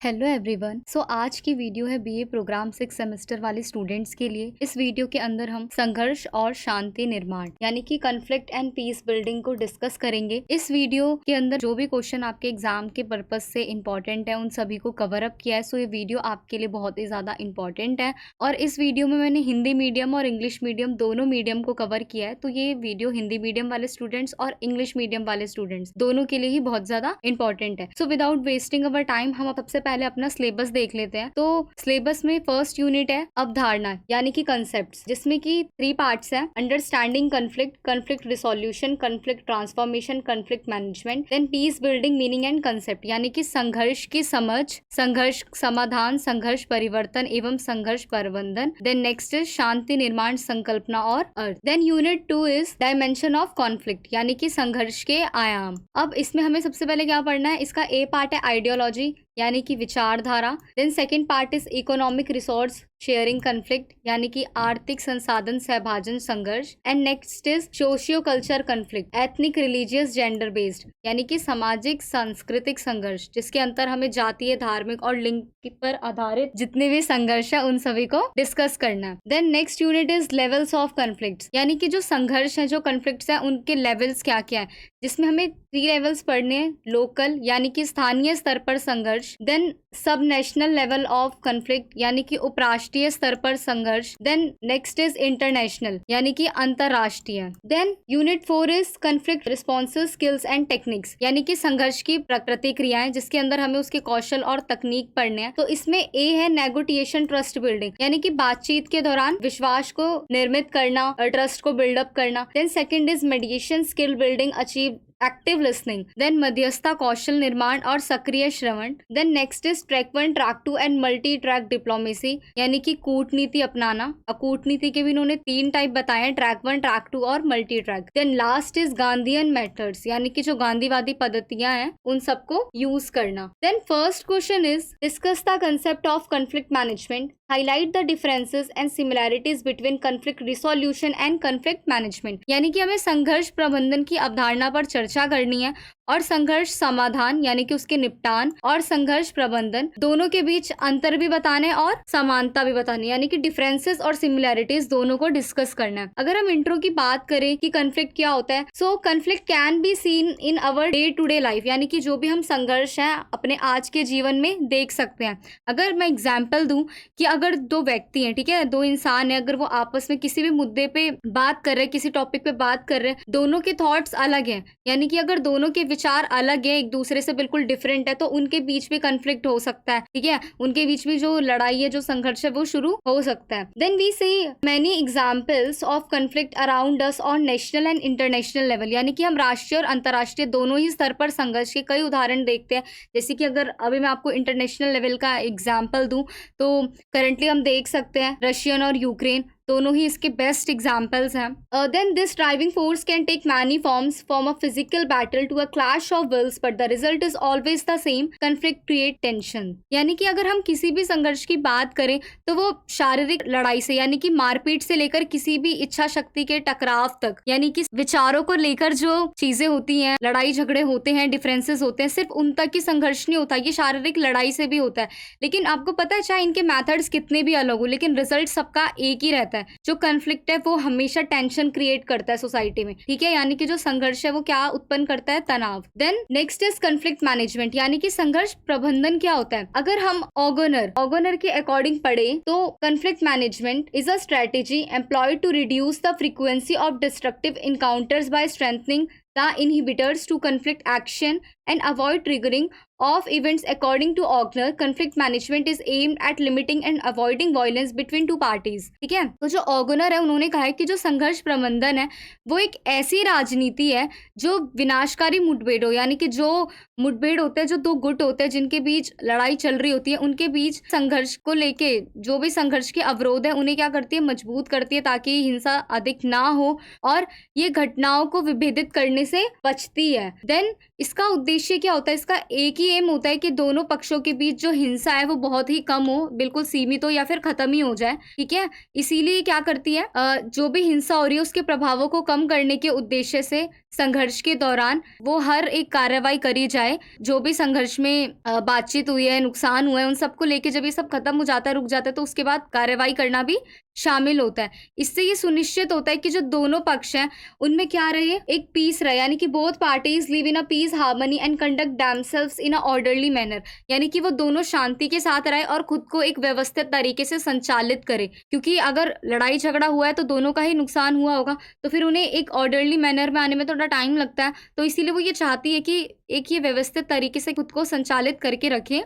Hello everyone. आज की video है बीए प्रोग्राम 6 सेमेस्टर वाले स्टूडेंट्स के लिए। इस वीडियो के अंदर हम संघर्ष और शांति निर्माण यानी कि कॉन्फ्लिक्ट एंड पीस बिल्डिंग को डिस्कस करेंगे। इस वीडियो के अंदर जो भी क्वेश्चन आपके एग्जाम के पर्पज से इम्पोर्टेंट है उन सभी को कवर अप किया है। सो ये वीडियो आपके लिए बहुत ही ज्यादा इम्पोर्टेंट है और इस वीडियो में मैंने हिंदी मीडियम और इंग्लिश मीडियम दोनों मीडियम को कवर किया है। तो ये वीडियो हिंदी मीडियम वाले स्टूडेंट्स और इंग्लिश मीडियम वाले स्टूडेंट्स दोनों के लिए ही बहुत ज्यादा इंपॉर्टेंट है। So without wasting our time हम सबसे पहले अपना सिलेबस देख लेते हैं। तो सिलेबस में फर्स्ट यूनिट है अवधारणा यानी कि कॉन्सेप्ट्स, जिसमें कि 3 पार्ट्स हैं। Understanding conflict, conflict resolution, conflict transformation, conflict management. Then peace building meaning and concept यानी कि संघर्ष की समझ, संघर्ष समाधान, संघर्ष परिवर्तन एवं संघर्ष प्रबंधन। देन नेक्स्ट इज शांति निर्माण संकल्पना और अर्थ। Then unit 2 is dimension of conflict यानी कि संघर्ष के आयाम। अब इसमें हमें सबसे पहले क्या पढ़ना है, इसका ए पार्ट है आइडियोलॉजी यानी कि विचारधारा। Then second part is economic resource sharing conflict यानी कि आर्थिक संसाधन सहभाजन संघर्ष। And next is socio culture conflict, ethnic religious gender based यानी कि सामाजिक सांस्कृतिक संघर्ष, जिसके अंतर हमें जातीय धार्मिक और लिंग पर आधारित जितने भी संघर्ष है उन सभी को डिस्कस करना है। Then next unit is levels of conflict यानी कि जो संघर्ष है, जो कॉन्फ्लिक्ट्स है उनके लेवल्स क्या क्या है, जिसमें हमें 3 लेवल्स पढ़ने हैं। लोकल यानी कि स्थानीय स्तर पर संघर्ष, देन सब नेशनल लेवल ऑफ कॉन्फ्लिक्ट यानी कि उपराष्ट्रीय स्तर पर संघर्ष, देन नेक्स्ट इज इंटरनेशनल यानी कि अंतरराष्ट्रीय। Then unit 4 is conflict responses skills and techniques यानी कि संघर्ष की प्रतिक्रियाएं, जिसके अंदर हमें उसके कौशल और तकनीक पढ़ने हैं। तो इसमें ए है नेगोटिएशन ट्रस्ट बिल्डिंग यानी कि बातचीत के दौरान विश्वास को निर्मित करना और ट्रस्ट को बिल्डअप करना। Then second is mediation skill building achieve active listening. Then मध्यस्थता कौशल निर्माण और सक्रिय श्रवण। Then next is track 1 track 2 and multi track diplomacy यानी कि कूटनीति अपनाना। कूटनीति के भी इन्होंने 3 टाइप बताए हैं, ट्रैक 1 ट्रैक 2 और multi track. Then last is Gandhian methods यानी कि जो गांधीवादी पद्धतियां हैं उन सबको यूज करना। Then first question is discuss the concept of conflict management, highlight the differences and similarities between conflict resolution and conflict management यानी कि हमें संघर्ष प्रबंधन की अवधारणा पर चर्चा करनी है और संघर्ष समाधान यानी कि उसके निपटान और संघर्ष प्रबंधन दोनों के बीच अंतर भी बताने और समानता भी बतानी यानी कि डिफरेंसेस और सिमिलैरिटीज दोनों को डिस्कस करना है। अगर हम इंट्रो की बात करें कि कॉन्फ्लिक्ट क्या होता है, so conflict can be seen in our day to day life यानी कि जो भी हम संघर्ष है अपने आज के जीवन में देख सकते हैं। अगर मैं एग्जाम्पल दूं कि अगर 2 व्यक्ति हैं, ठीक है, 2 इंसान है, अगर वो आपस में किसी भी मुद्दे पे बात कर रहे हैं, किसी टॉपिक पे बात कर रहे हैं, दोनों के थॉट्स अलग हैं यानी कि अगर दोनों के विचार अलग है, एक दूसरे से बिल्कुल डिफरेंट है, तो उनके बीच भी कॉन्फ्लिक्ट हो सकता है। ठीक है, उनके बीच में जो लड़ाई है, जो संघर्ष है वो शुरू हो सकता है। Then we see many examples of conflict around us on national and international level यानी कि हम राष्ट्रीय और अंतर्राष्ट्रीय दोनों ही स्तर पर संघर्ष के कई उदाहरण देखते हैं। जैसे कि अगर अभी मैं आपको इंटरनेशनल लेवल का एग्जाम्पल दूं तो करंटली हम देख सकते हैं रशियन और यूक्रेन दोनों ही इसके बेस्ट एग्जाम्पल्स हैं। Then this driving force can take many forms, from a physical battle to a clash of wills, but the result is always the same, conflict create tension. यानी कि अगर हम किसी भी संघर्ष की बात करें तो वो शारीरिक लड़ाई से यानी कि मारपीट से लेकर किसी भी इच्छा शक्ति के टकराव तक यानी कि विचारों को लेकर जो चीजें होती हैं, लड़ाई झगड़े होते हैं, डिफरेंसेस होते हैं, सिर्फ उन तक ही संघर्ष नहीं होता, ये शारीरिक लड़ाई से भी होता है। लेकिन आपको पता है चाहे इनके मेथड्स कितने भी अलग हो लेकिन रिजल्ट सबका एक ही रहता है। जो कॉन्फ्लिक्ट है वो हमेशा टेंशन क्रिएट करता है सोसाइटी में। ठीक है, यानी कि जो संघर्ष है वो क्या उत्पन्न करता है, तनाव। Then next is conflict management यानी कि संघर्ष प्रबंधन क्या होता है। अगर हम ऑगनर के अकॉर्डिंग पढ़े तो conflict management is a strategy employed to reduce the frequency of destructive encounters by strengthening the inhibitors to conflict action and avoid triggering of events. According to Ogner, conflict management is aimed at limiting and avoiding violence between 2 parties. ठीक है, तो जो ऑगनर है उन्होंने कहा है कि जो संघर्ष प्रबंधन है वो एक ऐसी राजनीति है जो विनाशकारी मुठभेड़ों यानी कि जो मुठभेड़ होते हैं, जो 2 गुट होते हैं जिनके बीच लड़ाई चल रही होती है, उनके बीच संघर्ष को लेके जो भी संघर्ष के अवरोध है उन्हें क्या करती है, मजबूत करती है ताकि हिंसा अधिक ना हो और ये घटनाओं को विभेदित करने से बचती है। देन इसका उद्देश्य क्या होता है, इसका एक ही एम होता है कि दोनों पक्षों के बीच जो हिंसा है वो बहुत ही कम हो, बिल्कुल सीमित हो या फिर खत्म ही हो जाए। ठीक है, इसीलिए क्या करती है, जो भी हिंसा हो रही है उसके प्रभावों को कम करने के उद्देश्य से संघर्ष के दौरान वो हर एक कार्रवाई करी जाए, जो भी संघर्ष में बातचीत हुई है, नुकसान हुआ है, उन सबको लेके जब ये सब खत्म हो जाता है, रुक जाता है, तो उसके बाद कार्रवाई करना भी शामिल होता है। इससे ये सुनिश्चित होता है कि जो दोनों पक्ष हैं उनमें क्या रहे, एक पीस रहे, यानी कि both parties live in a peace harmony and conduct themselves in a orderly manner, यानी कि वो दोनों शांति के साथ रहे और खुद को एक व्यवस्थित तरीके से संचालित करे, क्योंकि अगर लड़ाई झगड़ा हुआ है तो दोनों का ही नुकसान हुआ होगा, तो फिर उन्हें एक ऑर्डरली मैनर में आने में थोड़ा टाइम लगता है। तो इसीलिए वो ये चाहती है कि एक ये व्यवस्थित तरीके से खुद को संचालित करके रखें।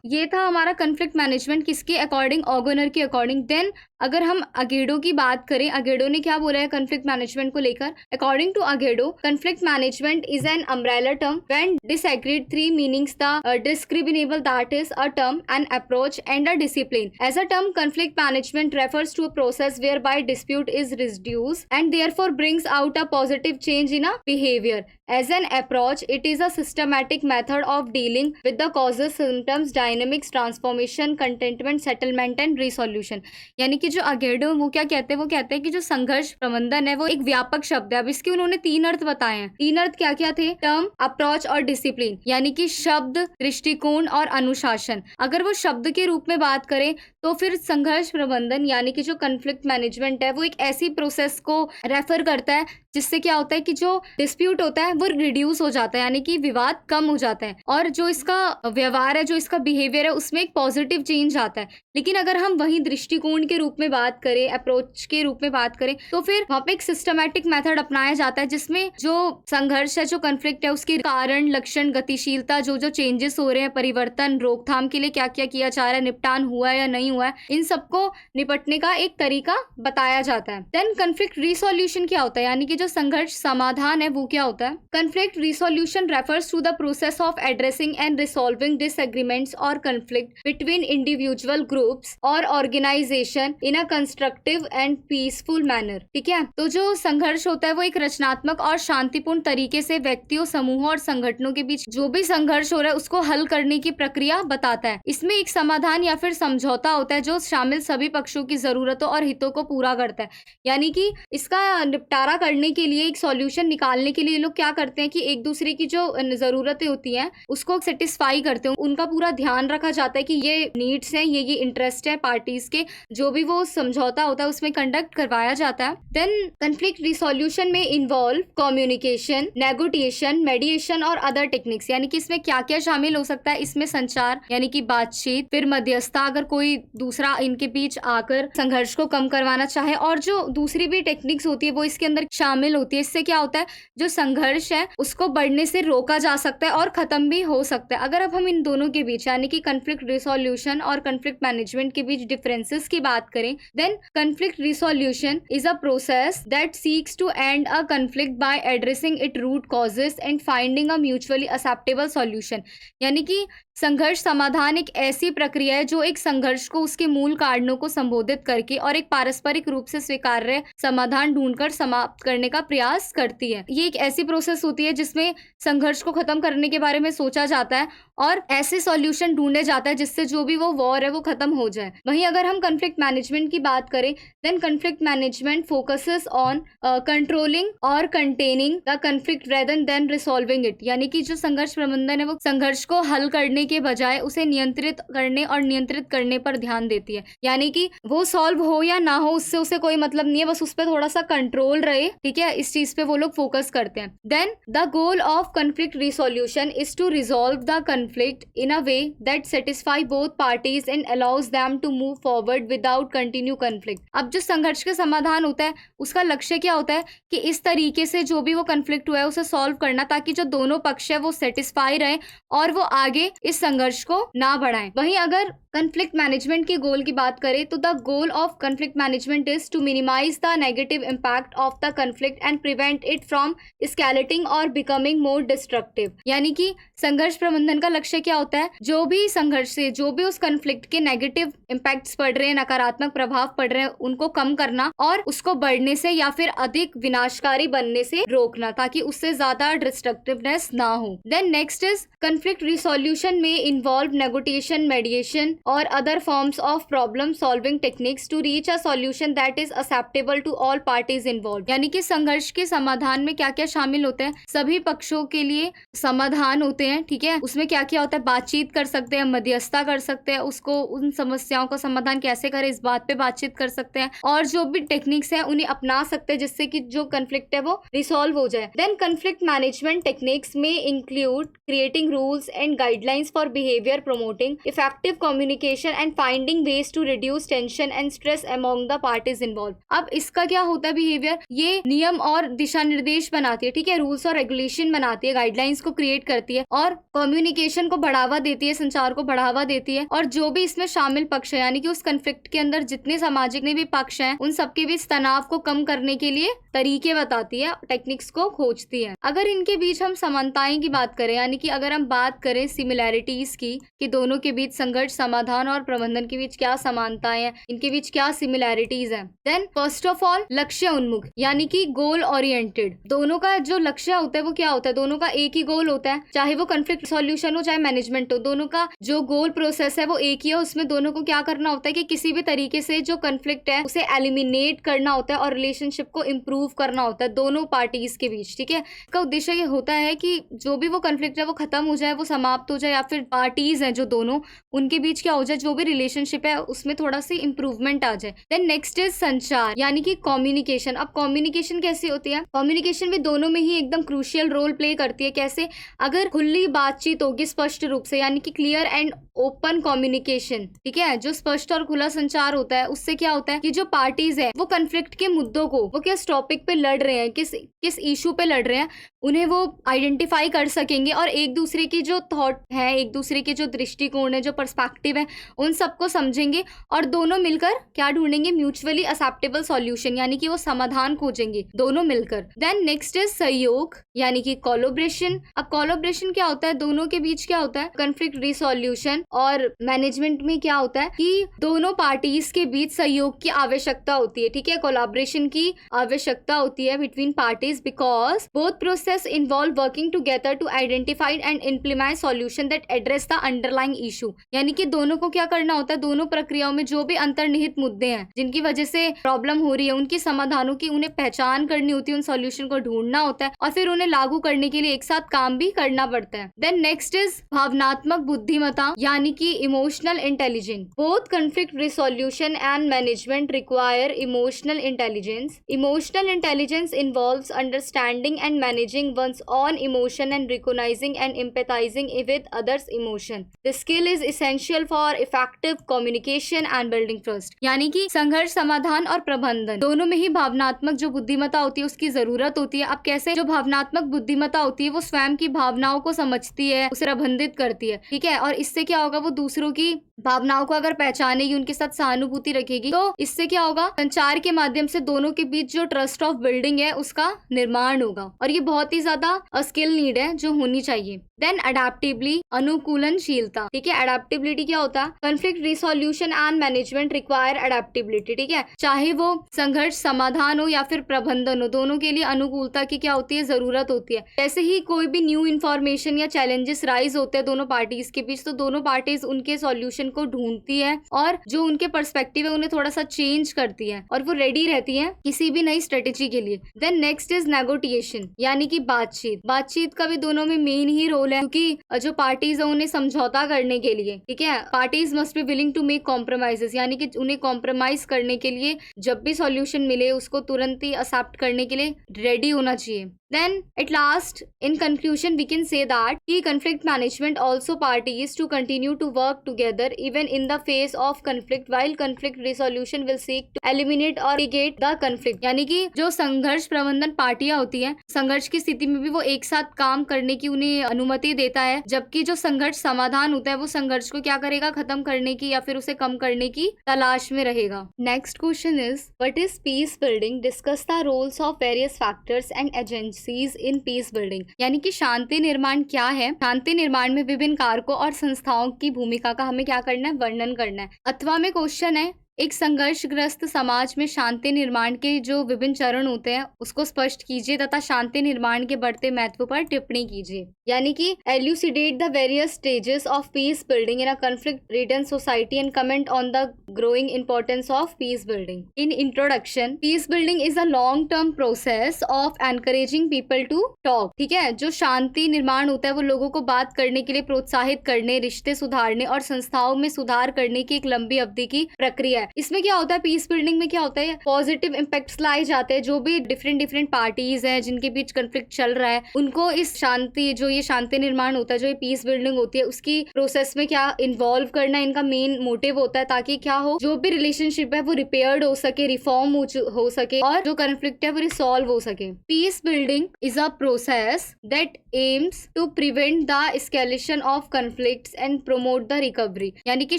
ये था हमारा कन्फ्लिक्ट मैनेजमेंट, किसके अकॉर्डिंग, ऑगोनर के अकॉर्डिंग। देन अगर हम अगेडो की बात करें, अगेडो ने क्या बोला है कन्फ्लिक्ट मैनेजमेंट को लेकर। अकॉर्डिंग टू अगेडो, conflict management is an umbrella term when disagreed three meanings the discriminable, that is a term, an approach and a discipline. As a term, conflict management refers to a process whereby dispute is reduced and therefore brings out a positive change in a behavior. As an approach, it is a systematic method of dealing with the causes, symptoms, dynamics, transformation, contentment, settlement and resolution. यानी कि जो अगेडो वो क्या कहते हैं, वो कहते हैं कि जो संघर्ष प्रबंधन है वो एक व्यापक शब्द है। अब इसके उन्होंने 3 अर्थ बताए हैं। 3 अर्थ क्या क्या थे? टर्म, अप्रोच और डिसिप्लिन, यानी कि शब्द, दृष्टिकोण और अनुशासन। अगर वो शब्द के रूप में बात करें तो फिर संघर्ष प्रबंधन यानी कि जो कन्फ्लिक्ट मैनेजमेंट है वो एक ऐसी प्रोसेस को रेफर करता है जिससे क्या होता है कि जो डिस्प्यूट होता है वो रिड्यूस हो जाता है, यानी कि विवाद कम हो जाता है, और जो इसका व्यवहार है, जो इसका बिहेवियर है, उसमें एक पॉजिटिव चेंज आता है। लेकिन अगर हम वही दृष्टिकोण के रूप में बात करें, अप्रोच के रूप में बात करें, तो फिर वहाँ पे एक सिस्टमैटिक मेथड अपनाया जाता है जिसमें जो संघर्ष है, जो कन्फ्लिक्ट है, उसके कारण, लक्षण, गतिशीलता, जो जो चेंजेस हो रहे हैं, परिवर्तन, रोकथाम के लिए क्या क्या किया जा रहा है, निपटान हुआ है या नहीं हुआ है, इन सबको निपटने का एक तरीका बताया जाता है। देन कन्फ्लिक्ट रिसोल्यूशन क्या होता है, यानी कि जो संघर्ष समाधान है वो क्या होता है। Conflict resolution refers to the process of addressing and resolving disagreements और कन्फ्लिक्ट बिटवीन इंडिविजुअल ग्रुप्स और organization in a constructive and peaceful manner. ठीक है, तो जो संघर्ष होता है वो एक रचनात्मक और शांतिपूर्ण तरीके से व्यक्तियों, समूहों और संगठनों के बीच जो भी संघर्ष हो रहा है उसको हल करने की प्रक्रिया बताता है। इसमें एक समाधान या फिर समझौता होता है जो शामिल सभी पक्षों की जरूरतों और हितों को पूरा करता है। यानी कि इसका निपटारा करने के लिए, एक सॉल्यूशन निकालने के लिए लोग क्या करते हैं कि एक दूसरे की जो जरूरतें होती हैं उसको सेटिस्फाई करते हैं, उनका पूरा ध्यान रखा जाता है कि ये नीड्स हैं, ये इंटरेस्ट है पार्टीज के, जो भी वो समझौता होता है उसमें कंडक्ट करवाया जाता है। देन कन्फ्लिक्ट रिसोल्यूशन में इन्वॉल्व कम्युनिकेशन, नेगोटिएशन, मेडिएशन और अदर टेक्निक्स, यानी कि इसमें क्या क्या शामिल हो सकता है। इसमें संचार यानी कि बातचीत, फिर मध्यस्थता अगर कोई दूसरा इनके बीच आकर संघर्ष को कम करवाना चाहे, और जो दूसरी भी टेक्निक्स होती है वो इसके अंदर शामिल होती है। इससे क्या होता है, जो संघर्ष है उसको बढ़ने से रोका जा सकता है और खत्म भी हो सकता है। अगर अब हम इन दोनों के बीच यानी कि कन्फ्लिक्ट रिसोल्यूशन और कन्फ्लिक्ट मैनेजमेंट के बीच डिफरेंसेस की बात करें, then conflict resolution is a process that seeks to end a conflict by addressing it root causes and finding a mutually acceptable solution. यानी कि संघर्ष समाधान एक ऐसी प्रक्रिया है जो एक संघर्ष को उसके मूल कारणों को संबोधित करके और एक पारस्परिक रूप से स्वीकार्य समाधान ढूंढकर समाप्त करने का प्रयास करती है। ये एक ऐसी प्रोसेस होती है जिसमें संघर्ष को खत्म करने के बारे में सोचा जाता है और ऐसे सॉल्यूशन ढूंढे जाता है जिससे जो भी वो वॉर है वो खत्म हो जाए। वहीं अगर हम कन्फ्लिक्ट मैनेजमेंट की बात करें, then conflict management focuses on controlling और containing the conflict rather than resolving it. यानी कि जो संघर्ष प्रबंधन है वो संघर्ष को हल करने के बजाय उसे नियंत्रित करने और नियंत्रित करने पर ध्यान देती है। यानी कि वो सॉल्व हो या ना हो उससे उसे कोई मतलब नहीं है, बस उस पर थोड़ा सा कंट्रोल रहे। ठीक है, इस चीज पे वो लोग फोकस करते हैं। Then the goal of conflict resolution is to resolve the conflict in a way that satisfy both parties and allows them to move forward without continue conflict. अब जो संघर्ष का समाधान होता है उसका लक्ष्य क्या होता है कि इस तरीके से जो भी वो कन्फ्लिक्ट हुआ है उसे सॉल्व करना ताकि जो दोनों पक्ष है वो सेटिस्फाई रहे और वो आगे इस संघर्ष को ना बढ़ाएं। वहीं अगर कन्फ्लिक्ट मैनेजमेंट के गोल की बात करें तो the goal of conflict management is to minimize the negative impact of the conflict and prevent it from escalating और बिकमिंग मोर डिस्ट्रक्टिव। यानी कि संघर्ष प्रबंधन का लक्ष्य क्या होता है, जो भी संघर्ष से जो भी उस कन्फ्लिक्ट के नेगेटिव इम्पैक्ट्स पड़ रहे हैं, नकारात्मक प्रभाव पड़ रहे हैं, उनको कम करना और उसको बढ़ने से या फिर अधिक विनाशकारी बनने से रोकना ताकि उससे ज्यादा डिस्ट्रक्टिवनेस ना हो। Then next is conflict resolution may involve negotiation, mediation or other forms of problem solving techniques to reach a solution that is acceptable to all parties involved। यानी कि संघर्ष के समाधान में क्या क्या शामिल होते हैं, सभी पक्षों के लिए समाधान होते हैं, ठीक है। उसमें क्या क्या होता है, बातचीत कर सकते हैं, मध्यस्थता कर सकते हैं, उसको उन समस्याओं का समाधान कैसे करें इस बात पे बातचीत कर सकते हैं, और जो भी टेक्निक्स है उन्हें अपना सकते हैं जिससे कि जो कन्फ्लिक्ट है वो रिसॉल्व हो जाए। देन कन्फ्लिक्ट मैनेजमेंट टेक्निक्स में include creating rules and guidelines for behaviour, promoting effective communication and finding ways to reduce tension and stress among the parties involve. अब इसका क्या होता है बिहेवियर, ये नियम और दिशा निर्देश बनाती है, ठीक है, रूल्स और रेगुलेशन बनाती है, गाइडलाइंस को क्रिएट करती है और कम्युनिकेशन को बढ़ावा देती है, संचार को बढ़ावा देती है, और जो भी इसमें शामिल पक्ष है यानी कि उस कन्फ्लिक्ट के अंदर जितने सामाजिक भी पक्ष हैं उन सबके बीच तनाव को कम करने के लिए तरीके बताती है, टेक्निक्स को खोजती है। अगर इनके बीच हम समानताएं की बात करें, यानी कि अगर हम बात करें सिमिलैरिटीज की कि दोनों के बीच संघर्ष समाधान और प्रबंधन के बीच क्या समानताएं हैं, इनके बीच क्या सिमिलैरिटीज हैं। देन फर्स्ट ऑफ ऑल लक्ष्य उन्मुख यानी कि गोल ओरिएंटेड। दोनों का जो लक्ष्य होता है वो क्या होता है, दोनों का एक ही गोल होता है, चाहे वो कन्फ्लिक्ट सॉल्यूशन हो चाहे मैनेजमेंट हो, दोनों का जो गोल प्रोसेस है वो एक ही है। उसमें दोनों को क्या करना होता है कि किसी भी तरीके से जो कन्फ्लिक्ट है उसे एलिमिनेट करना होता है और रिलेशनशिप को इम्प्रूव करना होता है दोनों पार्टीज के बीच, ठीक है। इसका उद्देश्य ये होता है कि जो भी वो कन्फ्लिक्ट है वो खत्म हो जाए, वो समाप्त हो जाए, या फिर पार्टीज हैं जो दोनों उनके बीच क्या हो जाए, जो भी रिलेशनशिप है उसमें थोड़ा सी इंप्रूवमेंट आ जाए। देन नेक्स्ट इज संचार यानी कि कम्युनिकेशन। अब कम्युनिकेशन कैसी होती है, कम्युनिकेशन भी दोनों में ही एकदम क्रूशियल रोल प्ले करती है। कैसे, अगर खुली बातचीत होगी स्पष्ट रूप से यानी कि क्लियर एंड ओपन कम्युनिकेशन, ठीक है, जो स्पष्ट और खुला संचार होता है उससे क्या होता है कि जो पार्टीज है वो कन्फ्लिक्ट के मुद्दों को, वो किस टॉपिक पे लड़ रहे हैं, किस इशू पे लड़ रहे हैं, उन्हें वो आइडेंटिफाई कर सकेंगे और एक दूसरे की जो थॉट है, एक दूसरे के जो दृष्टिकोण है, जो पर्सपेक्टिव है, उन सबको समझेंगे और दोनों मिलकर क्या ढूंढेंगे, म्यूचुअली एक्सेप्टेबल सॉल्यूशन यानी कि वो समाधान खोजेंगे दोनों मिलकर। देन नेक्स्ट इज सहयोग यानी कि कोलैबोरेशन। अब कोलैबोरेशन क्या होता है, दोनों के बीच क्या होता है, कन्फ्लिक्ट रिसोल्यूशन और मैनेजमेंट में क्या होता है कि दोनों पार्टीज के बीच सहयोग की आवश्यकता होती है, ठीक है, कोलैबोरेशन की आवश्यकता होती है between parties because both process involve working together to identify and implement solution that address the underlying issue. यानी कि दोनों को क्या करना होता है, दोनों प्रक्रियाओं में जो भी अंतर्निहित मुद्दे हैं जिनकी वजह से प्रॉब्लम हो रही है उनकी समाधानों की उन्हें पहचान करनी होती है, उन सॉल्यूशन को ढूंढना होता है और फिर उन्हें लागू करने के लिए एक साथ काम भी करना पड़ता है। देन नेक्स्ट इज भावनात्मक बुद्धिमत्ता यानी कि emotional intelligence. Both conflict resolution and management require emotional intelligence. Emotional intelligence involves understanding and managing one's own emotion and recognizing and empathizing with others' emotion. The skill is essential for effective communication and building trust. यानी कि संघर्ष समाधान और प्रबंधन दोनों में ही भावनात्मक जो बुद्धिमत्ता होती है उसकी जरूरत होती है। अब कैसे, जो भावनात्मक बुद्धिमत्ता होती है वो स्वयं की भावनाओं को समझती है, उसे प्रबंधित करती है, ठीक है, और इससे क्या होगा, वो दूसरों की भावनाओं को अगर पहचानेगी, उनके साथ सहानुभूति रखेगी, तो इससे क्या होगा, संचार के माध्यम से दोनों के बीच जो ट्रस्ट ऑफ बिल्डिंग है उसका निर्माण होगा और ये बहुत ही ज्यादा स्किल नीड है जो होनी चाहिए। देन अडेप्टिवली अनुकूलनशीलता, ठीक है, अडेप्टिबिलिटी क्या होता है, conflict resolution and management require adaptability, ठीक है, चाहे वो संघर्ष समाधान हो या फिर प्रबंधन हो, दोनों के लिए अनुकूलता की क्या होती है, जरूरत होती है। ऐसे ही कोई भी न्यू इन्फॉर्मेशन या चैलेंजेस राइज होते हैं दोनों पार्टीज के बीच, तो दोनों पार्टीज उनके सॉल्यूशन को ढूंढती है और जो उनके पर्सपेक्टिव है उन्हें थोड़ा सा चेंज करती है और वो रेडी रहती है किसी भी नई स्ट्रेटेजी के लिए। देन नेक्स्ट इज नेगोटिएशन यानी कि बातचीत। बातचीत का भी दोनों में मेन ही रोल है क्योंकि जो पार्टीज है उन्हें समझौता करने के लिए, ठीक है, parties must be willing to make compromises यानी कि उन्हें कॉम्प्रोमाइज करने के लिए जब भी सॉल्यूशन मिले उसको तुरंत ही एक्सेप्ट करने के लिए रेडी होना चाहिए। Then at last in conclusion we can say that key conflict management also parties to continue to work together even in the face of conflict while conflict resolution will seek to eliminate or mitigate the conflict। यानी कि जो संघर्ष प्रबंधन पार्टियां होती हैं संघर्ष की स्थिति में भी वो एक साथ काम करने की उन्हें अनुमति देता है, जबकि जो संघर्ष समाधान होता है वो संघर्ष को क्या करेगा, खत्म करने की या फिर उसे कम करने की तलाश में रहेगा। Next question is what is peace building, discuss the roles of various factors and agency in peace building. यानी कि शांति निर्माण क्या है, शांति निर्माण में विभिन्न कारकों और संस्थाओं की भूमिका का हमें क्या करना है, वर्णन करना है। अथवा में क्वेश्चन है एक संघर्षग्रस्त समाज में शांति निर्माण के जो विभिन्न चरण होते हैं उसको स्पष्ट कीजिए तथा शांति निर्माण के बढ़ते महत्व पर टिप्पणी कीजिए। यानी कि elucidate the various stages of peace building in a conflict-ridden society and comment on the growing importance of peace building. In introduction, peace building is a long-term process of encouraging people to talk. ठीक है, जो शांति निर्माण होता है वो लोगों को बात करने के लिए प्रोत्साहित करने, रिश्ते सुधारने और संस्थाओं में सुधार करने की एक लंबी अवधि की प्रक्रिया है। इसमें क्या होता है, पीस बिल्डिंग में क्या होता है, पॉजिटिव इम्पैक्ट्स लाए जाते हैं। जो भी डिफरेंट पार्टीज हैं जिनके बीच कंफ्लिक्ट चल रहा है उनको इस शांति, जो ये शांति निर्माण होता है, जो ये पीस बिल्डिंग होती है, उसकी प्रोसेस में क्या इन्वॉल्व करना इनका मेन मोटिव होता है, ताकि क्या हो, जो भी रिलेशनशिप है वो रिपेयर्ड हो सके, रिफॉर्म हो सके और जो कंफ्लिक्ट है वो रिसॉल्व हो सके। Peace building is a process that aims to prevent the escalation of conflicts and promote the recovery. यानी कि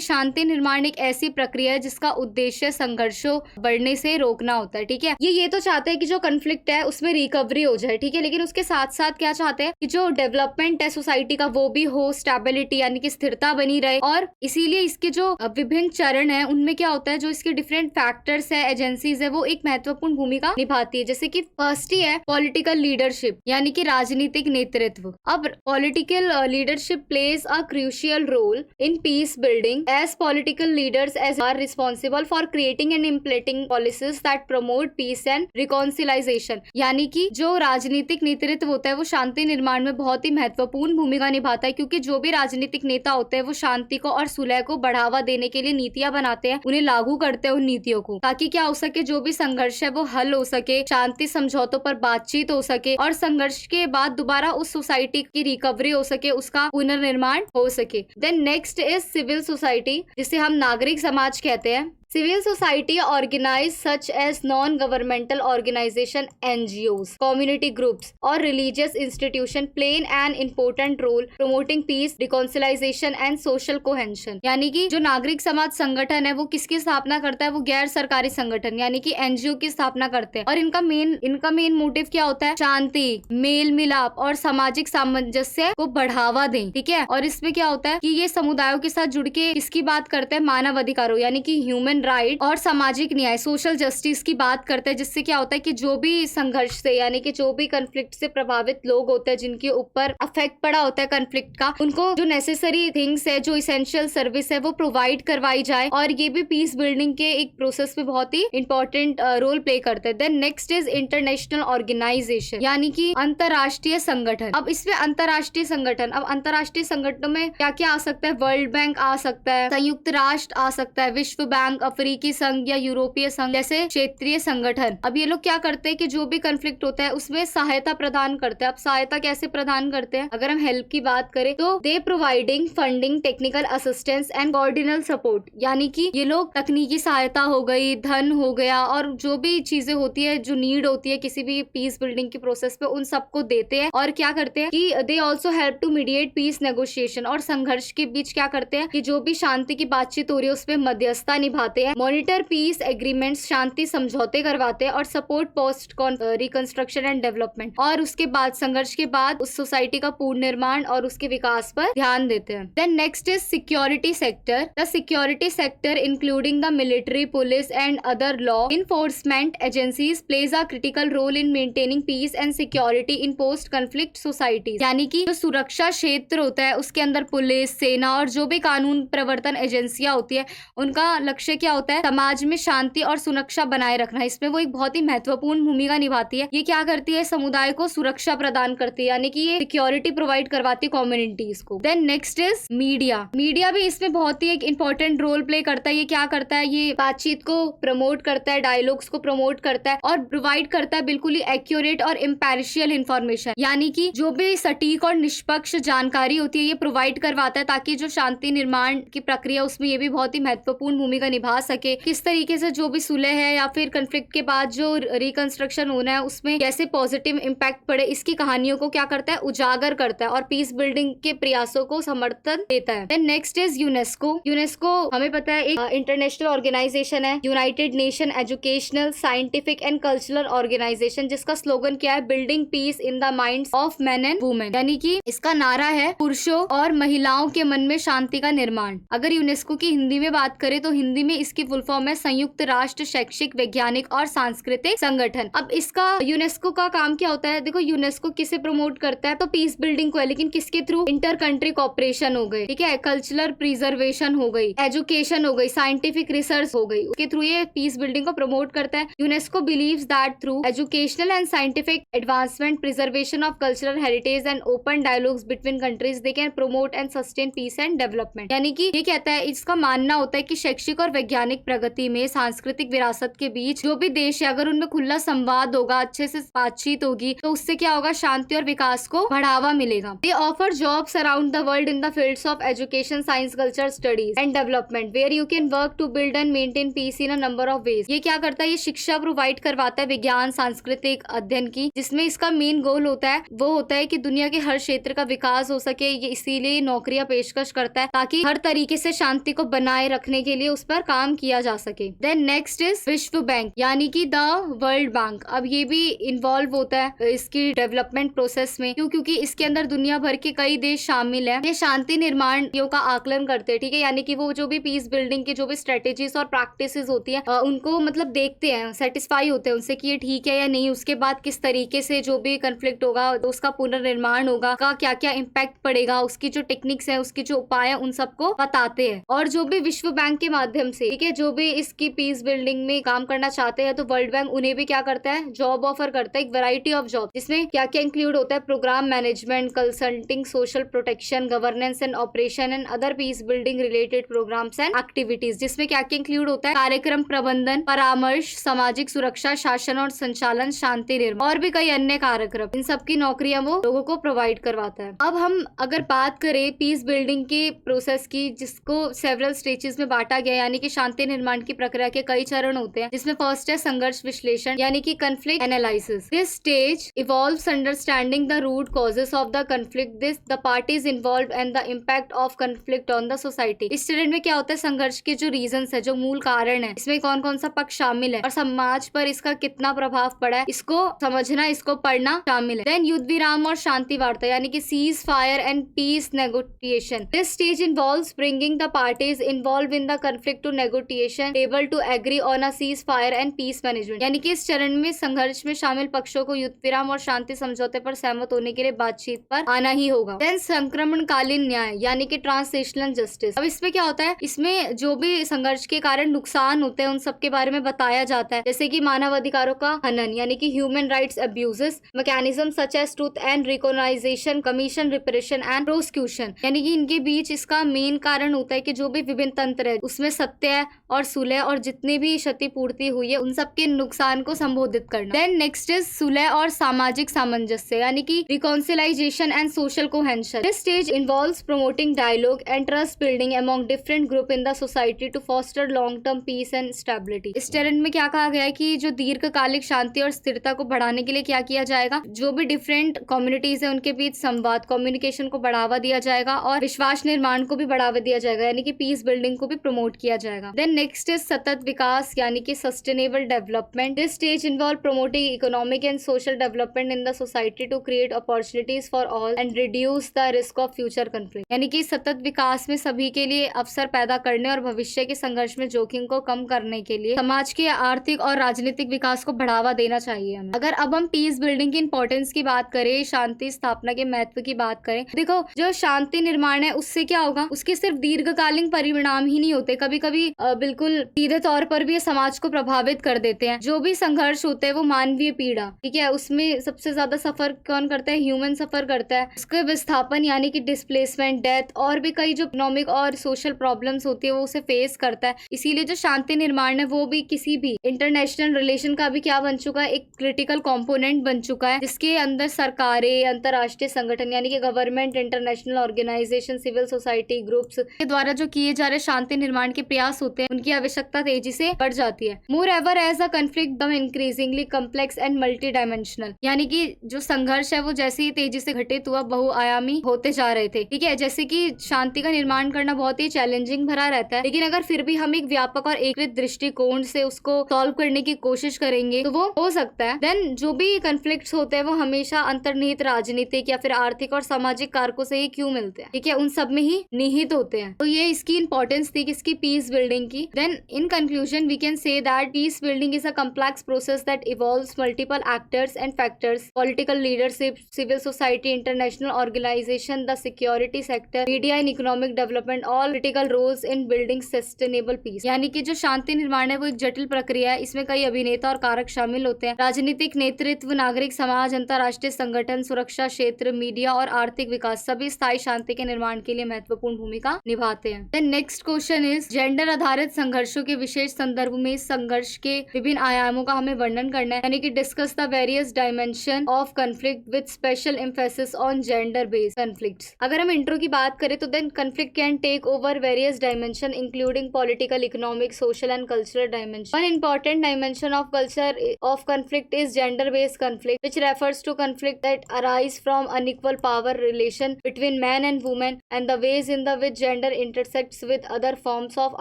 शांति निर्माण एक ऐसी प्रक्रिया है जिसका उद्देश्य संघर्षों बढ़ने से रोकना होता है। ठीक है, ये तो चाहते हैं कि जो कंफ्लिक्ट है उसमें रिकवरी हो जाए। ठीक है, लेकिन उसके साथ साथ क्या चाहते हैं कि जो डेवलपमेंट है सोसाइटी का वो भी हो, स्टेबिलिटी यानी कि स्थिरता बनी रहे। और इसीलिए इसके जो विभिन्न चरण है उनमें क्या होता है, जो इसके डिफरेंट फैक्टर्स है, एजेंसीज है, वो एक महत्वपूर्ण भूमिका निभाती है। जैसे कि फर्स्ट ही है पॉलिटिकल लीडरशिप, यानी कि राजनीतिक नेतृत्व। अब political leadership plays a crucial role in peace building as political leaders as are responsible for creating and implementing policies that promote peace and reconciliation. यानी कि जो राजनीतिक नेतृत्व होता है वो शांति निर्माण में बहुत ही महत्वपूर्ण भूमिका निभाता है, क्योंकि जो भी राजनीतिक नेता होते हैं वो शांति को और सुलह को बढ़ावा देने के लिए नीतियां बनाते हैं, उन्हें लागू करते हैं उन नीतियों को, ताकि क्या हो सके, जो भी संघर्ष है वो हल हो सके, शांति समझौतों पर बातचीत हो सके और संघर्ष के बाद दोबारा उस सोसाइटी की रिकवरी हो सके, उसका पुनर्निर्माण हो सके। Then next is civil society, जिसे हम नागरिक समाज कहते हैं। Civil society organized such as non-governmental organization, NGOs, community groups or religious institution play an important role promoting peace, reconciliation and social cohesion। यानी कि जो नागरिक समाज संगठन है वो किसकी स्थापना करता है, वो गैर सरकारी संगठन यानी कि NGO की स्थापना करते हैं। और इनका मेन मोटिव क्या होता है, शांति, मेल मिलाप और सामाजिक सामंजस्य को बढ़ावा दें। ठीक है, और इसमें क्या होता है कि ये समुदायों के साथ जुड़ के किसकी बात करते हैं, मानव अधिकारों यानी कि ह्यूमन राइट और सामाजिक न्याय, सोशल जस्टिस की बात करते हैं। जिससे क्या होता है कि जो भी संघर्ष से यानी कि जो भी कंफ्लिक्ट से प्रभावित लोग होते हैं, जिनके ऊपर अफेक्ट पड़ा होता है कंफ्लिक्ट का, उनको जो नेसेसरी थिंग्स है, जो इसेंशियल सर्विस है वो प्रोवाइड करवाई जाए। और ये भी पीस बिल्डिंग के एक प्रोसेस में बहुत ही इंपॉर्टेंट रोल प्ले करते हैं। Then next is international organisation, यानी कि अंतरराष्ट्रीय संगठन। अब इसमें अंतरराष्ट्रीय संगठन, अब अंतरराष्ट्रीय संगठनों में क्या क्या आ सकता है, वर्ल्ड बैंक आ सकता है, संयुक्त राष्ट्र आ सकता है, विश्व बैंक, अफ्रीकी संघ या यूरोपीय संघ जैसे क्षेत्रीय संगठन। अब ये लोग क्या करते हैं कि जो भी कंफ्लिक्ट होता है उसमें सहायता प्रदान करते हैं। अब सहायता कैसे प्रदान करते हैं, अगर हम हेल्प की बात करें तो they providing funding, technical assistance and coordination support. यानी कि ये लोग तकनीकी सहायता हो गई, धन हो गया और जो भी चीजें होती है, जो नीड होती है किसी भी पीस बिल्डिंग के प्रोसेस पे, उन सबको देते हैं। और क्या करते हैं कि they also help to mediate peace negotiation, और संघर्ष के बीच क्या करते हैं कि जो भी शांति की बातचीत हो रही है उसमें मध्यस्थता निभाते हैं, मॉनिटर पीस एग्रीमेंट्स, शांति समझौते करवाते हैं और support post reconstruction and development. और उसके बाद संघर्ष के बाद उस सोसाइटी का पूर्ण निर्माण और उसके विकास पर ध्यान देते हैं। Then next is security sector. The security sector including the military, police and other law enforcement agencies plays a critical role in maintaining peace and security in post conflict societies. यानी कि जो सुरक्षा क्षेत्र होता है उसके अंदर पुलिस, सेना और जो भी कानून प्रवर्तन एजेंसियां होती है, उनका लक्ष्य क्या होता है, समाज में शांति और सुरक्षा बनाए रखना। इसमें वो एक बहुत ही महत्वपूर्ण भूमिका निभाती है। ये क्या करती है, समुदाय को सुरक्षा प्रदान करती है, यानी कि ये सिक्योरिटी प्रोवाइड करवाती है कम्युनिटीज को। Then next is media. Media भी इसमें बहुत ही एक इंपॉर्टेंट रोल प्ले करता है। ये क्या करता है, ये बातचीत को प्रमोट करता है, डायलॉग्स को प्रमोट करता है और प्रोवाइड करता है बिल्कुल ही एक्यूरेट और इम्पैरिशियल इंफॉर्मेशन, यानी कि जो भी सटीक और निष्पक्ष जानकारी होती है ये प्रोवाइड करवाता है, ताकि जो शांति निर्माण की प्रक्रिया उसमें ये भी बहुत ही महत्वपूर्ण भूमिका निभा सके। किस तरीके से जो भी सुलह है या फिर कंफ्लिक्ट के बाद जो रिकंस्ट्रक्शन होना है उसमें कैसे पॉजिटिव इंपैक्ट पड़े, इसकी कहानियों को क्या करता है, उजागर करता है और पीस बिल्डिंग के प्रयासों को समर्थन देता है। Then next is UNESCO. UNESCO हमें पता है एक इंटरनेशनल ऑर्गेनाइजेशन है, United Nation Educational, Scientific and Cultural Organisation, जिसका स्लोगन क्या है, building peace in the minds of men and women. यानी कि इसका नारा है पुरुषों और महिलाओं के मन में शांति का निर्माण। अगर यूनेस्को की हिंदी में बात करें तो हिंदी में इसकी फुल फॉर्म है संयुक्त राष्ट्र शैक्षिक वैज्ञानिक और सांस्कृतिक संगठन। अब इसका यूनेस्को का काम क्या होता है? देखो यूनेस्को किसे प्रमोट करता है? तो पीस बिल्डिंग को है, लेकिन किसके थ्रू? इंटर कंट्री कॉपरेशन हो गई, ठीक है, कल्चरल प्रिजर्वेशन हो गई, एजुकेशन हो गई, साइंटिफिक रिसर्च हो गई, उसके थ्रू ये पीस बिल्डिंग को प्रमोट करता है। UNESCO believes that through educational and scientific advancement, preservation of cultural heritage and open dialogues between countries they can promote and sustain peace and development. यानी कि ये कहता है, इसका मानना होता है कि शैक्षिक और वैज्ञानिक प्रगति में सांस्कृतिक विरासत के बीच जो भी देश है, अगर उनमें खुला संवाद होगा, अच्छे से बातचीत होगी, तो उससे क्या होगा? शांति और विकास को बढ़ावा मिलेगा। They offer jobs around the world in the fields of education, science, culture, studies and development where you can work to build and maintain peace in a number of ways. ये क्या करता है? ये शिक्षा प्रोवाइड करवाता है विज्ञान सांस्कृतिक अध्ययन की, जिसमें इसका मेन गोल होता है वो होता है कि दुनिया के हर क्षेत्र का विकास हो सके। ये इसीलिए नौकरियां पेशकश करता है ताकि हर तरीके से शांति को बनाए रखने के लिए उस पर काम किया जा सके। देन नेक्स्ट इज विश्व बैंक, यानी कि द वर्ल्ड बैंक। अब ये भी इन्वॉल्व होता है इसकी डेवलपमेंट प्रोसेस में। क्यों? क्योंकि इसके अंदर दुनिया भर के कई देश शामिल है। ये शांति निर्माण का आकलन करते हैं, ठीक है, यानी कि वो जो भी पीस बिल्डिंग की जो भी स्ट्रेटेजीज और प्रैक्टिसेस होती है उनको मतलब देखते हैं, सेटिस्फाई होते हैं उनसे कि ये ठीक है या नहीं। उसके बाद किस तरीके से जो भी कंफ्लिक्ट होगा तो उसका पुनर्निर्माण होगा, का क्या क्या इम्पैक्ट पड़ेगा, उसकी जो टेक्निक्स है, उसकी जो उपाय है, उन सबको बताते हैं। और जो भी विश्व बैंक के माध्यम से, ठीक है, जो भी इसकी पीस बिल्डिंग में काम करना चाहते हैं तो वर्ल्ड बैंक उन्हें भी क्या करता है? जॉब ऑफर करता है, एक वैरायटी ऑफ जॉब, जिसमें क्या क्या इंक्लूड होता है? Programme management, consulting, social protection, governance and operation and other peace building related programmes and activities. जिसमें क्या क्या इंक्लूड होता है? कार्यक्रम प्रबंधन, परामर्श, सामाजिक सुरक्षा, शासन और संचालन, शांति निर्माण और भी कई अन्य कार्यक्रम। इन सब की नौकरियां वो लोगों को प्रोवाइड करवाता है। अब हम अगर बात करें पीस बिल्डिंग के प्रोसेस की, जिसको सेवरल स्टेजेस में बांटा गया, यानी कि शांति निर्माण की प्रक्रिया के कई चरण होते हैं, जिसमें फर्स्ट है संघर्ष विश्लेषण, यानी कि conflict analysis. This stage evolves understanding the root causes of the conflict, this the parties involve and the impact of conflict on the society. इस चरण में क्या होता है? संघर्ष के जो रीजंस है, जो मूल कारण है, इसमें कौन कौन सा पक्ष शामिल है और समाज पर इसका कितना प्रभाव पड़ा है, इसको समझना, इसको पढ़ना शामिल है। देन युद्ध विराम और शांति वार्ता, यानी कि ceasefire and peace negotiation. This stage involves bringing the parties involve in the conflict to negotiation table to agree on a ceasefire and peace management. यानी कि इस चरण में संघर्ष में शामिल पक्षों को युद्ध विराम और शांति समझौते पर सहमत होने के लिए बातचीत पर आना ही होगा। देन संक्रमणकालीन न्याय, यानी कि ट्रांसलेशनल जस्टिस। अब इसमें क्या होता है? इसमें जो भी संघर्ष के कारण नुकसान होते हैं उन सब के बारे में बताया जाता है, जैसे कि मानव अधिकारों का हनन, यानी कि human rights abuses, mechanism such as truth and recognisation, commission, repression and prosecution. यानी कि इनके बीच इसका मेन कारण होता है कि जो भी विभिन्न तंत्र है उसमें सत्य और सुलह और जितनी भी क्षतिपूर्ति हुई है उन सब के नुकसान को संबोधित करना। देन नेक्स्ट इज सुलह और सामाजिक सामंजस्य, यानी कि reconciliation and social cohesion. This stage involves promoting dialogue and trust building among different group in the society to foster long term peace and stability. इस चरण में क्या कहा गया है कि जो दीर्घकालिक शांति और स्थिरता को बढ़ाने के लिए क्या किया जाएगा? जो भी डिफरेंट कम्युनिटीज है उनके बीच संवाद, कम्युनिकेशन को बढ़ावा दिया जाएगा और विश्वास निर्माण को भी बढ़ावा दिया जाएगा, यानी कि पीस बिल्डिंग को भी प्रमोट किया जाएगा। देन नेक्स्ट इज सतत विकास, यानी कि sustainable development. This stage involve promoting economic and social development in the society to create opportunities for all and reduce the risk of future conflict. यानी कि सतत विकास में सभी के लिए अवसर पैदा करने और भविष्य के संघर्ष में जोखिम को कम करने के लिए समाज के आर्थिक और राजनीतिक विकास को बढ़ावा देना चाहिए हमें। अगर अब हम पीस बिल्डिंग की इंपॉर्टेंस की बात करें, शांति स्थापना के महत्व की बात करें, देखो जो शांति निर्माण है उससे क्या होगा? उसके सिर्फ दीर्घकालीन परिणाम ही नहीं होते, कभी कभी बिल्कुल सीधे तौर पर भी समाज को प्रभावित कर देते हैं। जो भी संघर्ष होते हैं वो मानवीय पीड़ा, ठीक है, उसमें सबसे ज्यादा सफर कौन करता है? ह्यूमन सफर करता है। उसके विस्थापन, यानी कि डिस्प्लेसमेंट, डेथ और भी कई जो इकोनॉमिक और सोशल प्रॉब्लम्स होती है वो उसे फेस करता है। इसीलिए जो शांति निर्माण है वो भी किसी भी इंटरनेशनल रिलेशन का भी क्या बन चुका है? एक क्रिटिकल कंपोनेंट बन चुका है, जिसके अंदर सरकारें, अंतरराष्ट्रीय संगठन यानी कि government, international organisation, civil society groups के द्वारा जो किए जा रहे शांति निर्माण के प्रयास होते हैं उनकी आवश्यकता तेजी से बढ़ जाती है। Moreover as a conflict become increasingly complex and multi dimensional, यानी कि जो संघर्ष है वो जैसे ही तेजी से घटित हुआ बहुआयामी होते जा रहे थे, ठीक है। जैसे कि शांति का निर्माण करना बहुत ही चैलेंजिंग भरा रहता है, लेकिन अगर फिर भी हम एक व्यापक और एकीकृत दृष्टिकोण से उसको सॉल्व करने की कोशिश करेंगे तो वो हो सकता है। देन जो भी कन्फ्लिक्ट्स होते हैं वो हमेशा अंतर्निहित राजनीतिक या फिर आर्थिक और सामाजिक कारकों से ही क्यों मिलते हैं, ठीक है, उन सब में ही निहित होते हैं। तो ये इसकी इंपॉर्टेंस थी कि इसकी पीस बिल्डिंग बिल्डिंग की। Then in conclusion we can say that peace building is a complex process that evolves multiple actors and factors, political leadership, civil society, international organisation, the security sector, media and economic development, all critical roles in building sustainable peace. यानी कि जो शांति निर्माण है वो एक जटिल प्रक्रिया है। इसमें कई अभिनेता और कारक शामिल होते हैं। राजनीतिक नेतृत्व, नागरिक समाज, अंतर्राष्ट्रीय संगठन, सुरक्षा क्षेत्र, मीडिया और आर्थिक विकास सभी स्थायी शांति के निर्माण के लिए महत्वपूर्ण भूमिका निभाते हैं। Then next question is gender आधारित संघर्षों के विशेष संदर्भ में इस संघर्ष के विभिन्न आयामों का हमें वर्णन करना है, यानी कि discuss the various dimension of conflict with special emphasis on gender based conflicts. अगर हम इंट्रो की बात करें तो then conflict can take over various dimension including political, economic, social and cultural dimension. One important dimension of culture of conflict is gender-based conflict, which refers to conflict that arise from unequal power relation between man and woman and the ways in the which gender intersects with other forms of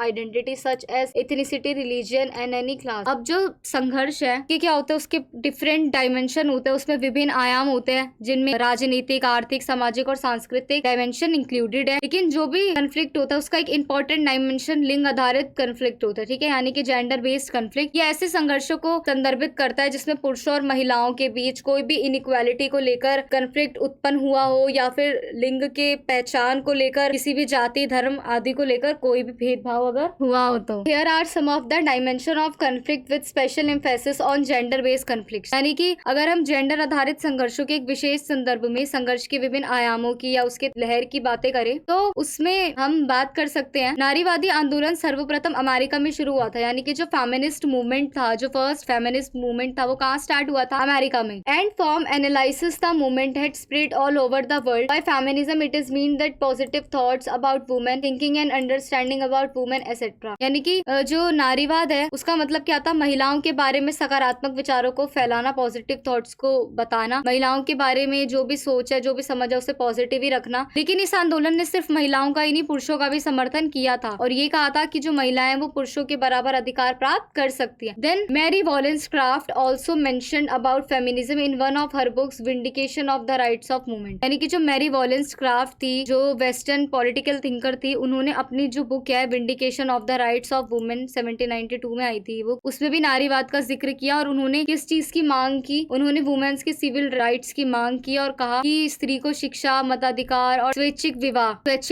identity such as ethnicity, religion and any class। अब जो संघर्ष है कि क्या होता है, उसके different dimension होते हैं, उसमें विभिन्न आयाम होते हैं जिनमें राजनीतिक, आर्थिक, सामाजिक और सांस्कृतिक डायमेंशन इंक्लूडेड है। लेकिन जो भी कन्फ्लिक्ट होता है उसका एक इंपॉर्टेंट डायमेंशन लिंग आधारित कन्फ्लिक्ट होता है, ठीक है, यानी कि जेंडर बेस्ड कन्फ्लिक्ट। ये ऐसे संघर्षों को संदर्भित करता है जिसमें पुरुषों और महिलाओं के बीच कोई भी इनइक्वालिटी को लेकर कन्फ्लिक्ट उत्पन्न हुआ हो या फिर लिंग के पहचान को लेकर, किसी भी जाति, धर्म आदि को लेकर कोई भी भेदभाव अगर हुआ हो तो। Here are some of the dimension of conflict with special emphasis on gender based conflicts। यानी कि अगर हम जेंडर आधारित संघर्षों के एक विशेष संदर्भ में संघर्ष के विभिन्न आयामों की या उसके लहर की बातें करें तो उसमें हम बात कर सकते हैं। नारीवादी आंदोलन सर्वप्रथम अमेरिका में शुरू हुआ था, यानी कि जो फेमिनिस्ट मूवमेंट था, जो फर्स्ट फेमिनिस्ट मूवमेंट था वो कहाँ स्टार्ट हुआ था? अमेरिका में। And from analysis the movement had spread all over the world. By feminism it is mean that positive thoughts about women, thinking and understanding about women etcetera. यानी कि जो नारीवाद है उसका मतलब क्या था? महिलाओं के बारे में सकारात्मक विचारों को फैलाना, पॉजिटिव थॉट्स को बताना, महिलाओं के बारे में जो भी सोच है, जो भी समझ है उसे पॉजिटिव ही रखना। लेकिन इस आंदोलन ने सिर्फ महिलाओं का ही नहीं, पुरुषों का भी समर्थन किया था और ये कहा था कि जो महिलाएं वो पुरुषों के बराबर अधिकार प्राप्त कर सकती है। Then Mary Wollstonecraft also mentioned about feminism in one of her books Vindication of the Rights of Women। यानी कि जो मैरी वॉलेंसक्राफ्ट थी, जो वेस्टर्न पॉलिटिकल थिंकर थी, उन्होंने अपनी जो बुक है vindication of the rights of women 1792 में आई थी वो, उसमें भी नारीवाद का जिक्र किया और उन्होंने किस चीज की मांग की? उन्होंने वुमेन्स के सिविल राइट्स की मांग की और कहा कि स्त्री को शिक्षा, मताधिकार और स्वैच्छिक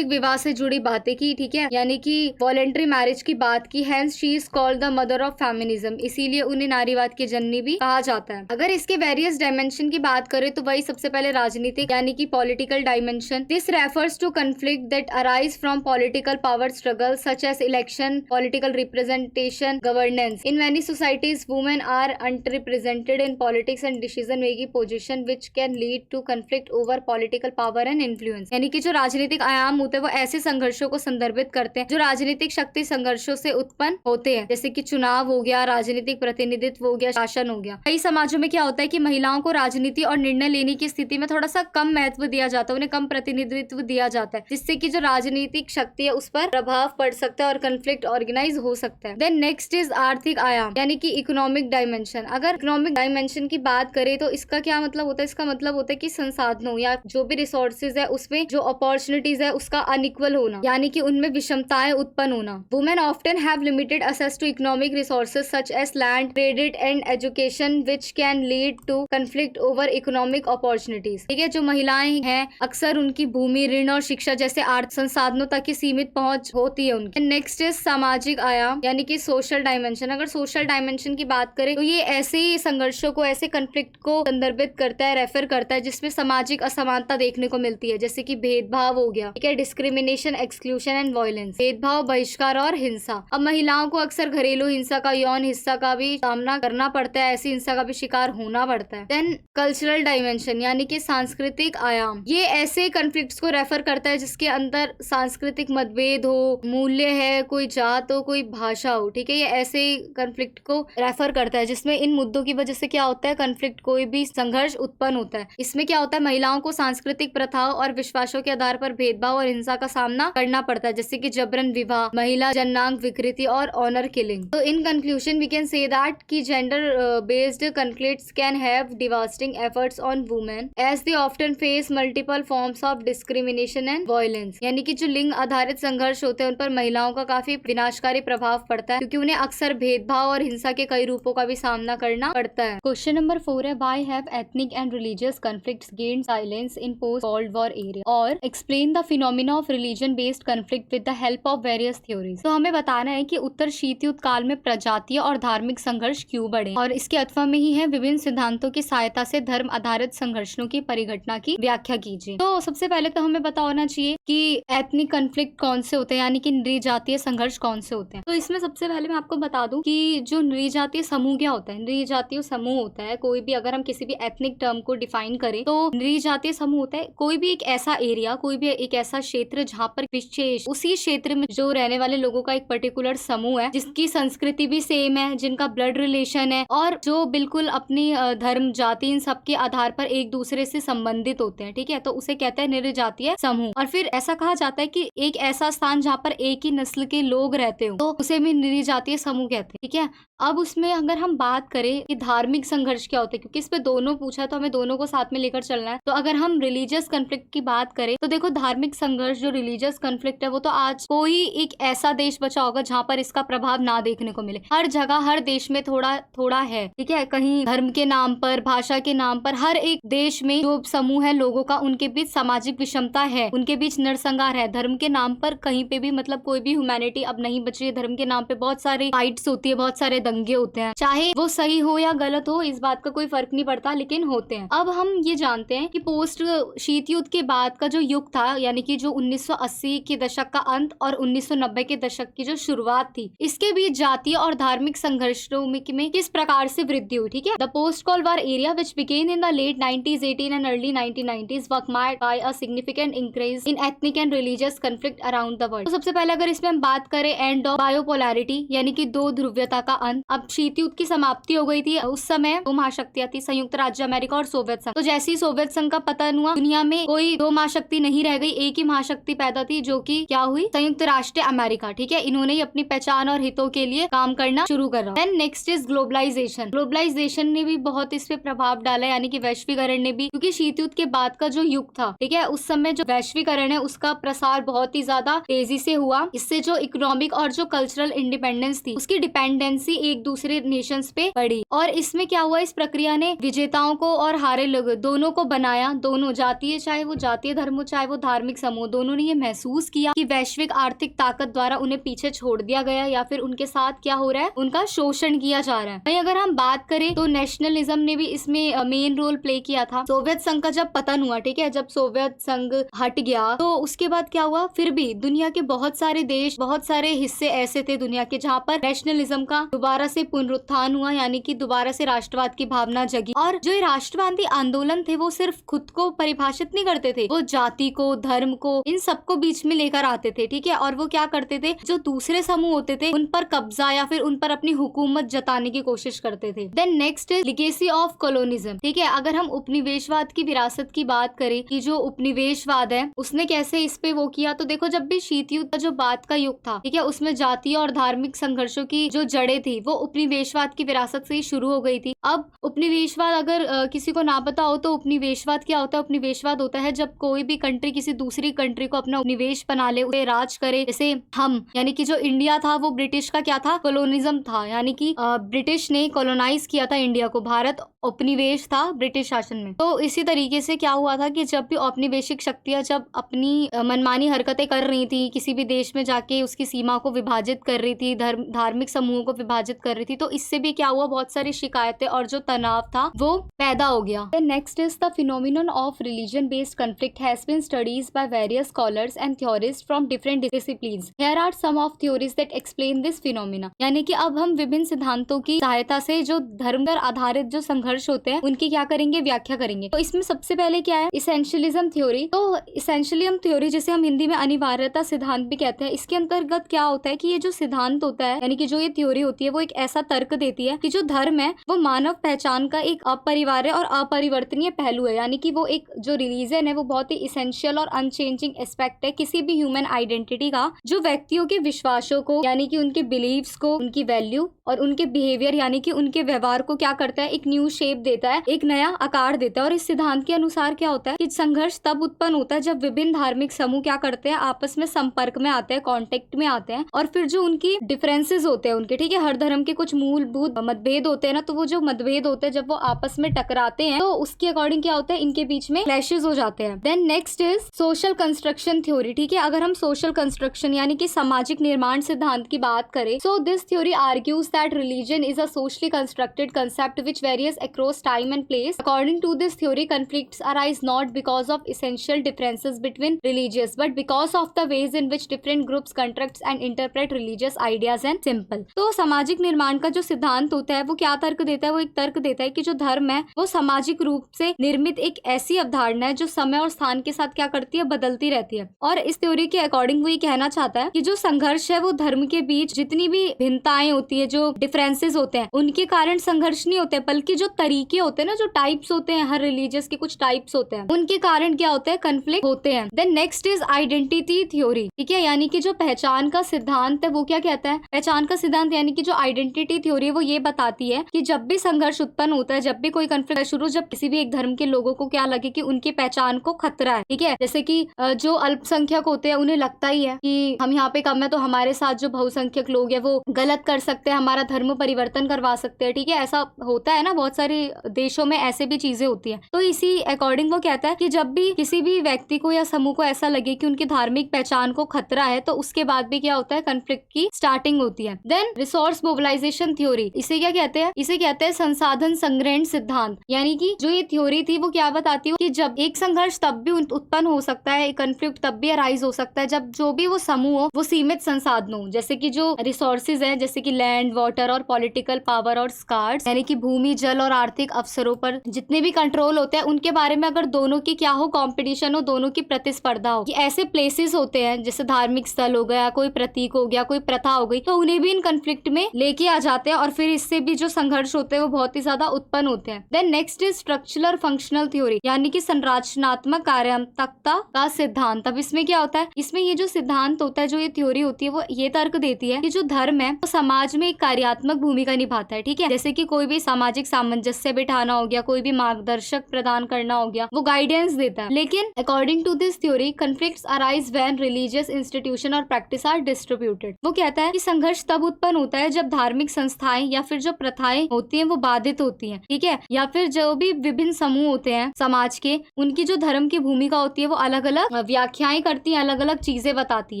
विवाह से जुड़ी बातें की, ठीक है, यानी कि वॉलेंट्री मैरिज की बात की। Hence she is called the mother of feminism, इसीलिए उन्हें नारीवाद की जननी भी कहा जाता है। अगर इसके वेरियस डायमेंशन की बात करें तो वही सबसे पहले राजनीतिक यानी कि political dimension. This refers to conflict that arise from political power struggle such as election, political representation, governance. In many societies women are underrepresented in politics and decision making position which can lead to conflict over political power and influence. यानी कि जो राजनीतिक आयाम होते हैं वो ऐसे संघर्षों को संदर्भित करते हैं जो राजनीतिक शक्ति संघर्षों से उत्पन्न होते हैं, जैसे कि चुनाव हो गया, राजनीतिक प्रतिनिधित्व हो गया, शासन हो गया। कई समाजों में क्या होता है कि महिलाओं को राजनीति और निर्णय लेने की स्थिति में थोड़ा सा कम महत्व दिया जाता है, उन्हें कम प्रतिनिधित्व दिया जाता है, जिससे कि जो राजनीतिक शक्ति है उस पर प्रभाव पड़ सकता है और कॉन्फ्लिक्ट ऑर्गेनाइज हो सकता है। देन नेक्स्ट इज आर्थिक आयाम यानी कि इकोनॉमिक डायमेंशन। अगर इकोनॉमिक डायमेंशन की बात करें तो इसका क्या मतलब होता है? इसका मतलब होता है कि संसाधनों या जो भी रिसोर्सेज है उसमें जो अपॉर्चुनिटीज है उसका अनइक्वल होना, यानी कि उनमें विषमताएं उत्पन्न होना। Women often have limited access to economic resources such as land, credit and education which can lead to conflict over economic opportunities। ठीक है, जो महिलाएं हैं अक्सर उनकी भूमि, ऋण और शिक्षा जैसे आर्थिक संसाधनों तक की सीमित पहुंच होती है उनकी। नेक्स्ट इज सामाजिक आयाम यानी कि सोशल डायमेंशन। अगर सोशल डायमेंशन की बात करें तो ये ऐसे ही संघर्षों को, ऐसे कॉन्फ्लिक्ट को संदर्भित करता है, रेफर करता है जिसमें सामाजिक असमानता देखने को मिलती है, जैसे कि भेदभाव हो गया, ठीक है, डिस्क्रिमिनेशन, एक्सक्लूशन एंड वायलेंस, भेदभाव, बहिष्कार और हिंसा। अब महिलाओं को अक्सर घरेलू हिंसा का, यौन हिंसा का भी सामना करना पड़ता है, ऐसी हिंसा का भी शिकार होना पड़ता है। देन कल्चरल डायमेंशन यानी कि सांस्कृतिक आयाम, ये ऐसे कॉन्फ्लिक्ट्स को रेफर करता है जिसके अंदर सांस्कृतिक मतभेद हो, मूल्य है, कोई जात हो, कोई भाषा हो, ठीक है, ये ऐसे कॉन्फ्लिक्ट को रेफर करता है जिसमें इन मुद्दों की वजह से क्या होता है, कॉन्फ्लिक्ट, कोई भी संघर्ष उत्पन्न होता है। इसमें क्या होता है, महिलाओं को सांस्कृतिक प्रथाओं और विश्वासों के आधार पर भेदभाव और हिंसा का सामना करना पड़ता है, जैसे कि जबरन विवाह, महिला जन्नांग विकृति और ऑनर किलिंग। तो in conclusion we can say that कि gender based conflicts can have devastating efforts on women as they often face multiple forms of discrimination and violence। यानी कि जो लिंग आधारित संघर्ष होते हैं उन पर महिलाओं का काफी काफी विनाशकारी प्रभाव पड़ता है, क्योंकि उन्हें अक्सर भेदभाव और हिंसा के कई रूपों का भी सामना करना पड़ता है। क्वेश्चन नंबर 4 है, why have ethnic and religious conflicts gained silence in post cold war area, और explain the phenomena of religion based conflict with the help of various theories. तो हमें बताना है कि उत्तर शीत युद्ध काल में प्रजातीय और धार्मिक संघर्ष क्यों बढ़े, और इसके अथवा में ही है विभिन्न सिद्धांतों की सहायता से धर्म आधारित संघर्षों की परिघटना की व्याख्या कीजिए। तो सबसे पहले तो हमें पता होना चाहिए कि एथनिक कॉन्फ्लिक्ट कौन से होते हैं, यानी कि नृजातीय संघर्ष कौन से होते हैं। तो इसमें सबसे पहले मैं आपको बता दूं कि जो नृजातीय समूह क्या होता है। नृजातीय समूह होता है कोई भी, अगर हम किसी भी एथनिक टर्म को डिफाइन करें तो नृजातीय समूह होता है कोई भी एक ऐसा एरिया, कोई भी एक ऐसा क्षेत्र जहाँ पर विशेष उसी क्षेत्र में जो रहने वाले लोगों का एक पर्टिकुलर समूह है, जिसकी संस्कृति भी सेम है, जिनका ब्लड रिलेशन है, और जो बिल्कुल अपनी धर्म जाति इन सबके आधार पर एक दूसरे से संबंधित होते हैं। ठीक है, तो उसे कहते हैं नृजातीय समूह। और फिर ऐसा कहा जाता है कि एक ऐसा स्थान जहाँ पर एक ही नस्ल के लोग रहते हो तो उसे भी नृजातीय समूह कहते हैं। ठीक है, अब उसमें अगर हम बात करें कि धार्मिक संघर्ष क्या होते हैं, क्योंकि इस पे दोनों पूछा है तो हमें दोनों को साथ में लेकर चलना है। तो अगर हम रिलीजियस कॉन्फ्लिक्ट की बात करें तो देखो, धार्मिक संघर्ष जो रिलीजियस कॉन्फ्लिक्ट है वो तो आज कोई एक ऐसा देश बचा होगा जहाँ पर इसका प्रभाव ना देखने को मिले। हर जगह हर देश में थोड़ा थोड़ा है। ठीक है, कहीं धर्म के नाम पर, भाषा के नाम पर, हर एक देश में जो समूह है लोगों का, उनके बीच सामाजिक विषमता है, उनके बीच नरसंहार है। धर्म के नाम पर कहीं पे भी मतलब कोई भी ह्यूमैनिटी अब नहीं बची है। धर्म के नाम पे बहुत सारी फाइट्स होती है, बहुत सारे दंगे होते हैं, चाहे वो सही हो या गलत हो इस बात का कोई फर्क नहीं पड़ता, लेकिन होते हैं। अब हम ये जानते हैं कि पोस्ट शीत युद्ध के बाद का जो युग था, यानी कि जो 1980 के दशक का अंत और 1990 के दशक की जो शुरुआत थी, इसके बीच जातीय और धार्मिक संघर्षों में किस प्रकार से वृद्धि हुई। ठीक है, the post cold war area which began in the late 90s, 18 and early 1990s was marked by a significant increase in ethnic and religious conflict around the world। तो सबसे पहले अगर इसमें हम बात करें एंड ऑफ बायोपोलैरिटी, यानी कि दो ध्रुवीयता का अंत। अब शीत युद्ध की समाप्ति हो गई थी, उस समय दो महाशक्तियां थी, संयुक्त राज्य अमेरिका और सोवियत संघ। तो जैसे ही सोवियत संघ का पतन हुआ, दुनिया में कोई दो महाशक्ति नहीं रह गई, एक ही महाशक्ति पैदा थी, जो कि क्या हुई, संयुक्त राष्ट्र अमेरिका। ठीक है, इन्होंने ही अपनी पहचान और हितों के लिए काम करना शुरू करा। Then next is globalisation. Globalisation ने भी बहुत इस पे प्रभाव डाला, यानी कि वैश्वीकरण ने भी, क्योंकि शीत युद्ध के बाद का जो युग था, ठीक है, उस समय जो वैश्वीकरण है उसका प्रसार बहुत ही ज्यादा तेजी से हुआ। इससे जो इकोनॉमिक और जो कल्चरल इंडिपेंडेंस थी, उसकी डिपेंडेंसी एक दूसरे नेशंस पे बढ़ी। और इसमें क्या हुआ, इस प्रक्रिया ने विजेताओं को और हारे लोग दोनों को बनाया। दोनों जातीय, चाहे वो जातीय धर्म हो चाहे वो धार्मिक समूह, दोनों ने ये महसूस किया कि वैश्विक आर्थिक ताकत द्वारा उन्हें पीछे छोड़ दिया गया, या फिर उनके साथ क्या हो रहा है, उनका शोषण किया जा रहा है। वहीं अगर हम बात करें तो नेशनलिज्म ने भी इसमें मेन रोल प्ले किया था। सोवियत संघ का जब पतन हुआ, ठीक है, जब सोवियत संघ हट गया तो उसके बाद क्या हुआ, फिर भी दुनिया के बहुत सारे देश, बहुत सारे हिस्से ऐसे थे दुनिया के जहाँ पर नेशनलिज्म का दोबारा से पुनरुत्थान हुआ, यानी कि दोबारा से राष्ट्रवाद की भावना जगी। और जो ये राष्ट्रवादी आंदोलन थे वो सिर्फ खुद को परिभाषित नहीं करते थे, वो जाति को, धर्म को, इन सबको बीच में लेकर आते थे। ठीक है, और वो क्या करते थे, जो दूसरे समूह होते थे उन पर कब्जा या फिर उन पर अपनी हुकूमत जताने की कोशिश करते थे। Then next is legacy of colonialism. ठीक है, अगर हम उपनिवेशवाद की विरासत की बात करें कि जो उपनिवेशवाद है उसने कैसे इस पे वो किया, तो देखो, जब भी शीत युद्ध का जो बाद का युग था, ठीक है, उसमें जातीय और धार्मिक संघर्षों की जो जड़ें थी वो उपनिवेशवाद की विरासत से ही शुरू हो गई थी। अब उपनिवेशवाद अगर किसी को ना पता हो तो उपनिवेशवाद क्या होता है, उपनिवेशवाद होता है जब कोई भी कंट्री किसी दूसरी कंट्री को अपना उपनिवेश बना ले, उसे राज करे। जैसे हम, यानी कि जो इंडिया था वो ब्रिटिश का क्या था, कॉलोनिज्म था, यानी कि ब्रिटिश ने कॉलोनाइज किया था इंडिया को, भारत उपनिवेश था ब्रिटिश शासन में। तो इसी तरीके से क्या हुआ था कि जब भी औपनिवेशिक शक्तियां जब अपनी मनमानी हरकतें कर रही थी, किसी भी देश में जाके उसकी सीमा को विभाजित कर रही थी, धार्मिक समूहों को विभाजित कर रही थी, तो इससे भी क्या हुआ, बहुत सारी शिकायतें और जो तनाव था वो पैदा हो गया। Next is the phenomenon of religion based conflict has been studies by various scholars and theorist from different disciplines. Here are some of theories that explain this phenomena. यानी कि अब हम विभिन्न सिद्धांतों की सहायता से जो धर्म पर आधारित जो संघर्ष होते हैं उनकी क्या करेंगे, व्याख्या करेंगे। तो इसमें सबसे पहले क्या है, इसेंशियलिज्म थ्योरी। तो इसेंशियलिज्म थ्योरी, जिसे हम हिंदी में अनिवार्यता सिद्धांत भी कहते हैं, इसके अंतर्गत क्या होता है कि ये जो सिद्धांत होता है, यानी कि जो ये थ्योरी होती है, वो एक ऐसा तर्क देती है कि जो धर्म है वो मानव पहचान का एक अपरिवार्य और अपरिवर्तनीय पहलू है। यानी कि वो एक जो रिलीजन है वो बहुत ही इसेंशियल और अनचेंजिंग एस्पेक्ट है किसी भी ह्यूमन आइडेंटिटी का, जो व्यक्तियों के विश्वासों को, यानी कि उनके बिलीव्स को, उनकी वैल्यू और उनके बिहेवियर, यानी कि उनके व्यवहार को क्या करता है, एक न्यू शेप देता है, एक नया आकार देता है। और इस सिद्धांत के अनुसार क्या होता है कि संघर्ष तब उत्पन्न होता है जब विभिन्न धार्मिक समूह क्या करते हैं, आपस में संपर्क में आते हैं, कांटेक्ट में आते हैं, और फिर जो उनकी डिफरेंसेस होते हैं उनके, ठीक है, हर धर्म के कुछ मूलभूत मतभेद होते हैं ना, तो वो जो मतभेद होते हैं जब वो आपस में टकराते हैं तो उसके अकॉर्डिंग क्या होता है, इनके बीच में क्लैशेस हो जाते हैं। Then next is social construction theory. ठीक है, अगर हम सोशल कंस्ट्रक्शन यानी कि सामाजिक निर्माण सिद्धांत की बात करें, so this theory argues that religion is a socially constructed concept which various across time and place. According to this theory conflicts arise not because of essential differences between religions but because of the ways in which different groups construct and interpret religious ideas and symbol। तो सामाजिक निर्माण का जो सिद्धांत होता है वो क्या तर्क देता है, वो एक तर्क देता है कि जो धर्म है वो सामाजिक रूप से निर्मित एक ऐसी अवधारणा है जो समय और स्थान के साथ क्या करती है, बदलती रहती है। और इस थ्योरी के अकॉर्डिंग वो ये कहना चाहता है कि जो संघर्ष है वो धर्म के बीच जितनी भी भिन्नताएं होती है, जो डिफरेंसेस होते हैं, उनके कारण संघर्ष नहीं होते, बल्कि जो तरीके होते हैं ना, जो टाइप्स होते हैं, हर रिलीजियस के कुछ टाइप्स होते हैं, उनके कारण क्या होता है, कन्फ्लिक्ट होते हैं। Then next is identity theory. ठीक है, यानी कि जो पहचान का सिद्धांत है वो क्या कहता है, पहचान का सिद्धांत यानी कि जो आइडेंटिटी थ्योरी है वो ये बताती है कि जब भी संघर्ष उत्पन्न होता है, जब भी कोई कन्फ्लिक्ट शुरू, जब किसी भी एक धर्म के लोगों को क्या लगे कि उनकी पहचान को खतरा है, ठीक है, जैसे कि जो अल्पसंख्यक होते हैं उन्हें लगता ही है कि हम यहाँ पे कम है तो हमारे साथ जो बहुसंख्यक लोग हैं वो गलत कर सकते हैं, हमारा धर्म परिवर्तन करवा सकते हैं। ठीक है, ऐसा होता है ना, बहुत सारे देशों में ऐसे भी चीजें होती है। तो इसी अकॉर्डिंग वो कहता है कि जब भी किसी भी व्यक्ति को या समूह को ऐसा लगे कि उनकी धार्मिक पहचान को खतरा है तो उसके बाद भी क्या होता है, कन्फ्लिक्ट की स्टार्टिंग होती है। देन रिसोर्स मोबिलाइजेशन थ्योरी, इसे क्या कहते हैं, इसे कहते हैं संसाधन संग्रहण सिद्धांत। यानी कि जो ये थ्योरी थी वो क्या बताती है कि जब एक संघर्ष तब भी उत्पन्न हो सकता है, कन्फ्लिक्ट तब भी अराइज हो सकता है जब जो भी वो समूह हो वो सीमित संसाधनों, जैसे कि जो रिसोर्सेज है, जैसे कि लैंड, वाटर और पॉलिटिकल पावर और स्कार्स, यानी कि भूमि, जल और आर्थिक अवसरों पर जितने भी कंट्रोल होते हैं उनके बारे में अगर दोनों की क्या हो, कंपटीशन हो, दोनों की प्रतिस्पर्धा हो। कि ऐसे प्लेसेस होते हैं जैसे धार्मिक स्थल हो गया, कोई प्रतीक हो गया, कोई प्रथा हो गई, तो उन्हें भी इन कन्फ्लिक्ट में लेके आ जाते हैं और फिर इससे भी जो संघर्ष होते हैं वो बहुत ही ज्यादा उत्पन्न होते हैं। Then next is structural functional theory, यानी कि संरचनात्मक कार्यात्मकता का सिद्धांत। अब इसमें क्या होता है, इसमें ये जो सिद्धांत होता है, जो ये थ्योरी होती है, वो ये तर्क देती है कि जो धर्म है वो समाज में एक कार्यात्मक भूमिका निभाता है। ठीक है, जैसे कि कोई भी सामाजिक सामंजस्य बिठाना हो गया, कोई भी मार्गदर्शक प्रदान करना हो गया, वो गाइडेंस देता है। लेकिन according to this theory conflicts arise when religious institution और practice are distributed। वो कहता है कि संघर्ष तब उत्पन्न होता है जब धार्मिक संस्थाएं या फिर जो प्रथाएं होती हैं वो बाधित होती हैं। ठीक है, या फिर जो भी विभिन्न समूह होते हैं समाज के, उनकी जो धर्म की भूमिका होती है वो अलग अलग व्याख्याएं करती हैं, अलग अलग चीजें बताती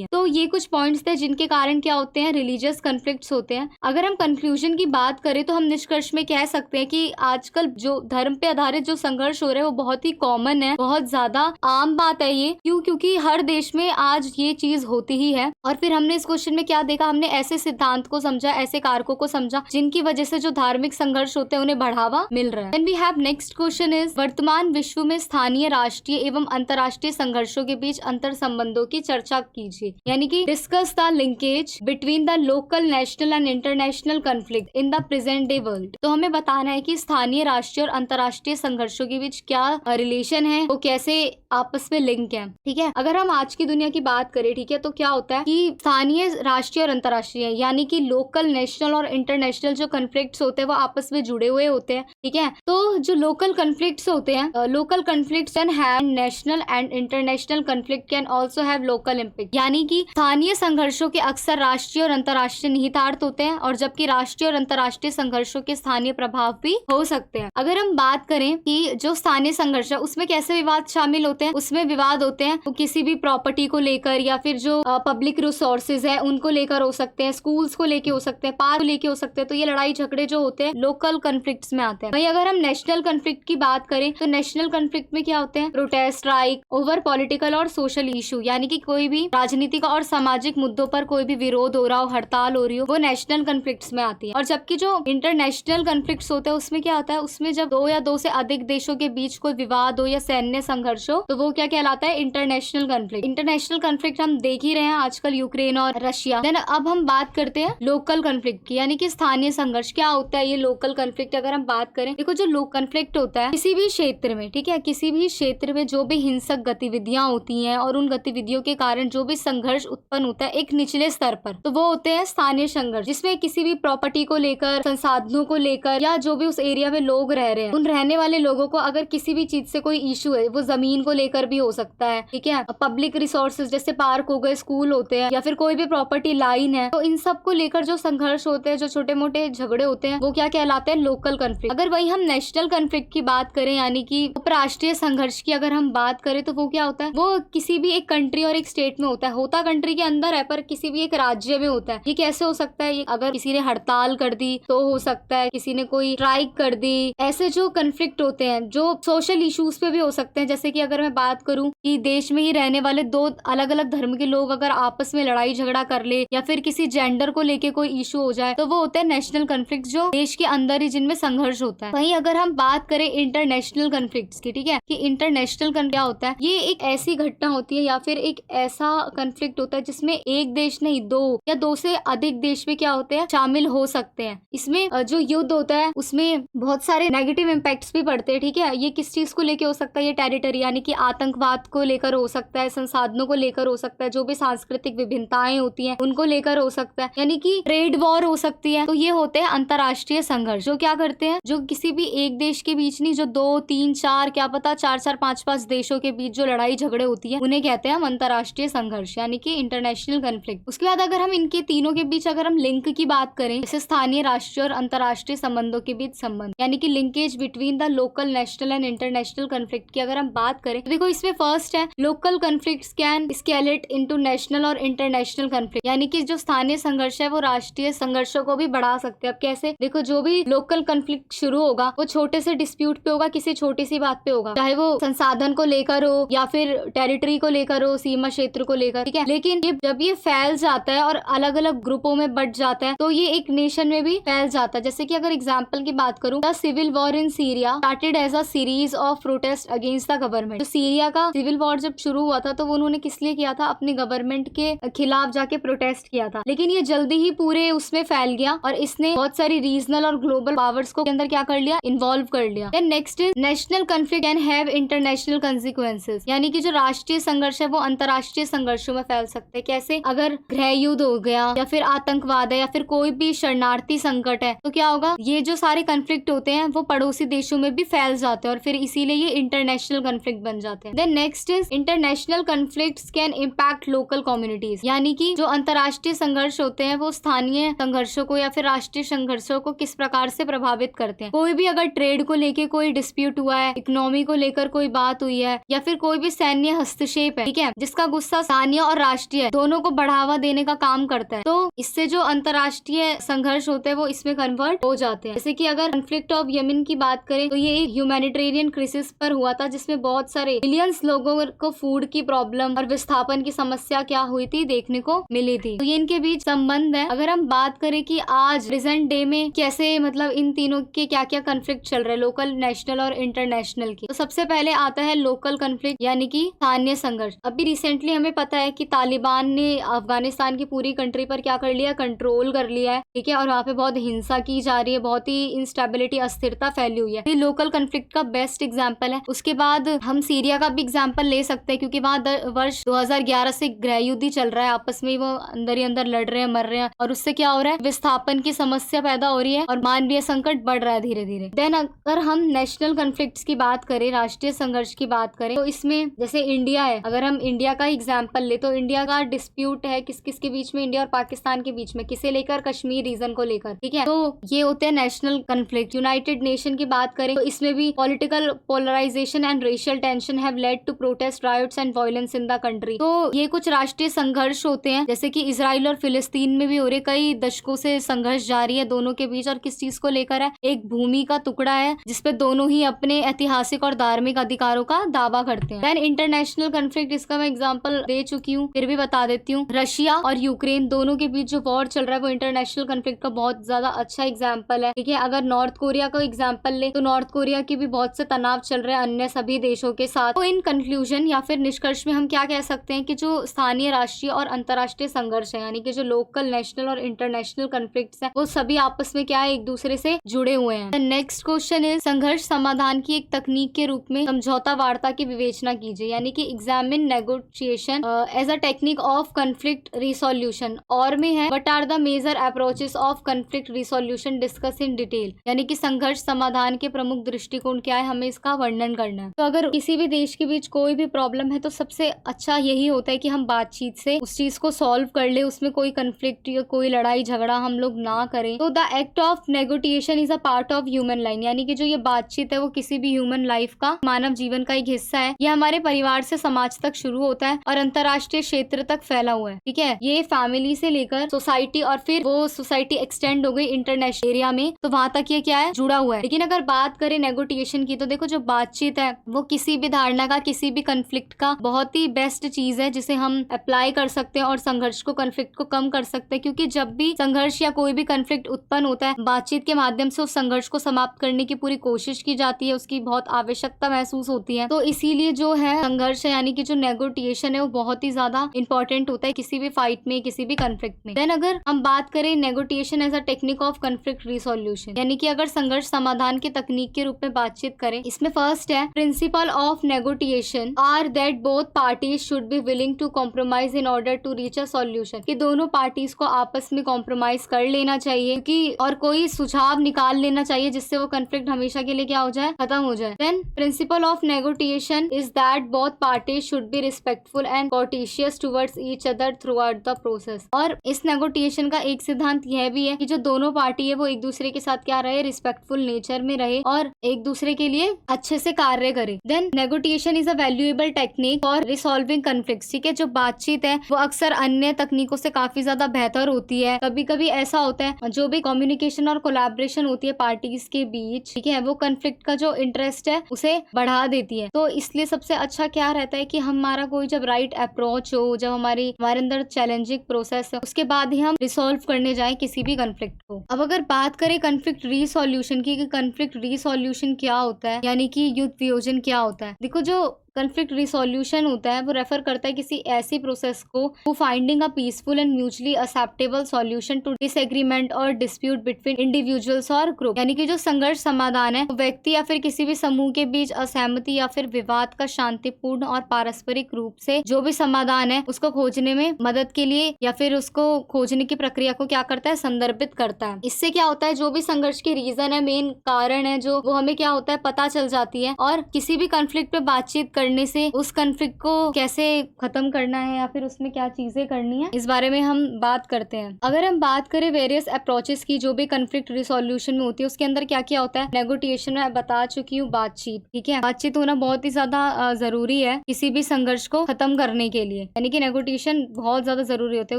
हैं। तो ये कुछ पॉइंट्स थे जिनके कारण क्या होते हैं, रिलीजियस कन्फ्लिक्ट्स होते हैं। अगर हम कंक्लूजन की बात करें तो हम निष्कर्ष में कह सकते हैं कि आजकल जो धर्म पे आधारित जो संघर्ष हो रहे हैं वो बहुत ही कॉमन है, बहुत ज्यादा आम बात है ये। क्योंकि हर देश में आज ये चीज होती ही है। और फिर हमने इस क्वेश्चन में क्या देखा, हमने ऐसे सिद्धांत को समझा, ऐसे कारकों को समझा जिनकी वजह से जो धार्मिक संघर्ष होते हैं उन्हें बढ़ावा मिल रहा है। Then we have next question is, वर्तमान विश्व में स्थानीय, राष्ट्रीय एवं अंतर्राष्ट्रीय संघर्षों के बीच अंतर संबंधों की चर्चा कीजिए। यानी कि discuss the linkage between the local, national and international conflict in the present day world. तो हमें बताना है कि स्थानीय, राष्ट्रीय और अंतर्राष्ट्रीय संघर्षों के बीच क्या रिलेशन है, वो कैसे आपस में लिंक है। ठीक है, अगर हम आज की दुनिया की बात करें, ठीक है, तो क्या होता है कि स्थानीय, राष्ट्रीय और अंतर्राष्ट्रीय यानी कि लोकल, नेशनल और इंटरनेशनल जो कॉन्फ्लिक्ट्स होते हैं वो आपस में जुड़े हुए होते हैं। ठीक है, तो जो लोकल कॉन्फ्लिक्ट्स होते हैं, local conflicts can have national and international conflict can also have local impact. यानी कि स्थानीय संघर्षों के अक्सर राष्ट्रीय और अंतर्राष्ट्रीय निहितार्थ होते हैं, और जबकि राष्ट्रीय और अंतर्राष्ट्रीय संघर्षों के स्थानीय प्रभाव भी हो सकते हैं। अगर हम बात करें कि जो स्थानीय संघर्ष है उसमें कैसे विवाद शामिल होते हैं, उसमें विवाद होते हैं तो किसी भी प्रॉपर्टी को लेकर या फिर जो पब्लिक रिसोर्सेज है उनको लेकर हो सकते हैं, स्कूल्स को लेके हो सकते हैं, पार्क को लेके हो सकते हैं। तो ये लड़ाई झगड़े जो होते हैं लोकल कॉन्फ्लिक्ट्स में आते हैं। वहीं अगर हम नेशनल कॉन्फ्लिक्ट की बात करें तो नेशनल कॉन्फ्लिक्ट में क्या होते हैं, प्रोटेस्ट, स्ट्राइक ओवर पॉलिटिकल और सोशल इशू, यानी कि कोई भी राजनीतिक और सामाजिक मुद्दों पर कोई भी विरोध हो रहा हो, हड़ताल हो रही हो, वो नेशनल कॉन्फ्लिक्ट्स में आती है। और जबकि जो इंटरनेशनल कॉन्फ्लिक्ट्स होते हैं उसमें क्या होता है, उसमें जब दो या दो से अधिक देशों के बीच कोई विवाद हो या सैन्य संघर्ष हो तो वो क्या कहलाता है, इंटरनेशनल कॉन्फ्लिक्ट। इंटरनेशनल कॉन्फ्लिक्ट हम देख ही रहे हैं आजकल, यूक्रेन और रशिया। देन अब हम बात करते हैं लोकल कॉन्फ्लिक्ट की, यानी कि स्थानीय संघर्ष। क्या होता है ये लोकल कॉन्फ्लिक्ट, अगर हम बात करें, देखो जो लोकल कॉन्फ्लिक्ट होता है किसी भी क्षेत्र में, ठीक है, किसी भी क्षेत्र में जो भी हिंसक गतिविधियां होती हैं और उन गतिविधियों के कारण जो भी संघर्ष उत्पन्न होता है एक निचले स्तर पर, तो वो होते हैं स्थानीय संघर्ष, जिसमें किसी भी प्रॉपर्टी को लेकर, संसाधनों को लेकर या जो भी उस एरिया में लोग रह रहे हैं, उन रहने वाले लोगों को अगर किसी भी चीज से कोई इशू है, वो जमीन को लेकर भी हो सकता है, ठीक है, पब्लिक रिसोर्सेज जैसे पार्क हो गए, स्कूल होते हैं, या फिर कोई भी प्रॉपर्टी लाइन है, तो इन सब को लेकर जो संघर्ष होते हैं, जो छोटे मोटे झगड़े होते हैं, वो क्या कहलाते हैं, लोकल कन्फ्लिक्ट। अगर वही हम नेशनल कन्फ्लिक्ट की बात करें, यानी कि उपराष्ट्रीय संघर्ष की अगर हम बात करें, तो वो क्या होता है, वो किसी भी एक कंट्री और एक स्टेट में होता है, होता कंट्री के अंदर है पर किसी भी एक राज्य में होता है। ये कैसे हो सकता है, अगर किसी ने हड़ताल कर दी तो हो सकता है, किसी ने कोई स्ट्राइक कर दी, ऐसे जो कन्फ्लिक्ट होते हैं जो सोशल इश्यूज पे भी हो सकते हैं। जैसे कि अगर मैं बात करूं कि देश में ही रहने वाले दो अलग अलग धर्म के लोग अगर आपस में लड़ाई झगड़ा कर ले, या फिर किसी जेंडर को लेके कोई इशू हो जाए, तो वो होता है नेशनल कन्फ्लिक्ट, जो देश के अंदर ही जिनमें संघर्ष होता है। वहीं अगर हम बात करें इंटरनेशनल कन्फ्लिक्ट्स की, ठीक है, कि इंटरनेशनल क्या होता है, ये एक ऐसी घटना होती है या फिर एक ऐसा कन्फ्लिक्ट होता है जिसमें एक देश नहीं, दो या दो से अधिक देश में क्या होते हैं, शामिल हो सकते हैं। इसमें जो युद्ध होता है उसमें बहुत सारे नेगेटिव इम्पैक्ट्स भी पड़ते हैं, ठीक है। ये किस चीज को लेकर हो सकता है, ये टेरिटरी यानी कि आतंकवाद को लेकर हो सकता है, संसाधनों को लेकर हो सकता है, जो भी सांस्कृतिक विभिन्नताएं होती हैं उनको लेकर हो सकता है, यानी कि ट्रेड वॉर हो सकती है। तो ये होते हैं अंतरराष्ट्रीय संघर्ष, जो क्या करते हैं, जो किसी भी एक देश के बीच नहीं, जो 2, 3, 4 क्या पता 4, 5 देशों के बीच जो लड़ाई झगड़े होती है, उन्हें कहते हैं हम अंतरराष्ट्रीय संघर्ष, यानी कि इंटरनेशनल कन्फ्लिक्ट। उसके बाद अगर हम इनके तीनों के बीच अगर हम लिंक की बात करें, जैसे स्थानीय, राष्ट्रीय और अंतरराष्ट्रीय संबंधों के बीच संबंध, यानी कि linkage between the local, national and international conflict की अगर हम बात करें, तो देखो इसमें फर्स्ट है local conflicts can escalate into national और इंटरनेशनल कन्फ्लिक्ट, यानी कि जो स्थानीय संघर्ष है वो राष्ट्रीय संघर्षों को भी बढ़ा सकते हैं। अब कैसे, देखो जो भी लोकल कन्फ्लिक्ट शुरू होगा वो छोटे से डिस्प्यूट पे होगा, किसी छोटी सी बात पे होगा, चाहे वो संसाधन को लेकर हो या फिर टेरिटरी को लेकर हो, सीमा क्षेत्र को लेकर, ठीक है। लेकिन जब ये फैल जाता है और अलग अलग ग्रुपों में बट जाता है, तो ये एक नेशन में भी फैल जाता है। जैसे कि अगर एग्जांपल की बात करूं, the civil war in Syria started as a series of protest against the government. तो सीरिया का सिविल वॉर जब शुरू हुआ था तो वो उन्होंने किस लिए किया था, अपनी गवर्नमेंट के खिलाफ जाके प्रोटेस्ट किया था, लेकिन ये जल्दी ही पूरे उसमें फैल गया और इसने बहुत सारी रीजनल और ग्लोबल पावर्स को के अंदर क्या कर लिया, इन्वॉल्व कर लिया। Then next is national conflict can have international consequences, यानी कि जो राष्ट्रीय संघर्ष है वो अंतरराष्ट्रीय संघर्षों में फैल सकते हैं। कैसे, अगर गृह युद्ध हो गया या फिर आतंकवाद है या फिर कोई भी शरणार्थी संकट है, तो क्या होगा, ये जो सारे कन्फ्लिक्ट होते हैं वो पड़ोसी देशों में भी फैल जाते हैं और फिर इसीलिए ये इंटरनेशनल कन्फ्लिक्ट बन जाते हैं। Then next is international conflicts can impact local communities, यानी कि जो अंतरराष्ट्रीय संघर्ष होते हैं वो स्थानीय संघर्षों को या फिर राष्ट्रीय संघर्षों को किस प्रकार से प्रभावित करते हैं। कोई भी अगर ट्रेड को लेके कोई डिस्प्यूट हुआ है, इकोनॉमी को लेकर कोई बात हुई है, या फिर कोई भी सैन्य हस्तक्षेप है, ठीक है, जिसका गुस्सा स्थानीय और राष्ट्रीय दोनों को बढ़ावा देने का काम करता है, तो इससे जो अंतरराष्ट्रीय संघर्ष होते हैं वो इसमें कन्वर्ट हो जाते हैं। जैसे कि अगर कॉन्फ्लिक्ट ऑफ यमन की बात करें तो ये एक ह्यूमैनिटेरियन क्राइसिस पर हुआ था, जिसमें बहुत सारे मिलियंस लोगों को फूड की प्रॉब्लम और विस्थापन की समस्या क्या हुई थी देखने को मिली थी। तो ये इनके बीच संबंध है। अगर हम बात करें कि आज प्रेजेंट डे में कैसे मतलब इन तीनों के क्या क्या कन्फ्लिक्ट चल रहे हैं, लोकल, नेशनल और इंटरनेशनल की, तो सबसे पहले आता है लोकल कन्फ्लिक्ट यानी कि स्थानीय संघर्ष। अभी रिसेंटली हमें पता है कि तालिबान ने अफगानिस्तान की पूरी कंट्री पर क्या कर लिया, कंट्रोल कर लिया है, ठीक है, और वहाँ पे बहुत हिंसा की जा रही है, बहुत ही इंस्टेबिलिटी, अस्थिरता फैली हुई है। ये लोकल कन्फ्लिक्ट का बेस्ट एग्जांपल है। उसके बाद हम सीरिया का भी एग्जांपल ले सकते हैं, क्योंकि वहाँ वर्ष 2011 से गृह युद्ध ही चल रहा है, आपस में वो अंदर ही अंदर लड़ रहे हैं, मर रहे हैं, और उससे क्या हो रहा है, विस्थापन की समस्या पैदा हो रही है और मानवीय संकट बढ़ रहा है धीरे धीरे। देन अगर हम नेशनल कन्फ्लिक्ट्स की बात करें, राष्ट्रीय संघर्ष की बात करें, तो इसमें जैसे इंडिया है, अगर हम इंडिया का एग्जाम्पल ले तो इंडिया का डिस्प्यूट है किस किस के बीच में, इंडिया और पाकिस्तान के बीच में, किसे लेकर, कश्मीर रीजन को लेकर, ठीक है। तो ये होते हैं नेशनल कन्फ्लिक्ट। यूनाइटेड नेशन की बात करें तो इसमें भी political polarisation and racial tension have led to protest, rights and violence in the country. तो ये कुछ राष्ट्रीय संघर्ष होते हैं, जैसे कि इजराइल और फिलिस्तीन में भी हो रहे, कई दशकों से संघर्ष जारी है दोनों के बीच, और किस चीज को लेकर है, एक भूमि का टुकड़ा है जिसपे दोनों ही अपने ऐतिहासिक और धार्मिक अधिकारों का दावा करते हैं। देन इंटरनेशनल कन्फ्लिक्ट, इसका मैं एग्जांपल दे चुकी हूँ, फिर भी बता देती हूँ। रशिया और यूक्रेन दोनों के बीच जो वॉर चल रहा है वो इंटरनेशनल कन्फ्लिक्ट का बहुत ज्यादा अच्छा एग्जाम्पल है, ठीक है। अगर नॉर्थ कोरिया का एग्जाम्पल ले तो नॉर्थ कोरिया की भी बहुत से तनाव चल रहे हैं अन्य सभी देशों के साथ। तो इन कंक्लूजन या फिर निष्कर्ष में हम क्या कह सकते हैं कि जो स्थानीय, राष्ट्रीय और अंतर्राष्ट्रीय संघर्ष है, यानी कि जो लोकल, नेशनल और इंटरनेशनल कन्फ्लिक्ट्स है, वो सभी आपस में क्या है, एक दूसरे से जुड़े हुए हैं। नेक्स्ट क्वेश्चन इज, संघर्ष समाधान की एक तकनीक के रूप में समझौता वार्ता की विवेचना कीजिए, यानी कि examine negotiation as a technique of conflict resolution. और में है, what are the major approaches of conflict resolution discuss in detail, यानी यानी कि संघर्ष समाधान के प्रमुख दृष्टिकोण क्या है, हमें इसका वर्णन करना है। तो अगर किसी भी देश के बीच कोई भी प्रॉब्लम है तो सबसे अच्छा यही होता है कि हम बातचीत से उस चीज को सॉल्व कर ले, उसमें कोई कंफ्लिक्ट या कोई लड़ाई झगड़ा हम लोग ना करें। तो the act of negotiation is a part of human life, यानी कि जो ये बातचीत है वो किसी भी ह्यूमन लाइफ का, मानव जीवन का एक हिस्सा है। ये हमारे परिवार से समाज तक शुरू होता है और अंतरराष्ट्रीय क्षेत्र तक फैला हुआ है। ठीक है, ये फैमिली से लेकर सोसाइटी और फिर वो सोसाइटी एक्सटेंड हो गई इंटरनेशनल एरिया में, तो वहां तक ये क्या है, जुड़ा हुआ है। लेकिन अगर बात करें नेगोटिएशन की तो देखो जो बातचीत है वो किसी भी धारणा का, किसी भी कंफ्लिक्ट का बहुत ही बेस्ट चीज है जिसे हम अप्लाई कर सकते हैं और संघर्ष को, कंफ्लिक्ट को कम कर सकते हैं। क्योंकि जब भी संघर्ष या कोई भी कंफ्लिक्ट उत्पन्न होता है, बातचीत के माध्यम से उस संघर्ष को समाप्त करने की पूरी कोशिश की जाती है, उसकी बहुत आवश्यकता महसूस होती है। तो इसीलिए जो है संघर्ष है यानी कि जो नेगोटिएशन है वो बहुत ही ज्यादा इंपॉर्टेंट होता है किसी भी फाइट में, किसी भी कंफ्लिक्ट में। देन अगर हम बात करें negotiation as a technique of conflict resolution, यानी कि अगर संघर्ष समाधान की तकनीक के रूप में बातचीत करें, इसमें फर्स्ट है principle of negotiation are that both parties should be willing to compromise in order to reach a solution, कि दोनों पार्टीज को आपस में कॉम्प्रोमाइज कर लेना चाहिए कि और कोई सुझाव निकाल लेना चाहिए जिससे वो कंफ्लिक्ट हमेशा के लिए क्या हो जाए, खत्म हो जाए। Then principle of negotiation is that both parties should be respectful and courteous towards each other throughout the process, और इस नेगोटिएशन का एक सिद्धांत यह भी है कि जो दोनों पार्टी है वो एक दूसरे के साथ क्या रहे, रिस्पेक्टफुल नेचर में रहे और एक दूसरे के लिए अच्छे से कार्य करे। Then negotiation is a valuable technique for resolving conflicts, ठीक है, जो बातचीत है वो अक्सर अन्य तकनीकों से काफी ज्यादा बेहतर होती है। कभी कभी ऐसा होता है जो भी कम्युनिकेशन और कोलैबोरेशन होती है पार्टीज के बीच, ठीक है, वो कॉन्फ्लिक्ट का जो इंटरेस्ट है उसे बढ़ा देती है। तो इसलिए सबसे अच्छा क्या रहता है कि हमारा कोई जब राइट अप्रोच हो, जब हमारे अंदर चैलेंजिंग प्रोसेस है, उसके बाद ही हम रिसॉल्व करने जाए किसी भी कॉन्फ्लिक्ट को। अब अगर बात करें कॉन्फ्लिक्ट रीसोल्यूशन की, कॉन्फ्लिक्ट रीसोल्यूशन क्या होता है यानी कि युद्ध वियोजन क्या होता है। देखो जो कॉन्फ्लिक्ट रिसोल्यूशन होता है वो रेफर करता है किसी ऐसी प्रोसेस को finding a peaceful and mutually acceptable solution to disagreement और डिस्प्यूट बिटवीन इंडिविजुअल्स और ग्रुप, यानी कि जो संघर्ष समाधान है व्यक्ति या फिर किसी भी समूह के बीच असहमति या फिर विवाद का शांतिपूर्ण और पारस्परिक रूप से जो भी समाधान है उसको खोजने में मदद के लिए या फिर उसको खोजने की प्रक्रिया को क्या करता है, संदर्भित करता है। इससे क्या होता है, जो भी संघर्ष की रीजन है, मेन कारण है जो, वो हमें क्या होता है पता चल जाती है और किसी भी कॉन्फ्लिक्ट पे बातचीत करने से उस कॉन्फ्लिक्ट को कैसे खत्म करना है या फिर उसमें क्या चीजें करनी है, इस बारे में हम बात करते हैं। अगर हम बात करें वेरियस अप्रोचेस की जो भी कॉन्फ्लिक्ट रिसोल्यूशन में होती है, उसके अंदर क्या क्या होता है, नेगोटिएशन में बता चुकी हूँ, बातचीत, ठीक है, बातचीत होना बहुत ही ज्यादा जरूरी है किसी भी संघर्ष को खत्म करने के लिए, यानी कि नेगोटिएशन बहुत ज्यादा जरूरी होता है।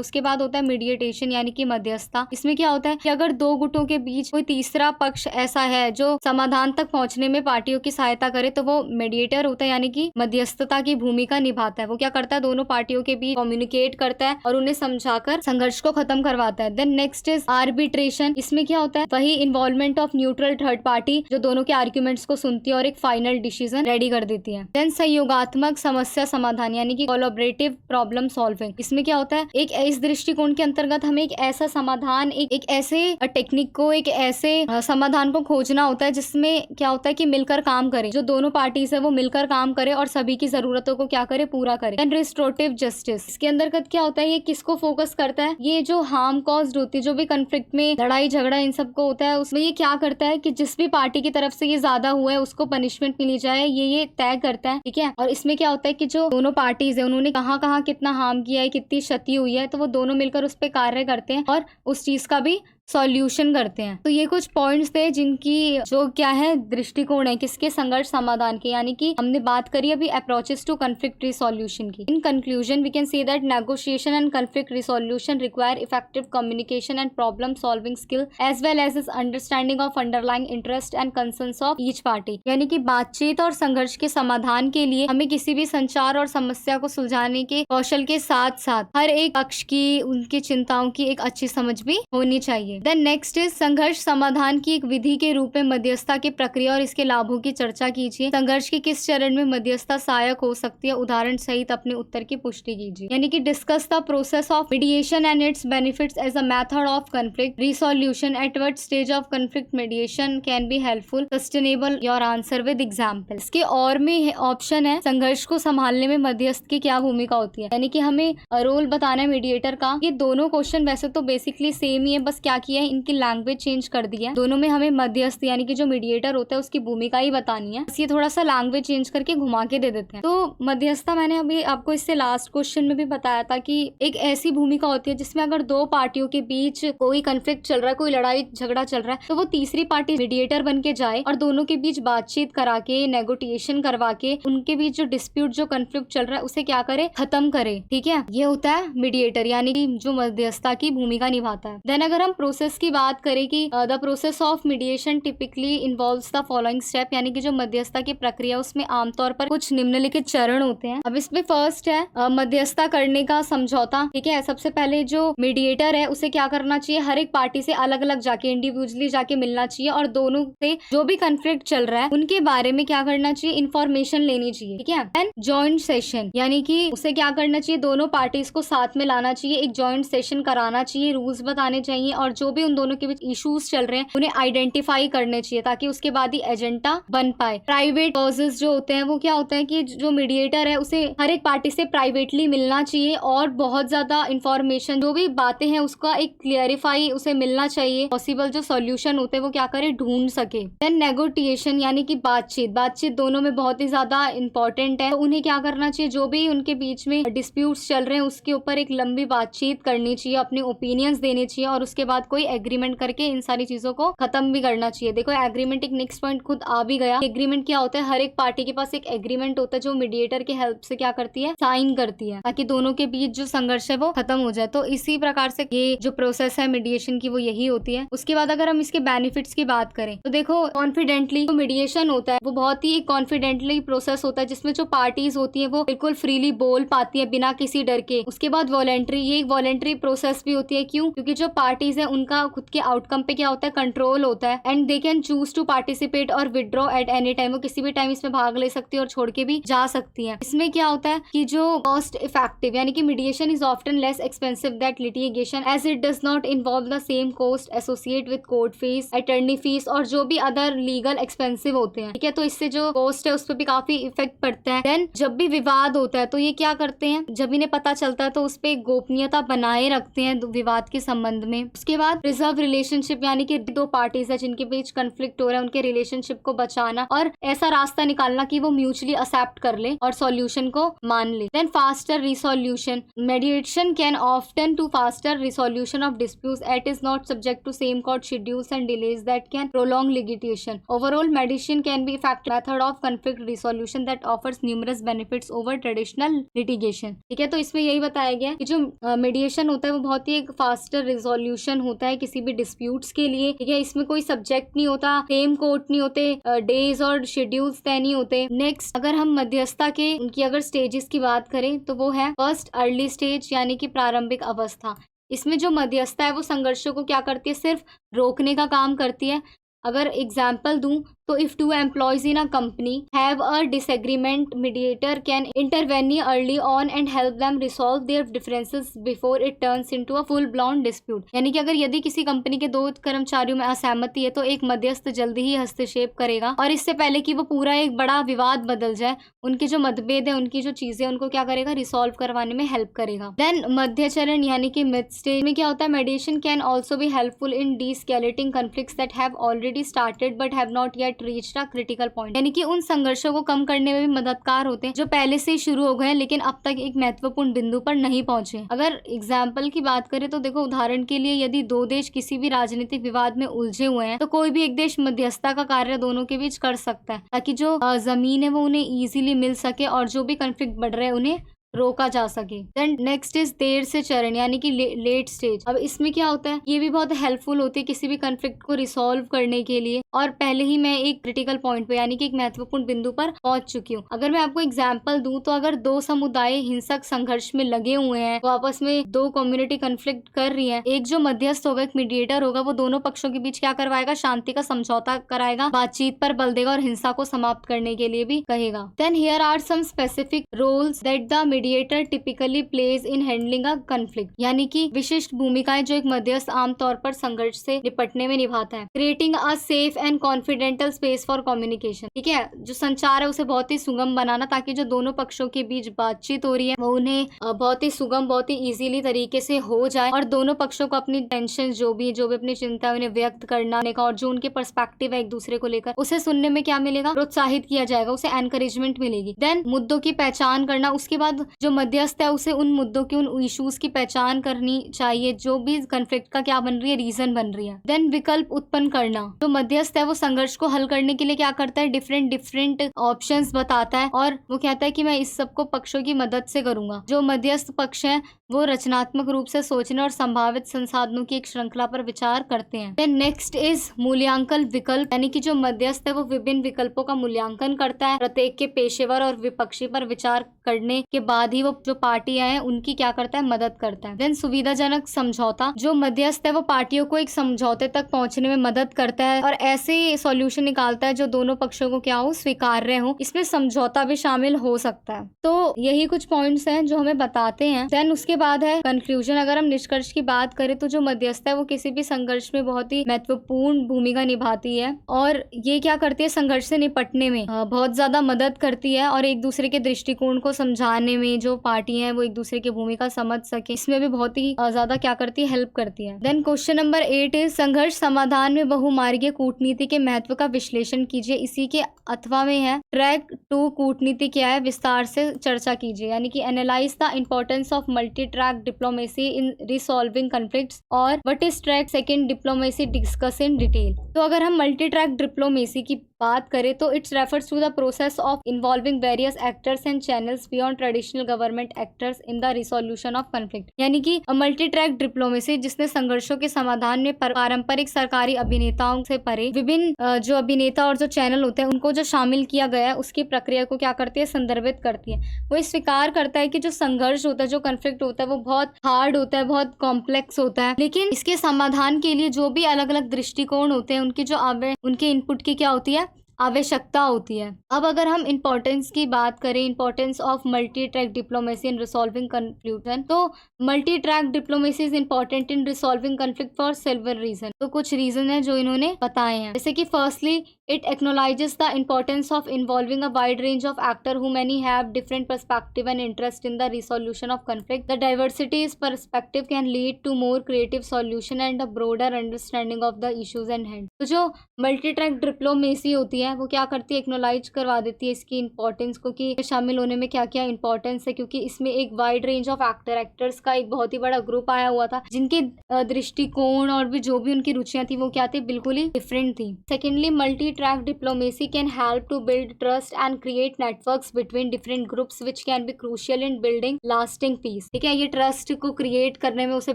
उसके बाद होता है मीडिएटेशन यानी कि मध्यस्थता। इसमें क्या होता है कि अगर दो गुटों के बीच कोई तीसरा पक्ष ऐसा है जो समाधान तक पहुंचने में पार्टियों की सहायता करे तो वो मीडिएटर होता है, यानी कि मध्यस्थता की भूमिका निभाता है। वो क्या करता है, दोनों पार्टियों के बीच कम्युनिकेट करता है और उन्हें समझाकर संघर्ष को खत्म करवाता है। Then next is arbitration. इसमें क्या होता है, वही involvement of neutral third party जो दोनों के आर्ग्यूमेंट्स को सुनती है और एक फाइनल डिसीजन रेडी कर देती है। देन सहयोगात्मक समस्या समाधान यानी कि कोलैबोरेटिव प्रॉब्लम सॉल्विंग। इसमें क्या होता है, एक इस दृष्टिकोण के अंतर्गत हमें एक ऐसा समाधान, एक ऐसे टेक्निक को, एक ऐसे समाधान को खोजना होता है जिसमें क्या होता है कि मिलकर काम करे, जो दोनों पार्टीज है वो मिलकर काम करे और सभी की जरूरतों को क्या करे, पूरा करे। एंड रिस्टोरेटिव जस्टिस, इसके अंतर्गत क्या होता है, ये किसको फोकस करता है, ये जो हार्म कॉज्ड होती है, जो भी कॉन्फ्लिक्ट में लड़ाई झगड़ा इन सबको होता है, उसमें ये क्या करता है कि जिस भी पार्टी की तरफ से ये ज्यादा हुआ है उसको पनिशमेंट मिली जाए, ये तय करता है, ठीक है। और इसमें क्या होता है कि जो दोनों पार्टीज है उन्होंने कहाँ कहाँ कितना हार्म किया है, कितनी क्षति हुई है, तो वो दोनों मिलकर उस पर कार्य करते हैं और उस चीज का भी सॉल्यूशन करते हैं। तो ये कुछ पॉइंट्स थे जिनकी जो क्या है दृष्टिकोण है किसके, संघर्ष समाधान के, यानी कि हमने बात करी अभी अप्रोचेस टू कॉन्फ्लिक्ट रिसोल्यूशन की। In conclusion we can say that negotiation and conflict resolution require effective communication and problem solving skill as well as understanding of underlying interest and concerns of each party, यानी कि बातचीत और संघर्ष के समाधान के लिए हमें किसी भी संचार और समस्या को सुलझाने के कौशल के साथ साथ हर एक पक्ष की, उनकी चिंताओं की एक अच्छी समझ भी होनी चाहिए। देन नेक्स्ट इज संघर्ष समाधान की एक विधि के रूप में मध्यस्थता की प्रक्रिया और इसके लाभों की चर्चा कीजिए। संघर्ष के किस चरण में मध्यस्थता सहायक हो सकती है, उदाहरण सहित अपने उत्तर की पुष्टि कीजिए। यानी कि discuss the process of mediation and its benefits as a method of conflict resolution, at what stage of conflict mediation can be helpful, sustainable your answer with example. इसके और में ऑप्शन है संघर्ष को संभालने में मध्यस्थ की क्या भूमिका होती है, यानी कि हमें रोल बताना है मीडिएटर का। ये दोनों क्वेश्चन वैसे तो बेसिकली सेम ही है, बस क्या किया है, इनकी लैंग्वेज चेंज कर दी है। दोनों में हमें मध्यस्थ यानी कि जो मीडिएटर होता है उसकी भूमिका ही बतानी है, ये थोड़ा सा लैंग्वेज चेंज करके घुमा के दे देते हैं। तो मध्यस्थता मैंने अभी आपको इससे लास्ट क्वेश्चन में भी बताया था कि एक ऐसी भूमिका होती है जिसमें अगर दो पार्टियों के बीच कोई कंफ्लिक्ट चल रहा है, कोई लड़ाई झगड़ा चल रहा है, तो वो तीसरी पार्टी मीडिएटर बन के जाए और दोनों के बीच बातचीत करा के, नेगोटिएशन करवा के उनके बीच जो डिस्प्यूट, जो कंफ्लिक्ट चल रहा है उसे क्या करे, खत्म करे। ठीक है, ये होता है मीडिएटर यानी कि जो मध्यस्थता की भूमिका निभाता है। देन अगर हम प्रोसेस की बात करें कि the process of mediation typically involves the following step, यानी कि जो मध्यस्थता की प्रक्रिया उसमें आमतौर पर कुछ निम्नलिखित चरण होते हैं। अब इसमें फर्स्ट है मध्यस्थता करने का समझौता। ठीक है, सबसे पहले जो मीडिएटर है उसे क्या करना चाहिए, हर एक पार्टी से अलग अलग जाके, इंडिविजुअली जाके मिलना चाहिए और दोनों से जो भी कंफ्लिक्ट चल रहा है उनके बारे में क्या करना चाहिए, इंफॉर्मेशन लेनी चाहिए। ठीक है, एंड जॉइंट सेशन यानी कि उसे क्या करना चाहिए, दोनों पार्टीज को साथ में लाना चाहिए, एक जॉइंट सेशन कराना चाहिए, रूल्स बताने चाहिए और जो भी उन दोनों के बीच इश्यूज चल रहे हैं उन्हें आइडेंटिफाई करने चाहिए ताकि उसके बाद ही एजेंडा बन पाए। प्राइवेट कॉजेज जो होते हैं वो क्या होता है कि जो मीडिएटर है उसे हर एक पार्टी से प्राइवेटली मिलना चाहिए और बहुत ज्यादा इंफॉर्मेशन, जो भी बातें हैं उसका एक क्लियरिफाई उसे मिलना चाहिए, पॉसिबल जो सॉल्यूशन होते हैं वो क्या करे, ढूंढ सके। देन नेगोटिएशन यानी कि बातचीत दोनों में बहुत ही ज्यादा इंपॉर्टेंट है। तो उन्हें क्या करना चाहिए, जो भी उनके बीच में डिस्प्यूट्स चल रहे हैं उसके ऊपर एक लंबी बातचीत करनी चाहिए, अपने ओपिनियंस देने चाहिए और उसके बाद कोई एग्रीमेंट करके इन सारी चीजों को खत्म भी करना चाहिए। देखो एग्रीमेंट, एक नेक्स्ट पॉइंट खुद आ भी गया। एग्रीमेंट क्या होता है, हर एक पार्टी के पास एक एग्रीमेंट होता है जो मीडिएटर के हेल्प से क्या करती है, साइन करती है ताकि दोनों के बीच जो संघर्ष है वो खत्म हो जाए। तो इसी प्रकार से ये जो प्रोसेस है मीडिएशन की वो यही होती है। उसके बाद अगर हम इसके बेनिफिट्स की बात करें तो देखो कॉन्फिडेंटली जो मीडिएशन होता है वो बहुत ही कॉन्फिडेंटली प्रोसेस होता है जिसमें जो पार्टीज होती है वो बिल्कुल फ्रीली बोल पाती है बिना किसी डर के। उसके बाद वॉलेंट्री, ये एक वॉलेंट्री प्रोसेस भी होती है। क्यों? क्योंकि जो पार्टीज है उनका खुद के आउटकम पे क्या होता है, कंट्रोल होता है and they can choose to participate और विड्रॉ एट एनी टाइम। वो किसी भी टाइम इसमें भाग ले सकती है और छोड़ के भी जा सकती है। इसमें क्या होता है कि जो कॉस्ट इफेक्टिव यानी कि mediation is often less expensive that litigation as it does not involve the same cost associate with court fees, attorney fees और जो भी अदर लीगल एक्सपेंसिव होते हैं। ठीक है, तो इससे जो कॉस्ट है उस पर भी काफी इफेक्ट पड़ता है। देन जब भी विवाद होता है तो ये क्या करते हैं, जब इन्हें पता चलता है तो उस पर गोपनीयता बनाए रखते हैं विवाद के संबंध में। उसके बाद प्रिजर्व रिलेशनशिप यानी कि दो पार्टीज है जिनके बीच कंफ्लिक्ट हो रहा है उनके रिलेशनशिप को बचाना और ऐसा रास्ता निकालना कि वो म्यूचुअली एक्सेप्ट कर ले और सॉल्यूशन को मान ले। Then faster resolution, mediation can often to faster resolution of disputes at is not subject to same court schedules and delays that can prolong litigation. Overall mediation can be effective method of conflict resolution that offers numerous benefits over traditional litigation. ठीक है, तो इसमें यही बताया गया कि जो मेडिएशन होता है वो बहुत ही एक फास्टर रिजोल्यूशन होता है किसी भी डिस्प्यूट्स के लिए। ठीक है, इसमें कोई सब्जेक्ट नहीं होता, सेम कोर्ट नहीं होते, डेज और शेड्यूल्स तय नहीं होते। नेक्स्ट अगर हम मध्यस्थता के उनकी अगर स्टेजेस की बात करें तो वो है फर्स्ट अर्ली स्टेज यानी कि प्रारंभिक अवस्था। इसमें जो मध्यस्थता है वो संघर्षों को क्या करती है, सिर्फ रोकने का काम करती है। अगर एग्जाम्पल दूं तो if two employees in a company have a disagreement, mediator can intervene early on and help them resolve their differences before it turns into a full blown dispute. यानी कि अगर यदि किसी कंपनी के दो कर्मचारियों में असहमति है तो एक मध्यस्थ जल्दी ही हस्तक्षेप करेगा और इससे पहले कि वो पूरा एक बड़ा विवाद बदल जाए उनके जो मतभेद है, उनकी जो चीजें उनको क्या करेगा, रिसॉल्व करवाने में हेल्प करेगा। देन मध्य चरण यानी कि मिड स्टेज में क्या होता है, mediation can also be helpful in deescalating conflicts that have already started but have not yet reached a critical point. यानी कि उन संघर्षों को कम करने में भी मददगार होते हैं जो पहले से ही शुरू हो गए हैं लेकिन अब तक एक महत्वपूर्ण बिंदु पर नहीं पहुंचे। अगर एग्जाम्पल की बात करें तो देखो उदाहरण के लिए यदि दो देश किसी भी राजनीतिक विवाद में उलझे हुए हैं तो कोई भी एक देश मध्यस्थता का कार्य दोनों के बीच कर सकता है ताकि जो जमीन है वो उन्हें इजीली मिल सके और जो भी कॉन्फ्लिक्ट बढ़ रहे हैं उन्हें रोका जा सके। देन नेक्स्ट इज देर से चरण यानी कि लेट स्टेज। अब इसमें क्या होता है, ये भी बहुत हेल्पफुल होती है किसी भी कॉन्फ्लिक्ट को रिसॉल्व करने के लिए और पहले ही मैं एक क्रिटिकल पॉइंट पे यानी कि एक महत्वपूर्ण बिंदु पर पहुंच चुकी हूँ। अगर मैं आपको एग्जांपल दूं तो अगर दो समुदाय हिंसक संघर्ष में लगे हुए हैं, वो आपस में दो कम्युनिटी कॉन्फ्लिक्ट कर रही है, एक जो मध्यस्थ होगा, एक मीडिएटर होगा, वो दोनों पक्षों के बीच क्या करवाएगा, शांति का समझौता कराएगा, बातचीत पर बल देगा और हिंसा को समाप्त करने के लिए भी कहेगा। Then here are some specific roles that the mediator typically plays in handling a conflict, यानी कि विशिष्ट भूमिकाएं जो एक मध्यस्थ आमतौर पर संघर्ष से निपटने में निभाता है। Creating a safe and confidential space for communication, ठीक है, जो संचार है उसे बहुत ही सुगम बनाना, ताकि जो दोनों पक्षों के बीच बातचीत हो रही है वो उन्हें बहुत ही सुगम, बहुत ही इजीली तरीके से हो जाए, और दोनों पक्षों को अपनी टेंशन जो भी अपनी चिंता है उन्हें व्यक्त करना का, और जो उनके पर्सपेक्टिव है एक दूसरे को लेकर उसे सुनने में क्या मिलेगा, प्रोत्साहित किया जाएगा, उसे एनकरेजमेंट मिलेगी। देन मुद्दों की पहचान करना, उसके बाद जो मध्यस्थ है उसे उन मुद्दों की, उन इश्यूज की पहचान करनी चाहिए जो भी कन्फ्लिक्ट का क्या बन रही है, रीजन बन रही है। देन विकल्प उत्पन्न करना, जो मध्यस्थ है वो संघर्ष को हल करने के लिए क्या करता है, डिफरेंट ऑप्शंस बताता है, और वो कहता है कि मैं इस सबको पक्षों की मदद से करूंगा। जो मध्यस्थ पक्ष है वो रचनात्मक रूप से सोचने और संभावित संसाधनों की एक श्रृंखला पर विचार करते हैं। देन नेक्स्ट इज मूल्यांकन विकल्प, यानी कि जो मध्यस्थ है वो विभिन्न विकल्पों का मूल्यांकन करता है, प्रत्येक के पेशेवर और विपक्षी पर विचार करने के बाद ही वो जो पार्टियां हैं उनकी क्या करता है, मदद करता है। देन सुविधाजनक समझौता, जो मध्यस्थ है वो पार्टियों को एक समझौते तक पहुंचने में मदद करता है और ऐसे सॉल्यूशन निकालता है जो दोनों पक्षों को क्या हो, स्वीकार्य हो। इसमें समझौता भी शामिल हो सकता है। तो यही कुछ पॉइंट्स हैं जो हमें बताते हैं। देन उसके बाद है कंक्लूजन। अगर हम निष्कर्ष की बात करें तो जो मध्यस्थ है वो किसी भी संघर्ष में बहुत ही महत्वपूर्ण भूमिका निभाती है, और ये क्या करती है, संघर्ष से निपटने में बहुत ज्यादा मदद करती है, और एक दूसरे के दृष्टिकोण को समझाने में जो पार्टियां हैं वो एक दूसरे की भूमिका समझ सके, इसमें भी बहुत ही ज्यादा क्या करती है, हेल्प करती है। देन क्वेश्चन नंबर 8 इज संघर्ष समाधान में बहुमार्गीय कूटनीति के महत्व का विश्लेषण कीजिए। इसी के अथवा में है ट्रैक 2 कूटनीति क्या है, विस्तार से चर्चा कीजिए, यानी कि analyse the importance of multi track diplomacy in resolving conflicts, और what is track second diplomacy, discuss in detail. तो अगर हम मल्टी ट्रैक डिप्लोमेसी की बात करें तो it's refers to the process of involving various actors and channels beyond traditional government actors in the resolution of conflict, यानी कि multi track diplomacy जिसने संघर्षों के समाधान में पारंपरिक सरकारी अभिनेताओं से परे विभिन्न जो अभिनेता और जो चैनल होते हैं उनको जो शामिल किया गया है उसकी प्रक्रिया को क्या करती है, संदर्भित करती है। वो इस स्वीकार करता है कि जो संघर्ष होता है, जो कॉन्फ्लिक्ट होता है वो बहुत हार्ड होता है, बहुत कॉम्प्लेक्स होता है, लेकिन इसके समाधान के लिए जो भी अलग अलग दृष्टिकोण होते हैं उनकी जो उनके इनपुट की क्या होती है, आवश्यकता होती है। अब अगर हम इंपॉर्टेंस की बात करें, importance of multi track diplomacy in resolving conflict, तो multi track diplomacy is important in resolving conflict for several reason. तो कुछ रीजन है जो इन्होंने बताए हैं, जैसे कि firstly it acknowledges the importance of involving a wide range of actors who many have different perspective and interest in the resolution of conflict. The diversity is perspective can lead to more creative solution and a broader understanding of the issues in hand. तो जो multi track diplomacy होती है वो क्या करती है, एक्नोलाइज करवा देती है इसकी इंपॉर्टेंस को कि शामिल होने में क्या क्या इंपॉर्टेंस है, क्योंकि इसमें एक वाइड रेंज ऑफ एक्टर्स का एक बहुत ही बड़ा ग्रुप आया हुआ था जिनके दृष्टिकोण और भी जो भी उनकी रुचियां थी वो क्या थी, बिल्कुल ही डिफरेंट थी। Secondly multi track diplomacy can help to build trust and create networks between different groups which can be crucial in building lasting peace. ठीक है, ये ट्रस्ट को क्रिएट करने में, उसे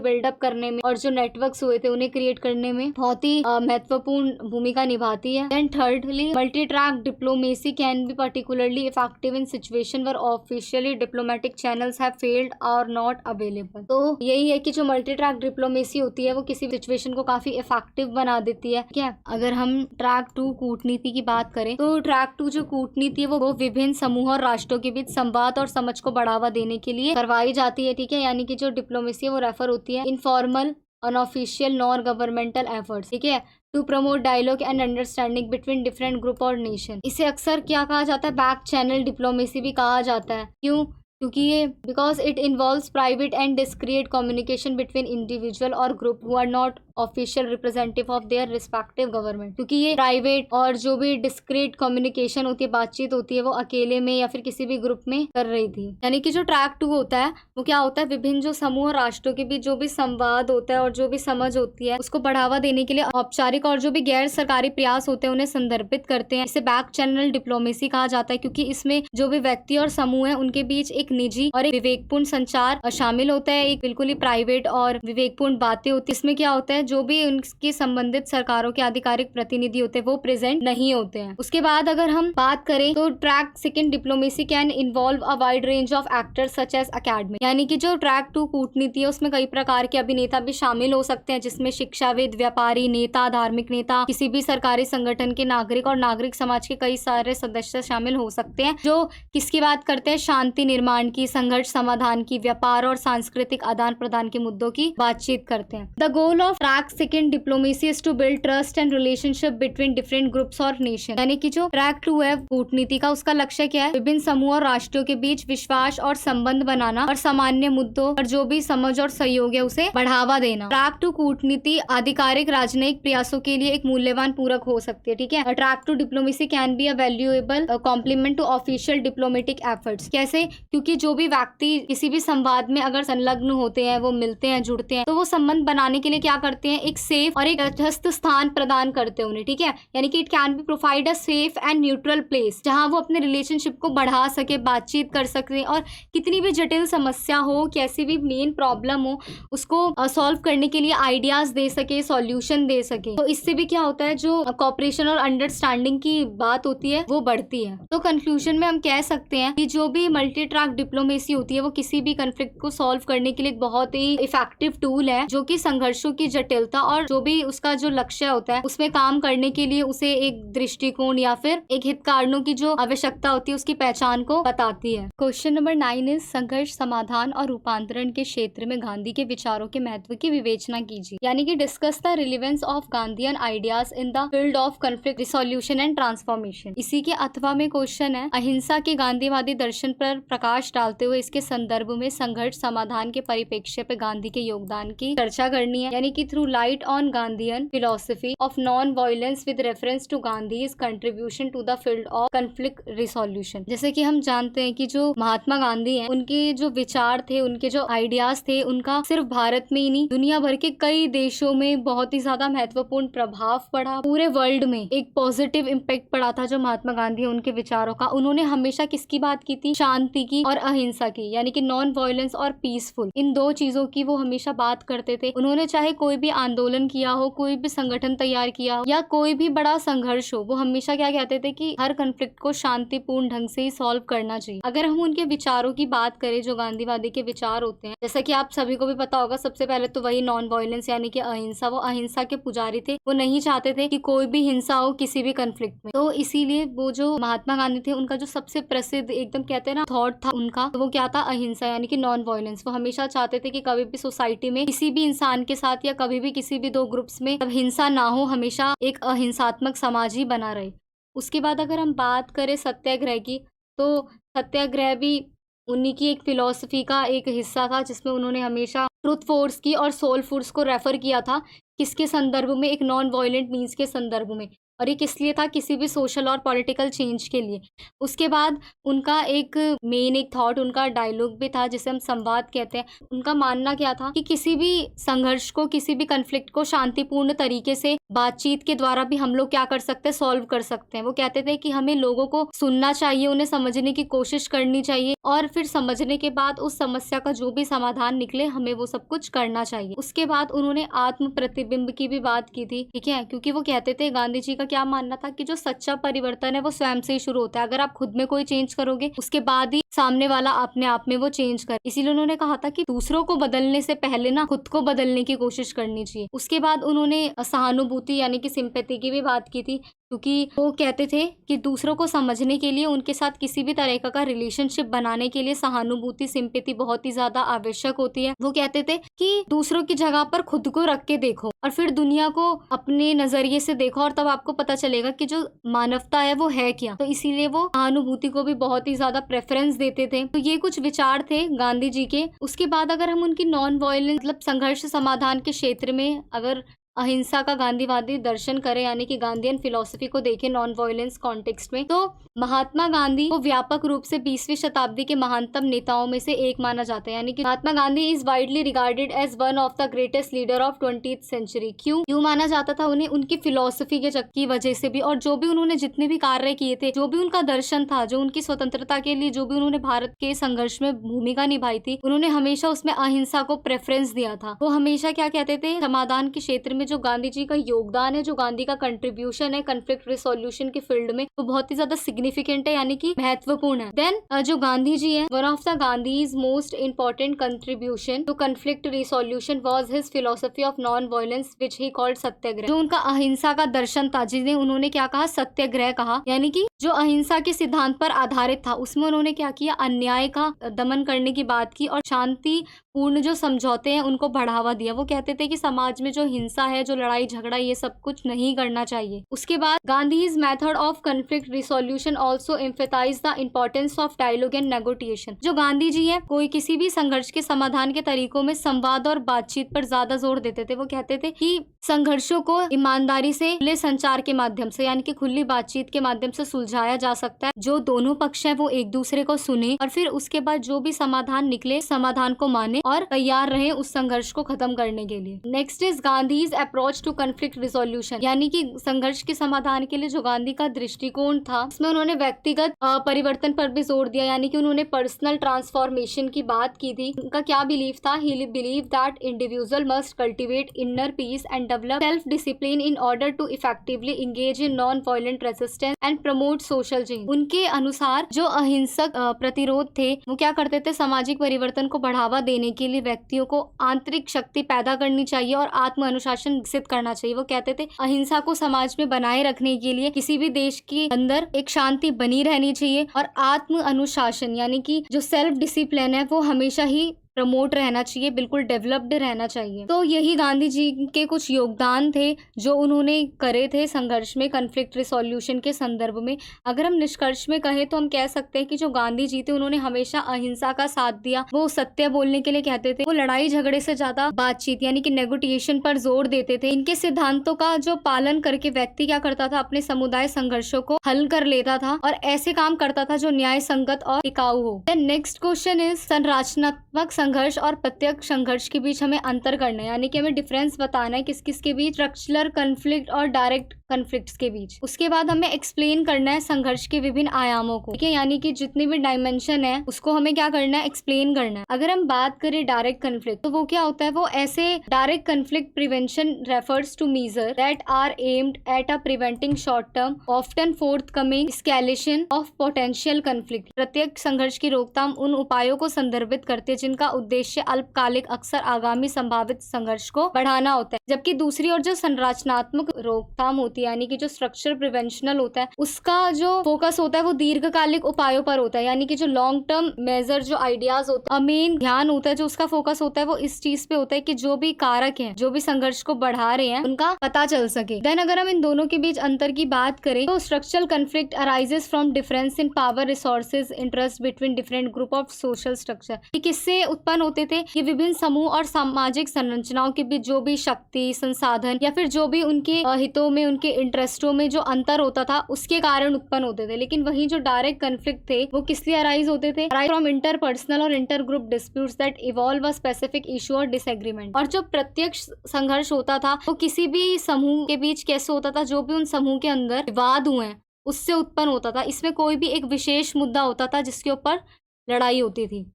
बिल्डअप करने में और जो नेटवर्क्स हुए थे उन्हें क्रिएट करने में बहुत ही महत्वपूर्ण भूमिका निभाती है। Then thirdly multi track diplomacy can be particularly effective in situation where officially diplomatic channels have failed और नॉट अवेलेबल। तो यही है कि जो मल्टी ट्रैक डिप्लोमेसी होती है वो किसी सिचुएशन को काफी इफेक्टिव बना देती है। क्या अगर हम ट्रैक 2 कूटनीति की बात करें तो ट्रैक 2 जो कूटनीति है वो विभिन्न समूह और राष्ट्रों के बीच संवाद और समझ को बढ़ावा देने के लिए करवाई जाती है। ठीक है, यानी कि जो डिप्लोमेसी है वो रेफर होती है informal unofficial non governmental efforts, ठीक है, to promote dialogue and understanding between different group और नेशन। इसे अक्सर क्या कहा जाता है, बैक चैनल डिप्लोमेसी भी कहा जाता है। क्यों? क्योंकि ये because it involves private and discreet communication between individual और group who are not official representative of their respective government. क्योंकि ये प्राइवेट और जो भी डिस्क्रीट कम्युनिकेशन होती है, बातचीत होती है, वो अकेले में या फिर किसी भी ग्रुप में कर रही थी। यानी कि जो ट्रैक 2 होता है वो क्या होता है, विभिन्न जो समूह राष्ट्रों के बीच जो भी संवाद होता है और जो भी समझ होती है उसको बढ़ावा देने के लिए औपचारिक और जो भी गैर सरकारी प्रयास होते हैं उन्हें संदर्भित करते हैं। इसे बैक चैनल डिप्लोमेसी कहा जाता है, क्योंकि इसमें जो भी व्यक्ति और समूह है उनके बीच एक निजी और एक विवेकपूर्ण संचार शामिल होता है। एक बिल्कुल ही प्राइवेट और विवेकपूर्ण बातें होती है। इसमें क्या होता है, जो भी उनके संबंधित सरकारों के आधिकारिक प्रतिनिधि होते हैं वो प्रेजेंट नहीं होते हैं। उसके बाद अगर हम बात करें तो track second diplomacy can involve a wide range of actors such as academic, यानी कि जो ट्रैक 2 कूटनीति है उसमें कई प्रकार के अभिनेता भी शामिल हो सकते हैं, जिसमें शिक्षाविद, व्यापारी, नेता, धार्मिक नेता, किसी भी सरकारी संगठन के नागरिक और नागरिक समाज के कई सारे सदस्य शामिल हो सकते हैं, जो किसकी बात करते हैं, शांति निर्माण की, संघर्ष समाधान की, व्यापार और सांस्कृतिक आदान प्रदान के मुद्दों की बातचीत करते हैं। The goal of track second diplomacy is to build trust and relationship between different groups और नेशन, यानी कि जो ट्रैक 2 है कूटनीति का, उसका लक्ष्य क्या है, विभिन्न समूह और राष्ट्रों के बीच विश्वास और संबंध बनाना और सामान्य मुद्दों पर जो भी समझ और सहयोग है उसे बढ़ावा देना। ट्रैक 2 कूटनीति आधिकारिक राजनयिक प्रयासों के लिए एक मूल्यवान पूरक हो सकती है। ठीक है, track 2 diplomacy can be a valuable complement to official diplomatic efforts. कैसे? क्योंकि जो भी व्यक्ति किसी भी संवाद में अगर संलग्न होते हैं, वो मिलते हैं, जुड़ते हैं, तो वो संबंध बनाने के लिए क्या करते हैं, एक सेफ और एक तटस्थ स्थान प्रदान करते हैं उन्हें। ठीक है, यानी कि it can be provide a safe and neutral place जहां वो अपने रिलेशनशिप को बढ़ा सके, बातचीत कर सके और कितनी भी जटिल समस्या हो, कैसी भी मेन प्रॉब्लम हो, उसको सॉल्व करने के लिए आइडियाज दे सके, सॉल्यूशन दे सके। तो इससे भी क्या होता है, जो कॉपरेशन और अंडरस्टैंडिंग की बात होती है वो बढ़ती है। तो कंक्लूजन में हम कह सकते हैं कि जो भी मल्टी ट्रैक डिप्लोमेसी होती है वो किसी भी कंफ्लिक्ट को सॉल्व करने के लिए एक बहुत ही इफेक्टिव टूल है, जो कि संघर्षों की जटिलता और जो भी उसका जो लक्ष्य होता है उसमें काम करने के लिए उसे एक दृष्टिकोण या फिर एक हितकारणों की जो आवश्यकता होती है उसकी पहचान को बताती है। क्वेश्चन नंबर 9 इज संघर्ष समाधान और रूपांतरण के क्षेत्र में गांधी के विचारों के महत्व की विवेचना कीजिए, यानी कि discuss the relevance of Gandhian ideas in the field of conflict resolution and transformation. इसी के अथवा में क्वेश्चन है, अहिंसा के गांधीवादी दर्शन पर प्रकाश डालते हुए इसके संदर्भ में संघर्ष समाधान के परिप्रेक्ष्य पे गांधी के योगदान की चर्चा करनी है, यानी कि through light on Gandhian philosophy of non violence with reference to Gandhi's contribution to the field of conflict resolution. जैसे कि हम जानते हैं कि जो महात्मा गांधी हैं, उनके जो विचार थे, उनके जो आइडियाज थे, उनका सिर्फ भारत में ही नहीं दुनिया भर के कई देशों में बहुत ही ज्यादा महत्वपूर्ण प्रभाव पड़ा। पूरे वर्ल्ड में एक पॉजिटिव इम्पैक्ट पड़ा था जो महात्मा गांधी है उनके विचारों का। उन्होंने हमेशा किसकी बात की थी, शांति की और अहिंसा की, यानी कि नॉन वायलेंस और पीसफुल, इन दो चीजों की वो हमेशा बात करते थे। उन्होंने चाहे कोई भी आंदोलन किया हो, कोई भी संगठन तैयार किया हो या कोई भी बड़ा संघर्ष हो, वो हमेशा क्या कहते थे कि हर कॉन्फ्लिक्ट को शांतिपूर्ण ढंग से ही सॉल्व करना चाहिए। अगर हम उनके विचारों की बात करें, जो गांधीवादी के विचार होते हैं, जैसा कि आप सभी को भी पता होगा, सबसे पहले तो वही नॉन वायलेंस यानी कि अहिंसा। वो अहिंसा के पुजारी थे, वो नहीं चाहते थे कि कोई भी हिंसा हो किसी भी कॉन्फ्लिक्ट में। तो इसीलिए वो जो महात्मा गांधी थे, उनका जो सबसे प्रसिद्ध एकदम कहते हैं ना थॉट था उनका, तो वो क्या था, अहिंसा यानी कि नॉन वायलेंस। वो हमेशा चाहते थे कि कभी भी सोसाइटी में किसी भी इंसान के साथ या कभी भी किसी भी दो ग्रुप्स में हिंसा ना हो, हमेशा एक अहिंसात्मक समाज ही बना रहे। उसके बाद अगर हम बात करें सत्याग्रह की, तो सत्याग्रह भी उन्हीं की एक फिलॉसफी का एक हिस्सा था, जिसमें उन्होंने हमेशा ट्रुथ फोर्स की और सोल फोर्स को रेफर किया था। किसके संदर्भ में, एक नॉन वायलेंट मीन्स के संदर्भ में, और ये किस लिए था, किसी भी सोशल और पॉलिटिकल चेंज के लिए। उसके बाद उनका एक मेन एक थॉट, उनका डायलॉग भी था जिसे हम संवाद कहते हैं। उनका मानना क्या था कि किसी भी संघर्ष को, किसी भी कॉन्फ्लिक्ट को शांतिपूर्ण तरीके से बातचीत के द्वारा भी हम लोग क्या कर सकते हैं, सॉल्व कर सकते हैं। वो कहते थे कि हमें लोगों को सुनना चाहिए, उन्हें समझने की कोशिश करनी चाहिए और फिर समझने के बाद उस समस्या का जो भी समाधान निकले हमें वो सब कुछ करना चाहिए। उसके बाद उन्होंने आत्म प्रतिबिंब की भी बात की थी, ठीक है, क्योंकि वो कहते थे, गांधी जी का क्या मानना था कि जो सच्चा परिवर्तन है वो स्वयं से ही शुरू होता है। अगर आप खुद में कोई चेंज करोगे उसके बाद ही सामने वाला अपने आप में वो चेंज कर। इसीलिए उन्होंने कहा था कि दूसरों को बदलने से पहले ना खुद को बदलने की कोशिश करनी चाहिए। उसके बाद उन्होंने सहानुभूति यानी कि सिंपैथी की भी बात की थी, क्योंकि वो कहते थे कि दूसरों को समझने के लिए, उनके साथ किसी भी तरह का रिलेशनशिप बनाने के लिए सहानुभूति, सिंपैथी बहुत ही ज्यादा आवश्यक होती है। वो कहते थे कि दूसरों की जगह पर खुद को रख के देखो और फिर दुनिया को अपने नजरिए से देखो और तब आपको पता चलेगा कि जो मानवता है वो है क्या। तो इसीलिए वो सहानुभूति को भी बहुत ही ज्यादा प्रेफरेंस देते थे। तो ये कुछ विचार थे गांधी जी के। उसके बाद अगर हम उनकी नॉन वायलेंस मतलब संघर्ष समाधान के क्षेत्र में अगर अहिंसा का गांधीवादी दर्शन करें, यानी कि गांधीयन फिलॉसफी को देखें नॉन वायलेंस कॉन्टेक्स्ट में, तो महात्मा गांधी को व्यापक रूप से 20वीं शताब्दी के महानतम नेताओं में से एक माना जाता है। यानी कि Mahatma Gandhi is widely regarded as one of the greatest leader of 20th century. क्यों माना जाता था उन्हें? उनकी फिलॉसफी की वजह से भी, और जो भी उन्होंने जितने भी कार्य किए थे, जो भी उनका दर्शन था, जो उनकी स्वतंत्रता के लिए जो भी उन्होंने भारत के संघर्ष में भूमिका निभाई थी, उन्होंने हमेशा उसमें अहिंसा को प्रेफरेंस दिया था। वो हमेशा क्या कहते थे, समाधान के क्षेत्र में जो गांधी जी का योगदान है, जो गांधी का कंट्रीब्यूशन है कन्फ्लिक्ट रिसोल्यूशन के फील्ड में, वो बहुत ही ज्यादा सिग्निफिकेंट है, यानी कि महत्वपूर्ण है। देन जो गांधी जी है, one of the Gandhi's most important contribution to conflict resolution was his philosophy of non violence which he called satyagraha. जो उनका अहिंसा का दर्शन था, जिन्हें उन्होंने क्या कहा, सत्याग्रह कहा, यानी कि जो अहिंसा के सिद्धांत पर आधारित था, उसमें उन्होंने क्या किया, अन्याय का दमन करने की बात की और शांति पूर्ण जो समझौते हैं उनको बढ़ावा दिया। वो कहते थे कि समाज में जो हिंसा है, जो लड़ाई झगड़ा, ये सब कुछ नहीं करना चाहिए। उसके बाद Gandhi's method of conflict resolution also emphasise the importance of dialogue and negotiation. जो गांधी जी है, कोई किसी भी संघर्ष के समाधान के तरीकों में संवाद और बातचीत पर ज्यादा जोर देते थे। वो कहते थे कि संघर्षों को ईमानदारी से, खुले संचार के माध्यम से, यानी कि खुली बातचीत के माध्यम से सुलझाया जा सकता है। जो दोनों पक्ष है वो एक दूसरे को सुने और फिर उसके बाद जो भी समाधान निकले, समाधान को माने और तैयार रहे उस संघर्ष को खत्म करने के लिए। Next is Gandhi's approach to conflict resolution, यानी कि संघर्ष के समाधान के लिए जो गांधी का दृष्टिकोण था, उसमें उन्होंने व्यक्तिगत परिवर्तन पर भी जोर दिया, यानी कि उन्होंने पर्सनल ट्रांसफॉर्मेशन की बात की थी। उनका क्या बिलीव था, he believe that individual must cultivate inner peace and develop self discipline in order to effectively engage in non violent resistance and promote social change. उनके अनुसार जो अहिंसक प्रतिरोध थे, वो क्या करते थे, सामाजिक परिवर्तन को बढ़ावा देने के लिए व्यक्तियों को आंतरिक शक्ति पैदा करनी चाहिए और आत्म अनुशासन विकसित करना चाहिए। वो कहते थे अहिंसा को समाज में बनाए रखने के लिए किसी भी देश के अंदर एक शांति बनी रहनी चाहिए और आत्म अनुशासन यानी कि जो सेल्फ डिसिप्लिन है वो हमेशा ही प्रमोट रहना चाहिए, बिल्कुल डेवलप्ड रहना चाहिए। तो यही गांधी जी के कुछ योगदान थे जो उन्होंने करे थे संघर्ष में, कन्फ्लिक्ट रिसोल्यूशन के संदर्भ में। अगर हम निष्कर्ष में कहें तो हम कह सकते हैं कि जो गांधी जी थे उन्होंने हमेशा अहिंसा का साथ दिया। वो सत्य बोलने के लिए कहते थे, वो लड़ाई झगड़े से ज्यादा बातचीत यानी कि नेगोटिएशन पर जोर देते थे। इनके सिद्धांतों का जो पालन करके व्यक्ति क्या करता था, अपने समुदाय संघर्षों को हल कर लेता था और ऐसे काम करता था जो न्याय संगत और टिकाऊ हो। नेक्स्ट क्वेश्चन इज संरचनात्मक संघर्ष और प्रत्यक्ष संघर्ष के बीच हमें अंतर करना है, यानी कि हमें डिफरेंस बताना है किस किस के बीच, स्ट्रक्चरल कन्फ्लिक्ट और डायरेक्ट कन्फ्लिक्ट्स के बीच। उसके बाद हमें एक्सप्लेन करना है संघर्ष के विभिन्न आयामों को, ठीक है, यानी कि जितनी भी डायमेंशन है उसको हमें क्या करना है, एक्सप्लेन करना है। अगर हम बात करें डायरेक्ट कन्फ्लिक्ट, तो वो क्या होता है, वो ऐसे direct conflict prevention refers to measure that are aimed at a preventing short term often forthcoming escalation of potential conflict. प्रत्येक संघर्ष की रोकथाम उन उपायों को संदर्भित करती है जिनका उद्देश्य अल्पकालिक अक्सर आगामी संभावित संघर्ष को बढ़ाना होता है। जबकि दूसरी ओर जो संरचनात्मक रोकथाम होती है यानी कि जो स्ट्रक्चर प्रिवेंशनल होता है, उसका जो फोकस होता है वो दीर्घकालिक उपायों पर होता है, यानी कि जो लॉन्ग टर्म मेजर जो आइडियाज होते हैं, मेन ध्यान होता है जो उसका फोकस होता है वो इस चीज पे होता है कि जो भी कारक हैं, जो भी संघर्ष को बढ़ा रहे हैं, उनका पता चल सके। देन अगर हम इन दोनों के बीच अंतर की बात करें तो structural conflict arises from difference in power, resources, interest between different group of social structure. ये किससे उत्पन्न होते थे, ये विभिन्न समूह और सामाजिक संरचनाओं के बीच जो भी शक्ति, संसाधन या फिर जो भी उनके हितों में, उनके इंटरेस्टों में जो अंतर होता था उसके कारण उत्पन्न होते थे। लेकिन वहीं जो डायरेक्ट कन्फ्लिक्ट थे वो किस लिए अराइज होते थे, अराइज फ्रॉम इंटरपर्सनल और inter group disputes that evolve a specific issue और डिसएग्रीमेंट। और जो प्रत्यक्ष संघर्ष होता था वो किसी भी समूह के बीच कैसे होता था, जो भी उन समूह के अंदर विवाद हुए हैं उससे उत्पन्न होता था। इसमें कोई भी एक विशेष मुद्दा होता था जिसके ऊपर लड़ाई होती थी।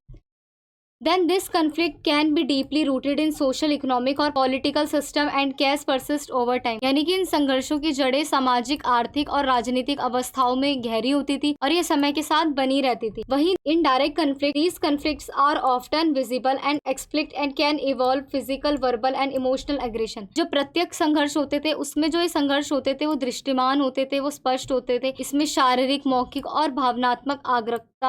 Then this conflict can be deeply rooted in social, economic और political system and can persist over time। यानी कि इन संघर्षों की जड़ें सामाजिक, आर्थिक और राजनीतिक अवस्थाओं में गहरी होती थी और ये समय के साथ बनी रहती थी। वहीं indirect conflict, these conflicts are often visible and explicit and can evolve physical, verbal and emotional aggression। जो प्रत्यक्ष संघर्ष होते थे उसमें जो ये संघर्ष होते थे वो दृष्टिमान होते थे, वो स्पष्ट होते थे। इसमें शारीरिक, मौखिक और भावनात्मक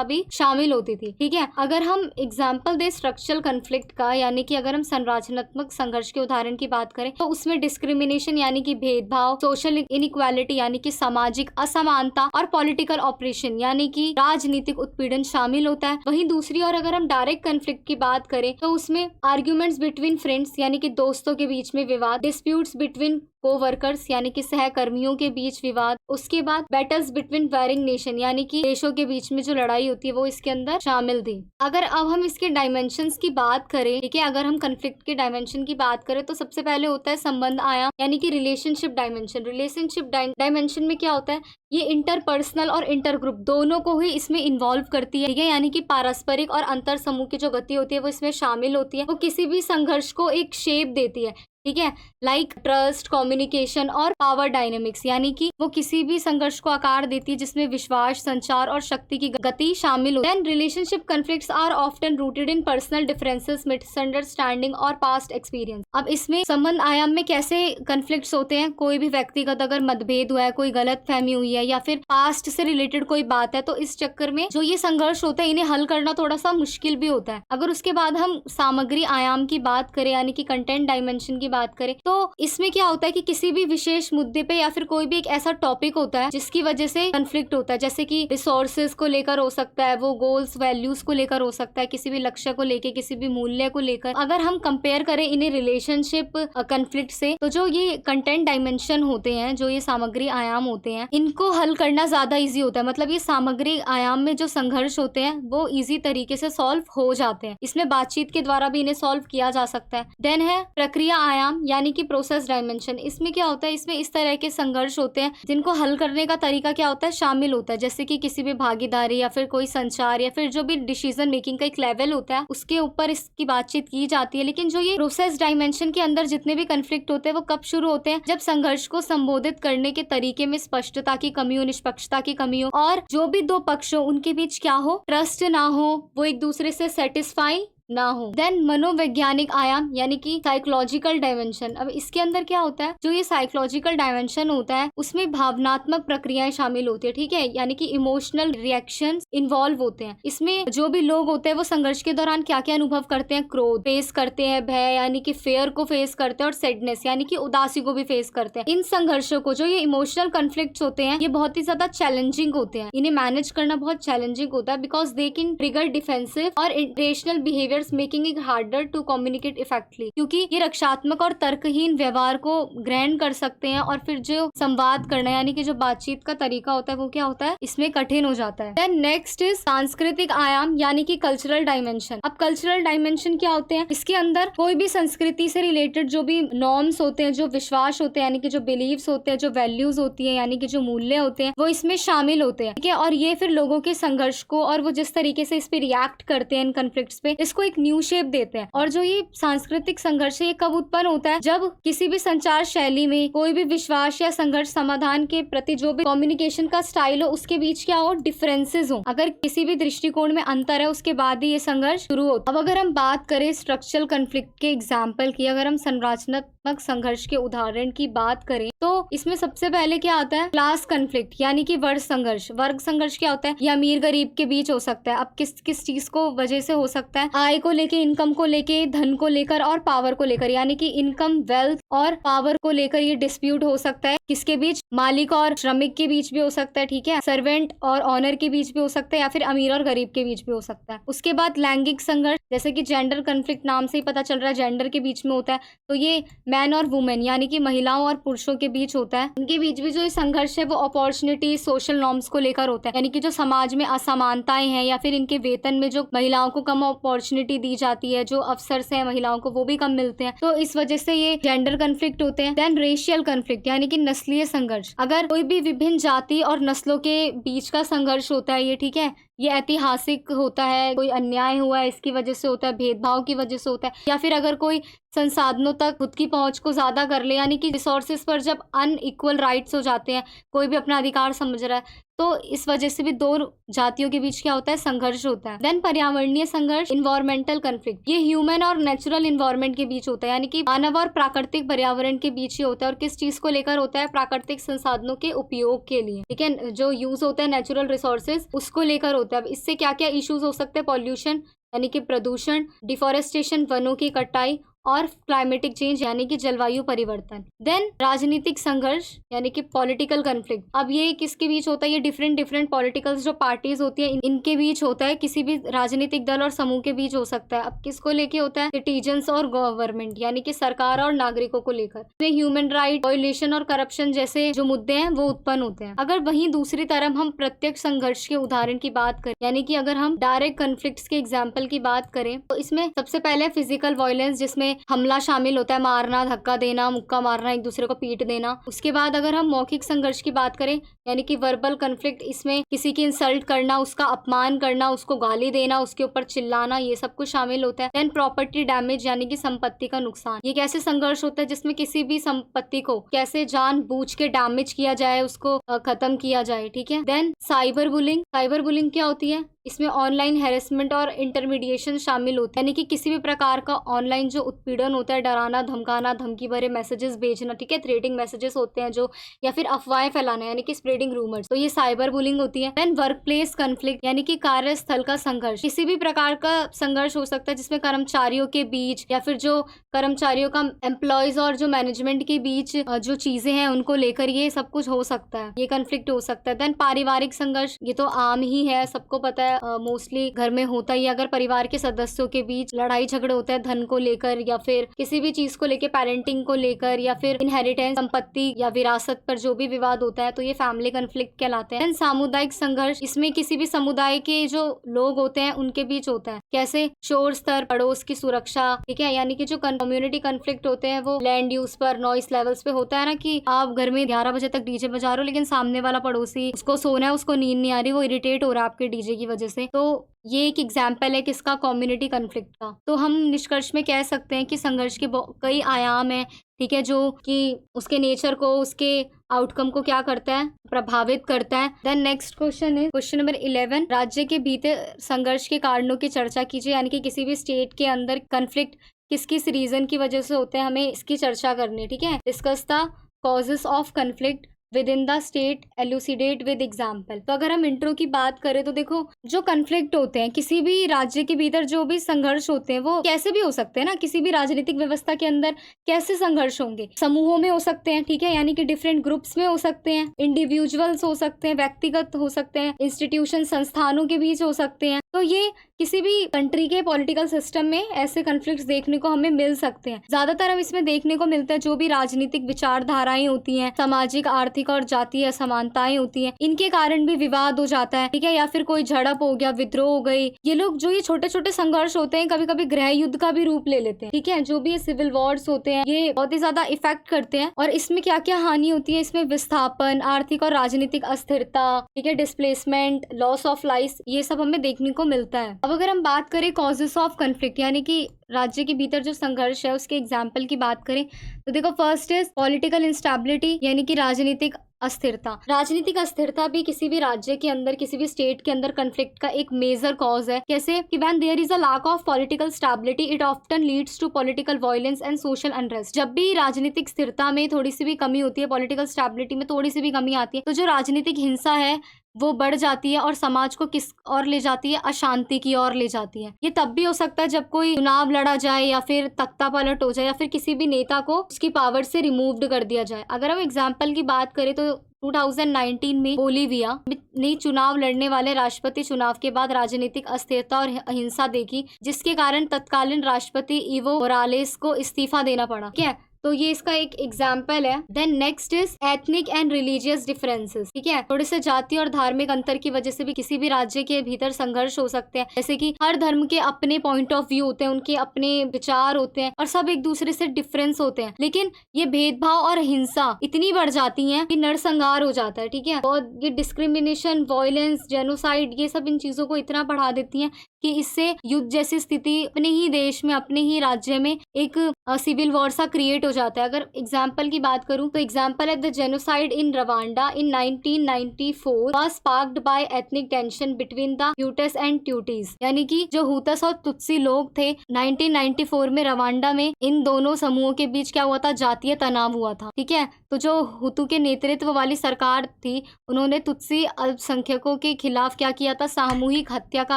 भी शामिल होती थी। ठीक है, अगर हम एग्जाम्पल दे स्ट्रक्चरल कन्फ्लिक्ट का, यानी कि अगर हम संरचनात्मक संघर्ष के उदाहरण की बात करें तो उसमें डिस्क्रिमिनेशन यानी कि भेदभाव, सोशल इनइक्वालिटी यानी कि सामाजिक असमानता और पॉलिटिकल ऑपरेशन यानी कि राजनीतिक उत्पीड़न शामिल होता है। वहीं दूसरी ओर अगर हम डायरेक्ट कन्फ्लिक्ट की बात करें तो उसमें आर्ग्यूमेंट्स बिटवीन फ्रेंड्स यानी कि दोस्तों के बीच में विवाद, डिस्प्यूट्स बिटवीन को-वर्कर्स यानी कि सहकर्मियों के बीच विवाद, उसके बाद बैटल्स बिटवीन वैरिंग नेशन यानी कि देशों के बीच में जो लड़ाई होती है वो इसके अंदर शामिल थी। अगर अब हम इसके डायमेंशंस की बात करें, ठीक है, अगर हम कन्फ्लिक्ट के डायमेंशन की बात करें तो सबसे पहले होता है संबंध आयाम यानी कि रिलेशनशिप डायमेंशन। रिलेशनशिप डायमेंशन में क्या होता है, ये इंटरपर्सनल और इंटर ग्रुप दोनों को ही इसमें इन्वॉल्व करती है। ठीक है, यानी कि पारस्परिक और अंतर समूह की जो गति होती है वो इसमें शामिल होती है। वो किसी भी संघर्ष को एक शेप देती है। ठीक है, लाइक ट्रस्ट, कम्युनिकेशन और पावर डायनेमिक्स, यानी कि वो किसी भी संघर्ष को आकार देती है जिसमें विश्वास, संचार और शक्ति की गति शामिल होती है। Then relationship conflicts are often rooted in personal differences, misunderstanding और पास्ट एक्सपीरियंस। अब इसमें संबंध आयाम में कैसे कॉन्फ्लिक्ट्स होते हैं, कोई भी व्यक्तिगत अगर मतभेद हुआ है, कोई गलत फहमी हुई है या फिर पास्ट से रिलेटेड कोई बात है, तो इस चक्कर में जो ये संघर्ष होता है इन्हें हल करना थोड़ा सा मुश्किल भी होता है। अगर उसके बाद हम सामग्री आयाम की बात करें यानी कि कंटेंट डायमेंशन की बात करें तो इसमें क्या होता है कि किसी भी विशेष मुद्दे पे या फिर कोई भी एक ऐसा टॉपिक होता है जिसकी वजह से कन्फ्लिक्ट होता है, जैसे कि रिसोर्सेज को लेकर हो सकता है, वो गोल्स वैल्यूज को लेकर हो सकता है, किसी भी लक्ष्य को लेकर, किसी भी मूल्य को लेकर। अगर हम कंपेयर करें इन्हें रिलेशनशिप कन्फ्लिक्ट से, तो जो ये कंटेंट डायमेंशन होते हैं, जो ये सामग्री आयाम होते हैं, इनको हल करना ज्यादा ईजी होता है। मतलब ये सामग्री आयाम में जो संघर्ष होते हैं वो ईजी तरीके से सॉल्व हो जाते हैं। इसमें बातचीत के द्वारा भी इन्हें सॉल्व किया जा सकता है। देन है प्रक्रिया आयाम यानी कि प्रोसेस डायमेंशन। इसमें क्या होता है, इसमें इस तरह के संघर्ष होते हैं जिनको हल करने का तरीका क्या होता है, शामिल होता है, जैसे कि किसी भी भागीदारी या फिर कोई संचार या फिर जो भी डिसीजन मेकिंग का एक लेवल होता है उसके ऊपर इसकी बातचीत की जाती है। लेकिन जो ये प्रोसेस डायमेंशन के अंदर जितने भी कन्फ्लिक्ट होते हैं वो कब शुरू होते हैं, जब संघर्ष को संबोधित करने के तरीके में स्पष्टता की कमी हो, निष्पक्षता की कमी हो और जो भी दो पक्ष हो उनके बीच क्या हो, ट्रस्ट ना हो, वो एक दूसरे से सेटिस्फाई ना हो। देन मनोवैज्ञानिक आयाम यानी कि साइकोलॉजिकल डायमेंशन। अब इसके अंदर क्या होता है, जो ये साइकोलॉजिकल डायमेंशन होता है उसमें भावनात्मक प्रक्रियाएं शामिल होती है। ठीक है, यानी कि इमोशनल रिएक्शंस इन्वॉल्व होते हैं। इसमें जो भी लोग होते हैं वो संघर्ष के दौरान क्या क्या अनुभव करते हैं, क्रोध फेस करते हैं, भय यानी कि फेयर को फेस करते हैं और सैडनेस यानी कि उदासी को भी फेस करते हैं। इन संघर्षों को, जो ये इमोशनल कॉन्फ्लिक्ट्स होते हैं, ये बहुत ही ज्यादा चैलेंजिंग होते हैं। इन्हें मैनेज करना बहुत चैलेंजिंग होता है because they can trigger defensive और irrational behaviour making it harder to communicate effectively, क्योंकि ये रक्षात्मक और तर्कहीन व्यवहार को ग्रहण कर सकते हैं और फिर जो संवाद करना यानी कि जो बातचीत का तरीका होता है वो क्या होता है, इसमें कठिन हो जाता है। देन नेक्स्ट इज सांस्कृतिक आयाम यानी कि कल्चरल डायमेंशन। अब कल्चरल डायमेंशन क्या होते हैं, इसके अंदर कोई भी संस्कृति से रिलेटेड जो भी नॉर्म्स होते हैं, जो विश्वास होते हैं यानी कि जो बिलीव्स होते हैं, जो वैल्यूज होती है यानी कि जो मूल्य होते हैं, वो इसमें शामिल होते हैं। ठीक है, और ये फिर लोगों के संघर्ष को और वो जिस तरीके से इस पे रिएक्ट करते हैं इन कॉन्फ्लिक्ट्स पे, इसको एक न्यू शेप देते हैं। और जो ये सांस्कृतिक संघर्ष है ये कब उत्पन्न होता है, जब किसी भी संचार शैली में कोई भी विश्वास या संघर्ष समाधान के प्रति जो भी कम्युनिकेशन का स्टाइल हो उसके बीच क्या हो, डिफरेंसेस हो। अगर किसी भी दृष्टिकोण में अंतर है उसके बाद ही ये संघर्ष शुरू होता है। अब अगर हम बात करें स्ट्रक्चरल कॉन्फ्लिक्ट के एग्जाम्पल की, अगर हम संरचनात्मक संघर्ष के उदाहरण की बात करें तो इसमें सबसे पहले क्या आता है, क्लास कॉन्फ्लिक्ट यानी कि वर्ग संघर्ष। वर्ग संघर्ष क्या होता है, ये अमीर गरीब के बीच हो सकता है। अब किस किस चीज को वजह से हो सकता है, आय को लेके, इनकम को लेके, धन को लेकर और पावर को लेकर, यानी कि इनकम, वेल्थ और पावर को लेकर ये डिस्प्यूट हो सकता है। किसके बीच, मालिक और श्रमिक के बीच भी हो सकता है। ठीक है, सर्वेंट और ऑनर के बीच भी हो सकता है या फिर अमीर और गरीब के बीच भी हो सकता है। उसके बाद लैंगिक संघर्ष, जैसे कि जेंडर कॉन्फ्लिक्ट नाम से ही पता चल रहा है जेंडर के बीच में होता है, तो ये मैन और वुमेन यानी कि महिलाओं और पुरुषों के बीच होता है। उनके बीच भी जो ये संघर्ष है वो अपॉर्चुनिटी, सोशल नॉर्म्स को लेकर होता है, यानी कि जो समाज में असमानताएं हैं या फिर इनके वेतन में जो महिलाओं को कम अपॉर्चुनिटी दी जाती है, जो अवसर से महिलाओं को वो भी कम मिलते हैं, तो इस वजह से ये जेंडर कॉन्फ्लिक्ट होते हैं। देन रेशियल कॉन्फ्लिक्ट यानी कि नस्लीय संघर्ष। अगर कोई भी विभिन्न जाति और नस्लों के बीच का संघर्ष होता है ये, ठीक है, ये ऐतिहासिक होता है, कोई अन्याय हुआ है इसकी वजह से होता है, भेदभाव की वजह से होता है, या फिर अगर कोई संसाधनों तक खुद की पहुंच को ज्यादा कर ले, यानी कि रिसोर्सेज पर जब अनइक्वल राइट्स हो जाते हैं, कोई भी अपना अधिकार समझ रहा है, तो इस वजह से भी दो जातियों के बीच क्या होता है, संघर्ष होता है। देन पर्यावरणीय संघर्ष, इन्वायरमेंटल कॉन्फ्लिक्ट, ये ह्यूमन और नेचुरल इन्वायरमेंट के बीच होता है, यानी कि मानव और प्राकृतिक पर्यावरण के बीच ही होता है। और किस चीज को लेकर होता है, प्राकृतिक संसाधनों के उपयोग के लिए, ठीक है, जो यूज होता है नेचुरल रिसोर्सेज उसको लेकर होता है। अब इससे क्या क्या इश्यूज हो सकते हैं? पॉल्यूशन यानी कि प्रदूषण, डिफॉरेस्टेशन वनों की कटाई, और क्लाइमेटिक चेंज यानी कि जलवायु परिवर्तन। देन राजनीतिक संघर्ष यानी कि पॉलिटिकल कन्फ्लिक्ट। अब ये किसके बीच होता है? ये डिफरेंट डिफरेंट पॉलिटिकल जो पार्टीज होती है इनके बीच होता है, किसी भी राजनीतिक दल और समूह के बीच हो सकता है। अब किसको लेके होता है? सिटीजन्स और गवर्नमेंट यानी कि सरकार और नागरिकों को लेकर। इसमें ह्यूमन राइट, वायलेशन और करप्शन जैसे जो मुद्दे हैं वो उत्पन्न होते हैं। अगर वहीं दूसरी तरफ हम प्रत्यक्ष संघर्ष के उदाहरण की बात करें, यानी कि अगर हम डायरेक्ट कन्फ्लिक्ट्स के एग्जाम्पल की बात करें, तो इसमें सबसे पहले फिजिकल वायलेंस, जिसमें हमला शामिल होता है, मारना, धक्का देना, मुक्का मारना, एक दूसरे को पीट देना। उसके बाद अगर हम मौखिक संघर्ष की बात करें, यानी कि वर्बल कन्फ्लिक्ट, इसमें किसी की इंसल्ट करना, उसका अपमान करना, उसको गाली देना, उसके ऊपर चिल्लाना, ये सब कुछ शामिल होता है। देन प्रॉपर्टी डैमेज यानी कि संपत्ति का नुकसान। ये कैसे संघर्ष होता है? जिसमें किसी भी संपत्ति को कैसे जानबूझ के डैमेज किया जाए, उसको खत्म किया जाए। ठीक है। Then cyber bullying. Cyber bullying क्या होती है? इसमें ऑनलाइन हैरेसमेंट और इंटरमीडिएशन शामिल होते हैं, यानी कि किसी भी प्रकार का ऑनलाइन जो उत्पीड़न होता है, डराना, धमकाना, धमकी भरे मैसेजेस भेजना, ठीक है, थ्रेटिंग मैसेजेस होते हैं जो, या फिर अफवाहें फैलाना यानी कि स्प्रेडिंग रूमर्स, तो ये साइबर बुलिंग होती है। देन वर्क प्लेस कन्फ्लिक्ट यानी कि कार्यस्थल का संघर्ष। किसी भी प्रकार का संघर्ष हो सकता है जिसमें कर्मचारियों के बीच, या फिर जो कर्मचारियों का एम्प्लॉयज और जो मैनेजमेंट के बीच जो चीजें हैं उनको लेकर ये सब कुछ हो सकता है, ये कन्फ्लिक्ट हो सकता है। देन पारिवारिक संघर्ष, ये तो आम ही है, सबको पता है, मोस्टली घर में होता ही। अगर परिवार के सदस्यों के बीच लड़ाई झगड़े होते हैं धन को लेकर, या फिर किसी भी चीज को लेकर, पेरेंटिंग को लेकर, या फिर इनहेरिटेंस, संपत्ति या विरासत पर जो भी विवाद होता है, तो ये फैमिली कन्फ्लिक्ट कहलाते हैं। सामुदायिक संघर्ष, इसमें किसी भी समुदाय के जो लोग होते हैं उनके बीच होता है। कैसे? शोर स्तर, पड़ोस की सुरक्षा, ठीक है, यानी कि जो कम्युनिटी कन्फ्लिक्ट होते हैं वो लैंड यूज पर, नॉइस लेवल्स पे होता है ना, कि आप घर में 11 बजे तक डीजे बजा रहे हो, लेकिन सामने वाला पड़ोसी, उसको सोना है, उसको नींद नहीं आ रही, वो इरिटेट हो रहा है आपके डीजे की वजह से। तो ये एक एग्जाम्पल है किसका? कम्युनिटी कन्फ्लिक्ट का। तो हम निष्कर्ष में कह सकते हैं कि संघर्ष के कई आयाम हैं, ठीक है, जो कि उसके नेचर को, उसके आउटकम को क्या करता है? प्रभावित करता है। देन नेक्स्ट क्वेश्चन है क्वेश्चन नंबर 11। राज्य के भीतर संघर्ष के कारणों की चर्चा कीजिए, यानी कि किसी भी स्टेट के अंदर कन्फ्लिक्ट किस किस रीजन की वजह से होते हैं, हमें इसकी चर्चा करनी है। ठीक है। Discuss the causes of conflict with in the state, elucidate with example. तो अगर हम इंट्रो की बात करें तो देखो, जो कन्फ्लिक्ट होते हैं किसी भी राज्य के भीतर, जो भी संघर्ष होते हैं वो कैसे भी हो सकते हैं ना, किसी भी राजनीतिक व्यवस्था के अंदर कैसे संघर्ष होंगे? समूहों में हो सकते हैं, ठीक है, यानी कि डिफरेंट ग्रुप्स में हो सकते हैं, इंडिविजुअल्स हो सकते हैं, व्यक्तिगत हो सकते हैं, इंस्टीट्यूशन, संस्थानों के बीच हो सकते हैं। तो ये किसी भी कंट्री के पॉलिटिकल सिस्टम में ऐसे कन्फ्लिक्ट्स देखने को हमें मिल सकते हैं। ज्यादातर हम इसमें देखने को मिलता है जो भी राजनीतिक विचारधाराएं होती हैं, सामाजिक, आर्थिक और जातीय असमानताएं होती हैं, इनके कारण भी विवाद हो जाता है, ठीक है, या फिर कोई झड़प हो गया, विद्रोह हो गई। ये लोग जो ये छोटे छोटे संघर्ष होते हैं कभी कभी गृह युद्ध का भी रूप ले लेते हैं, ठीक है। जो भी ये सिविल वॉर्स होते हैं ये बहुत ही ज्यादा इफेक्ट करते हैं। और इसमें क्या क्या हानि होती है? इसमें विस्थापन, आर्थिक और राजनीतिक अस्थिरता, ठीक है, डिस्प्लेसमेंट, लॉस ऑफ लाइफ, ये सब हमें देखने को मिलता है। अब अगर हम बात करें कॉजेस ऑफ कन्फ्लिक्ट, यानी कि राज्य के भीतर जो संघर्ष है उसके एग्जाम्पल की बात करें तो देखो, फर्स्ट इज पॉलिटिकल इंस्टेबिलिटी, यानी कि राजनीतिक अस्थिरता। राजनीतिक अस्थिरता भी किसी भी राज्य के अंदर, किसी भी स्टेट के अंदर कन्फ्लिक्ट का एक मेजर कॉज है। कैसे? कि when there is a lack of political stability it often leads to political violence and social unrest. जब भी राजनीतिक स्थिरता में थोड़ी सी भी कमी होती है, पॉलिटिकल स्टेबिलिटी में थोड़ी सी भी कमी आती है, तो जो राजनीतिक हिंसा है वो बढ़ जाती है और समाज को किस ओर ले जाती है? अशांति की ओर ले जाती है। ये तब भी हो सकता है जब कोई चुनाव लड़ा जाए, या फिर तख्ता पलट हो जाए, या फिर किसी भी नेता को उसकी पावर से रिमूव्ड कर दिया जाए। अगर हम एग्जाम्पल की बात करें तो 2019 में बोलीविया ने चुनाव लड़ने वाले राष्ट्रपति चुनाव के बाद राजनीतिक अस्थिरता और अहिंसा देखी, जिसके कारण तत्कालीन राष्ट्रपति इवो मोरालेस को इस्तीफा देना पड़ा। ठीक है, तो ये इसका एक एग्जाम्पल है। Then next is ethnic and religious differences, ठीक है, थोड़े से जाति और धार्मिक अंतर की वजह से भी किसी भी राज्य के भीतर संघर्ष हो सकते हैं। जैसे कि हर धर्म के अपने पॉइंट ऑफ व्यू होते हैं, उनके अपने विचार होते हैं और सब एक दूसरे से डिफरेंस होते हैं, लेकिन ये भेदभाव और हिंसा इतनी बढ़ जाती है कि नरसंहार हो जाता है। ठीक है, और ये डिस्क्रिमिनेशन, वायलेंस, जेनोसाइड, ये सब इन चीजों को इतना बढ़ा देती है कि इससे युद्ध जैसी स्थिति अपने ही देश में, अपने ही राज्य में एक सिविल वॉर सा क्रिएट हो जाता है। अगर एग्जाम्पल की बात करूं तो एग्जाम्पल है the genocide in Rwanda in 1994 was sparked by ethnic tension between the Hutus and Tutsis, यानी कि जो हुतस और तुत्सी लोग थे 1994 में रवांडा में, इन दोनों समूहों के बीच क्या हुआ था? जातीय तनाव हुआ था। ठीक है, तो जो हुतू के नेतृत्व वाली सरकार थी, उन्होंने तुत्सी अल्पसंख्यकों के खिलाफ क्या किया था, सामूहिक हत्या का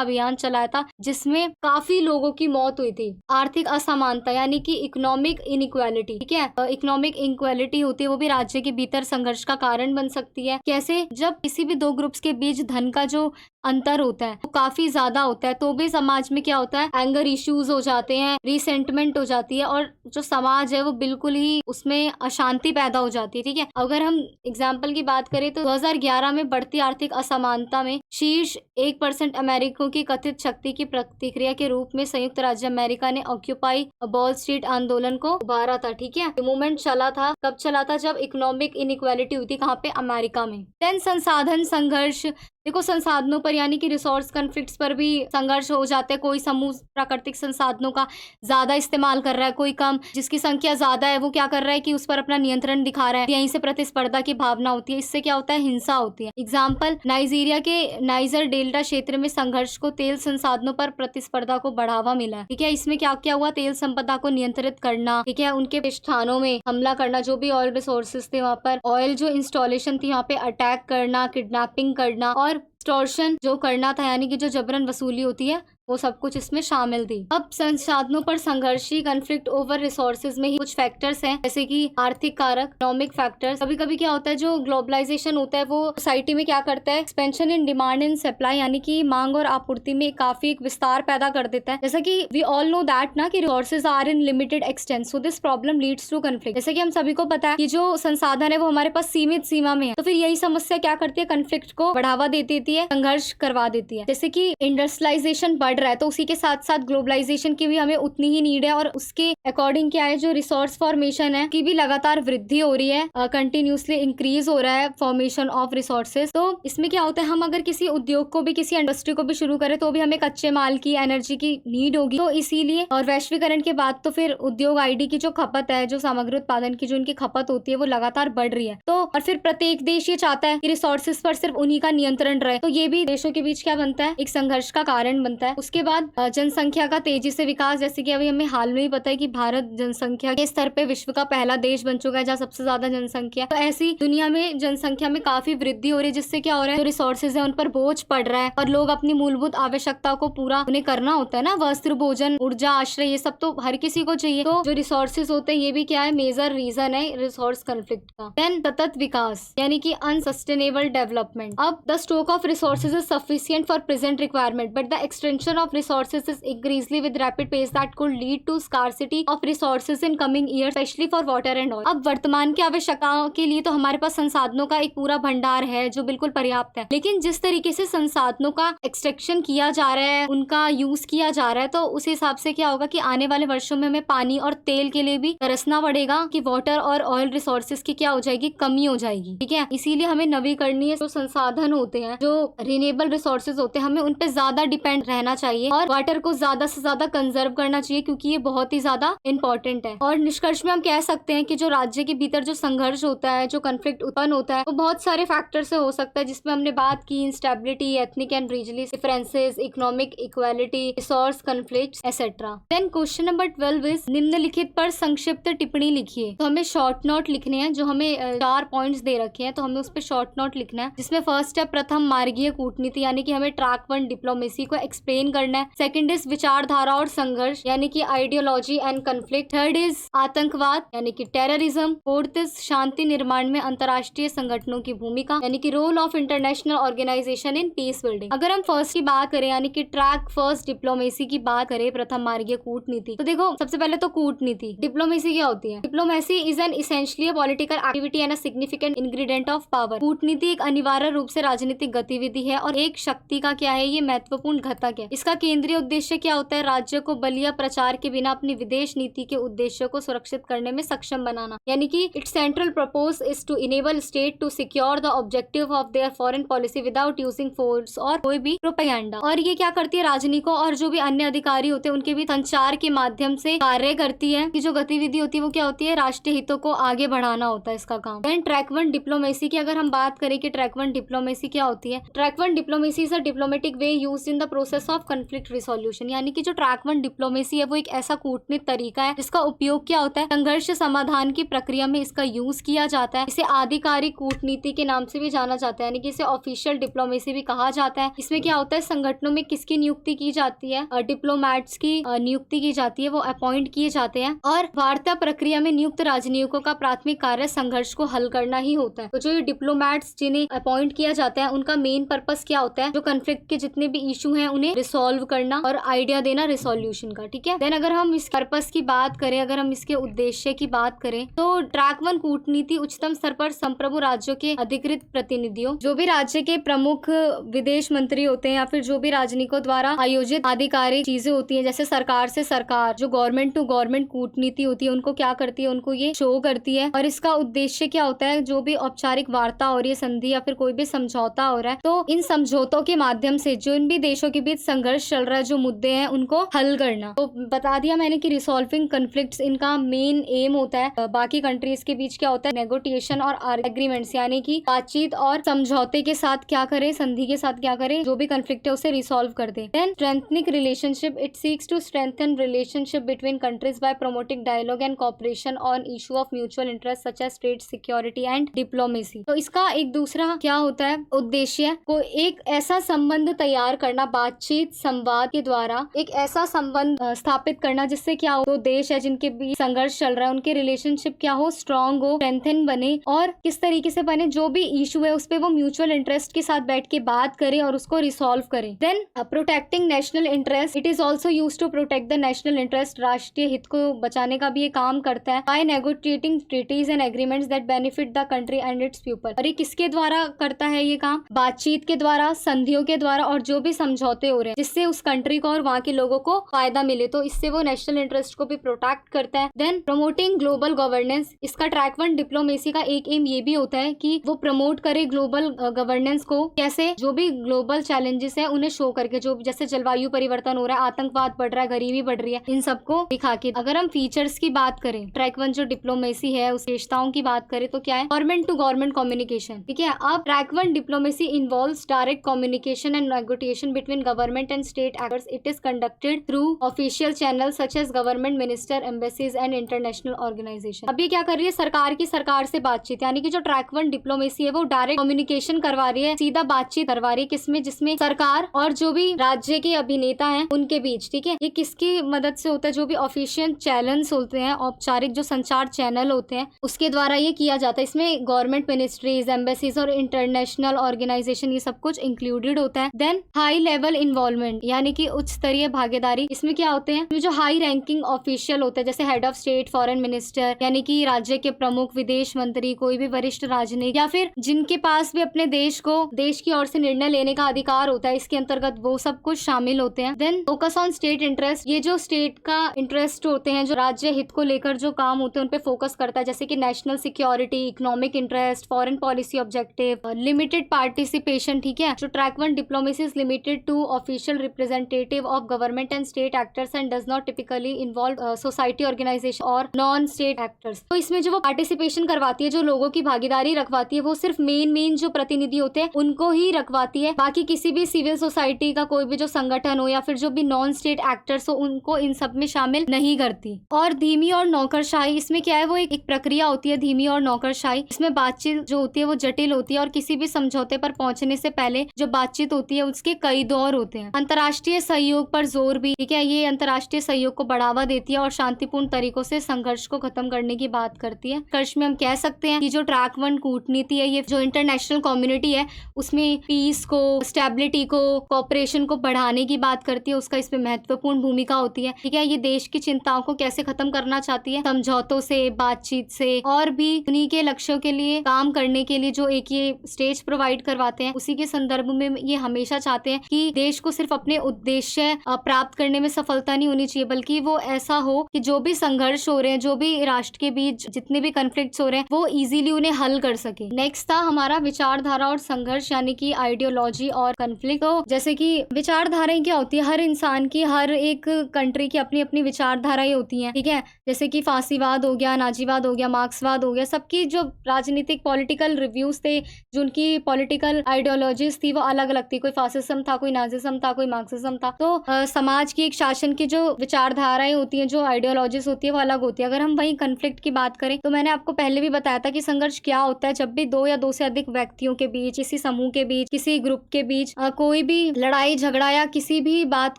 अभियान चलाया था, जिसमें काफी लोगों की मौत हुई थी। आर्थिक असमानता यानी कि इकोनॉमिक इनइक्वालिटी, ठीक है, इकोनॉमिक इनइक्वालिटी होती है, वो भी राज्य के भीतर संघर्ष का कारण बन सकती है। कैसे? जब किसी भी दो ग्रुप्स के बीच धन का जो अंतर होता है वो काफी ज्यादा होता है, तो भी समाज में क्या होता है, एंगर इश्यूज हो जाते हैं, रिसेंटमेंट हो जाती है, और जो समाज है वो बिल्कुल ही उसमें अशांति पैदा हो जाती है। ठीक है, अगर हम एग्जाम्पल की बात करें तो 2011 में बढ़ती आर्थिक असमानता में शीर्ष 1% अमेरिकियों की कथित शक्ति की प्रतिक्रिया के रूप में संयुक्त राज्य अमेरिका ने ऑक्यूपाई वॉल स्ट्रीट आंदोलन को उभारा था। ठीक है, मूवमेंट चला था, कब चला था, जब इकोनॉमिक इनइक्वालिटी हुई थी, कहाँ पे, अमेरिका में। देन संसाधन संघर्ष, देखो संसाधनों पर यानी कि रिसोर्स कॉन्फ्लिक्ट्स पर भी संघर्ष हो जाते हैं। कोई समूह प्राकृतिक संसाधनों का ज्यादा इस्तेमाल कर रहा है, कोई कम, जिसकी संख्या ज्यादा है वो क्या कर रहा है कि उस पर अपना नियंत्रण दिखा रहा है, यहीं से प्रतिस्पर्धा की भावना होती है, इससे क्या होता है, हिंसा होती है। एग्जाम्पल, नाइजीरिया के नाइजर डेल्टा क्षेत्र में संघर्ष को तेल संसाधनों पर प्रतिस्पर्धा को बढ़ावा मिला है। ठीक है, इसमें क्या क्या हुआ, तेल संपदा को नियंत्रित करना, ठीक है, उनके प्रतिष्ठानों में हमला करना, जो भी ऑयल रिसोर्सेज थे वहां पर, ऑयल जो इंस्टॉलेशन थी वहां पे अटैक करना, किडनैपिंग करना, और एक्सटॉर्शन जो करना था, यानी कि जो जबरन वसूली होती है, वो सब कुछ इसमें शामिल थी। अब संसाधनों पर संघर्षी कॉन्फ्लिक्ट ओवर रिसोर्सेज में ही कुछ फैक्टर्स हैं, जैसे कि आर्थिक कारक, इकोनॉमिक फैक्टर्स। कभी कभी क्या होता है, जो ग्लोबलाइजेशन होता है वो सोसाइटी में क्या करता है, expansion in demand and supply, यानी कि मांग और आपूर्ति में काफी एक विस्तार पैदा कर देता है। जैसा कि वी ऑल नो दैट ना कि resources are in limited extent, so this problem leads to conflict. जैसे कि हम सभी को पता है कि जो संसाधन है वो हमारे पास सीमित सीमा में है, तो फिर यही समस्या क्या करती है, कॉन्फ्लिक्ट को बढ़ावा देती है, संघर्ष करवा देती है। जैसे कि इंडस्ट्रियलाइजेशन बढ़ रहा है, तो उसी के साथ साथ ग्लोबलाइजेशन की भी हमें उतनी ही नीड है, और उसके अकॉर्डिंग क्या है, जो रिसोर्स फॉर्मेशन है की भी लगातार वृद्धि हो रही है, कंटिन्यूसली इंक्रीज हो रहा है फॉर्मेशन ऑफ रिसोर्सेज। तो इसमें क्या होता है, हम अगर किसी उद्योग को भी, किसी इंडस्ट्री को भी शुरू करें तो भी हमें कच्चे माल की, एनर्जी की नीड होगी। तो इसीलिए, और वैश्वीकरण के बाद तो फिर उद्योग आईडी की जो खपत है, जो सामग्री उत्पादन की जो इनकी खपत होती है वो लगातार बढ़ रही है। तो और फिर प्रत्येक देश ये चाहता है कि रिसोर्सेज पर सिर्फ उन्हीं का नियंत्रण रहे, तो ये भी देशों के बीच क्या बनता है, एक संघर्ष का कारण बनता है। उसके बाद जनसंख्या का तेजी से विकास, जैसे कि अभी हमें हाल में ही पता है कि भारत जनसंख्या के स्तर पे विश्व का पहला देश बन चुका है जहाँ सबसे ज्यादा जनसंख्या। तो ऐसी दुनिया में जनसंख्या में काफी वृद्धि हो रही है, जिससे क्या हो रहा है, जो रिसोर्सेज है उन पर बोझ पड़ रहा है, और लोग अपनी मूलभूत आवश्यकता को पूरा उन्हें करना होता है ना, वस्त्र, भोजन, ऊर्जा, आश्रय, ये सब तो हर किसी को चाहिए। तो जो रिसोर्सेज होते हैं ये भी क्या है, मेजर रीजन है रिसोर्स कॉन्फ्लिक्ट का। देन सतत विकास यानी कि अनसस्टेनेबल डेवलपमेंट। अब the stock of resources is sufficient for present requirement, but the extension of resources is increasingly with rapid pace that could lead to scarcity of resources in coming years, especially for water and oil। अब वर्तमान की आवश्यकताओं के लिए तो हमारे पास संसाधनों का एक पूरा भंडार है जो बिल्कुल पर्याप्त है, लेकिन जिस तरीके से संसाधनों का एक्सट्रैक्शन किया जा रहा है, उनका यूज किया जा रहा है, तो उस हिसाब से क्या होगा कि आने वाले वर्षों में हमें पानी और तेल के लिए भी तरसना पड़ेगा, कि वाटर और ऑयल रिसोर्सेज की क्या हो जाएगी, कमी हो जाएगी। ठीक है, इसीलिए हमें नवीकरणीय जो संसाधन होते हैं, जो रिन्यूएबल रिसोर्सेज होते हैं, हमें उन पे ज्यादा डिपेंड रहना चाहिए, और वाटर को ज्यादा से ज्यादा कंजर्व करना चाहिए, क्योंकि ये बहुत ही ज्यादा इंपॉर्टेंट है। और निष्कर्ष में हम कह सकते हैं कि जो राज्य के भीतर जो संघर्ष होता है, जो कॉन्फ्लिक्ट उत्पन्न होता है, वो बहुत सारे फैक्टर से हो सकता है, जिसमें हमने बात की instability, ethnic and regional differences, economic equality, resource conflicts etcetera. Then question number 12 is निम्नलिखित पर संक्षिप्त टिप्पणी लिखिए। तो हमें शॉर्ट नोट लिखने हैं, जो हमें 4 पॉइंट्स दे रखे हैं, तो हमें उस पर शॉर्ट नोट लिखना है, जिसमें फर्स्ट है प्रथम मार्गीय कूटनीति, यानी कि हमें ट्रैक 1 डिप्लोमेसी को एक्सप्लेन करना है। सेकंड इज विचारधारा और संघर्ष, यानी कि ideology and conflict. Third is आतंकवाद, यानी कि टेररिज्म। फोर्थ इज शांति निर्माण में अंतर्राष्ट्रीय संगठनों की भूमिका, यानी कि role of international organization in peace building. अगर हम फर्स्ट की बात करें, यानी कि ट्रैक फर्स्ट डिप्लोमेसी की बात करें, प्रथम मार्गीय कूटनीति, तो देखो सबसे पहले तो कूटनीति, डिप्लोमेसी क्या होती है। Diplomacy is an essentially political activity and a significant ingredient of power. कूटनीति एक अनिवार्य रूप से राजनीतिक गतिविधि है और एक शक्ति का क्या है, ये महत्वपूर्ण घटक है। इसका केंद्रीय उद्देश्य क्या होता है, राज्य को बलिया प्रचार के बिना अपनी विदेश नीति के उद्देश्यों को सुरक्षित करने में सक्षम बनाना, यानी कि its central purpose is to enable state to secure the objective of their foreign policy without using force और कोई भी प्रोपेगेंडा। और ये क्या करती है, राजनीतिकों और जो भी अन्य अधिकारी होते हैं उनके भी संचार के माध्यम से कार्य करती है, कि जो गतिविधि होती है वो क्या होती है, राष्ट्रीय हितों को आगे बढ़ाना होता है इसका काम। देन ट्रैक 1 डिप्लोमेसी की अगर हम बात करें कि ट्रैक 1 डिप्लोमेसी क्या होती है, track 1 diplomacy is a diplomatic way used in the process of conflict resolution, यानी कि जो ट्रैक 1 डिप्लोमेसी है वो एक ऐसा कूटनीतिक तरीका है जिसका उपयोग क्या होता है, संघर्ष समाधान की प्रक्रिया में इसका यूज किया जाता है। इसे आधिकारिक कूटनीति के नाम से भी जाना जाता है, यानी कि इसे ऑफिशियल डिप्लोमेसी भी कहा जाता है। इसमें क्या होता है, संगठनों में किसकी नियुक्ति की जाती है, डिप्लोमैट्स की नियुक्ति की जाती है, वो अपॉइंट किए जाते हैं और वार्ता प्रक्रिया में नियुक्त राजनयिकों का प्राथमिक कार्य संघर्ष को हल करना ही होता है। तो जो ये डिप्लोमैट्स जिन्हें अपॉइंट किया जाता है उनका मेन पर्पस क्या होता है, जो कॉन्फ्लिक्ट के जितने भी इशू हैं उन्हें रिसोल्व करना और आइडिया देना रिसोल्यूशन का। ठीक है, देन अगर हम इस पर्पस की बात करें, अगर हम इसके उद्देश्य की बात करें तो ट्रैक 1 कूटनीति उच्चतम स्तर पर संप्रभु राज्यों के अधिकृत प्रतिनिधियों, जो भी राज्य के प्रमुख विदेश मंत्री होते हैं या फिर जो भी राजनयिकों द्वारा आयोजित आधिकारिक चीजें होती हैं, जैसे सरकार से सरकार, जो गवर्नमेंट टू गवर्नमेंट कूटनीति होती है, उनको क्या करती है, उनको ये शो करती है। और इसका उद्देश्य क्या होता है, जो भी औपचारिक वार्ता हो रही है, संधि या फिर कोई भी समझौता हो रहा है, तो इन समझौतों के माध्यम से जो इन भी देशों के बीच संघर्ष चल रहा है, जो मुद्दे हैं उनको हल करना। तो बता दिया मैंने कि रिसॉल्विंग कॉन्फ्लिक्ट्स इनका मेन एम होता है। बाकी कंट्रीज के बीच क्या होता है, नेगोटिएशन और एग्रीमेंट्स, यानी कि बातचीत और समझौते के साथ क्या करें, संधि के साथ क्या करें, जो भी कॉन्फ्लिक्ट है उसे रिसॉल्व कर दे। Then strengthening relationship, it seeks to strengthen relationship between countries by promoting dialogue and cooperation on issue of mutual interest such as state security and diplomacy. तो इसका एक दूसरा क्या होता है उद्देश्य, को एक ऐसा संबंध तैयार करना, बातचीत संवाद के द्वारा एक ऐसा संबंध स्थापित करना जिससे क्या हो, दो देश है जिनके बीच संघर्ष चल रहा है उनके रिलेशनशिप क्या हो, स्ट्रांग हो, स्ट्रेंथन बने। और किस तरीके से बने, जो भी इशू है उस पर वो म्यूचुअल इंटरेस्ट के साथ बैठ के बात करें और उसको रिसॉल्व करें। Then protecting national interest, it is also use to protect the national interest, राष्ट्रीय हित को बचाने का भी ये काम करता है। By negotiating treaties and agreements that benefit the country and its people. और ये किसके द्वारा करता है ये काम, बातचीत के द्वारा, संधियों के द्वारा और जो भी समझौते हो रहे हैं जिससे उस कंट्री को और वहाँ के लोगों को फायदा मिले, तो इससे वो नेशनल इंटरेस्ट को भी प्रोटेक्ट करता है। देन प्रमोटिंग ग्लोबल गवर्नेंस, इसका ट्रैक 1 डिप्लोमेसी का एक एम ये भी होता है कि वो प्रमोट करे ग्लोबल गवर्नेंस को। कैसे, जो भी ग्लोबल चैलेंजेस है उन्हें शो करके, जो जैसे जलवायु परिवर्तन हो रहा है, आतंकवाद बढ़ रहा है, गरीबी बढ़ रही है, इन सबको दिखा के। अगर हम फीचर्स की बात करें, ट्रैक 1 जो डिप्लोमेसी है उस विशेषताओं की बात करें तो क्या है, गवर्नमेंट टू गवर्नमेंट कम्युनिकेशन। ठीक है, अब track 1 diplomacy involves direct communication and negotiation between government and state actors. It is conducted through official channel such as government minister, embassies and international organization. अब ये क्या कर रही है, सरकार की सरकार से बातचीत, यानी कि जो ट्रैक 1 डिप्लोमेसी है वो डायरेक्ट कम्युनिकेशन करवा रही है, सीधा बातचीत करवा रही है, किसमें, जिसमें सरकार और जो भी राज्य के अभिनेता हैं उनके बीच। ठीक है, ये किसकी मदद से होता है, जो भी ऑफिशियल चैनल्स होते हैं, औपचारिक जो संचार चैनल होते हैं उसके द्वारा ये किया जाता है। इसमें गवर्नमेंट मिनिस्ट्रीज, एम्बेसीज और इंटरनेशनल ऑर्गेनाइजेशन ये सब कुछ इंक्लूडेड होता है। देन हाई लेवल इन्वॉल्वमेंट, यानी कि उच्च स्तरीय भागीदारी। इसमें क्या होते हैं, जो हाई रैंकिंग ऑफिशियल होते हैं जैसे head of state, foreign minister, यानी कि राज्य के प्रमुख, विदेश मंत्री, कोई भी वरिष्ठ राजनयिक या फिर जिनके पास भी अपने देश को, देश की ओर से निर्णय लेने का अधिकार होता है, इसके अंतर्गत वो सब कुछ शामिल होते हैं। Then focus on state interest, ये जो स्टेट का इंटरेस्ट होते हैं, जो राज्य हित को लेकर जो काम होते हैं उन पे फोकस करता है, जैसे कि national security, economic interest, foreign policy objective, limited participation. ठीक है, जो track 1 diplomacy is limited to official representative of government and state actors and does not typically involve society organization और नॉन स्टेट एक्टर्स। तो इसमें जो वो participation करवाती है, जो लोगों की भागीदारी रखवाती है, वो सिर्फ मेन जो प्रतिनिधि होते हैं उनको ही रखवाती है। बाकी किसी भी सिविल सोसाइटी का कोई भी जो संगठन हो या फिर जो भी नॉन स्टेट एक्टर्स हो उनको इन सब में शामिल नहीं करती। और धीमी और नौकरशाही, इसमें क्या है, वो एक प्रक्रिया होती है धीमी और नौकरशाही। इसमें बातचीत जो होती है वो जटिल होती है और किसी भी समझौते पर पहुंचने से पहले जो बातचीत होती है उसके कई दौर होते हैं। अंतर्राष्ट्रीय सहयोग पर जोर भी, ठीक है, ये अंतर्राष्ट्रीय सहयोग को बढ़ावा देती है और शांतिपूर्ण तरीकों से संघर्ष को खत्म करने की बात करती है। कर्ष में हम कह सकते हैं कि जो ट्रैक 1 कूटनीति है, ये जो इंटरनेशनल कम्युनिटी है उसमें पीस को, स्टेबिलिटी को, कोऑपरेशन को बढ़ाने की बात करती है, उसका इसमें महत्वपूर्ण भूमिका होती है। ठीक है, ये देश की चिंताओं को कैसे खत्म करना चाहती है, समझौतों से, बातचीत से, और भी उन्हीं के लक्ष्यों के लिए काम करने के लिए जो एक ये स्टेज प्रोवाइड करवाते हैं, उसी के संदर्भ में ये हमेशा चाहते हैं कि देश को सिर्फ अपने उद्देश्य प्राप्त करने में सफलता नहीं होनी चाहिए, बल्कि वो ऐसा हो कि जो भी संघर्ष हो रहे हैं, जो भी राष्ट्र के बीच जितने भी कॉन्फ्लिक्ट्स हो रहे हैं, वो इजीली उन्हें हल कर सके। नेक्स्ट था हमारा विचारधारा और संघर्ष, यानी कि आइडियोलॉजी और कॉन्फ्लिक्ट। तो जैसे कि विचारधाराएं क्या होती है, हर इंसान की, हर एक कंट्री की अपनी अपनी विचारधाराएं होती हैं। ठीक है, जैसे कि फांसीवाद हो गया, नाजीवाद हो गया, मार्क्सवाद हो गया, सबकी जो राजनीतिक पॉलिटिकल रिव्यूज थे, जो उनकी पॉलिटिकल आइडियोलॉजीज थी वो अलग अलग थी। कोई फासिज्म था, कोई नाजिज्म था, कोई मार्क्सिज्म था। तो समाज की एक शासन की जो विचारधाराएं होती हैं, जो आइडियोलॉजीज होती है, वो अलग होती है। अगर हम वही कन्फ्लिक्ट की बात करें तो मैंने आपको पहले भी बताया था कि संघर्ष क्या होता है। जब भी दो या दो से अधिक व्यक्तियों के बीच, किसी समूह के बीच, किसी ग्रुप के बीच कोई भी लड़ाई झगड़ा या किसी भी बात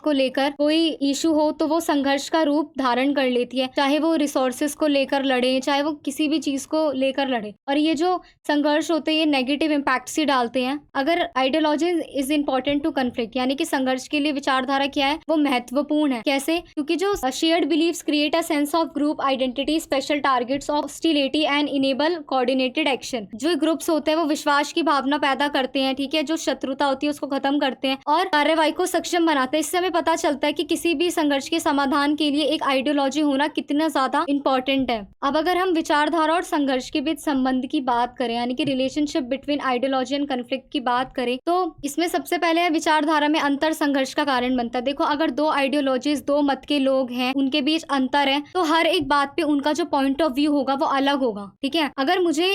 को लेकर कोई इशू हो तो वो संघर्ष का रूप धारण कर लेती है। चाहे वो रिसोर्सेज को लेकर लड़े, चाहे वो किसी भी चीज को लेकर लड़े। और ये जो संघर्ष होते हैं ये नेगेटिव इम्पैक्ट ही डालते हैं। अगर ideology is important to conflict, यानी कि संघर्ष के लिए विचारधारा क्या है, वो महत्वपूर्ण है। कैसे? क्योंकि जो shared beliefs create a sense of group identity, special targets of hostility and enable coordinated action. जो ग्रुप्स होते हैं वो विश्वास की भावना पैदा करते हैं, ठीक है, जो शत्रुता होती है उसको खत्म करते हैं और कार्यवाही को सक्षम बनाते हैं। इससे हमें पता चलता है कि किसी भी संघर्ष के समाधान के लिए एक आइडियोलॉजी होना कितना ज्यादा इंपॉर्टेंट है। अब अगर हम विचारधारा और संघर्ष के बीच संबंध की बात करें, यानी कि relationship between ideology and conflict की बात करें, तो इसमें सबसे पहले विचारधारा में अंतर संघर्ष का कारण बनता है। देखो, अगर दो आइडियोलॉजीज, दो मत के लोग हैं, उनके बीच अंतर है, तो हर एक बात पे उनका जो पॉइंट ऑफ व्यू होगा वो अलग होगा, ठीक है। अगर मुझे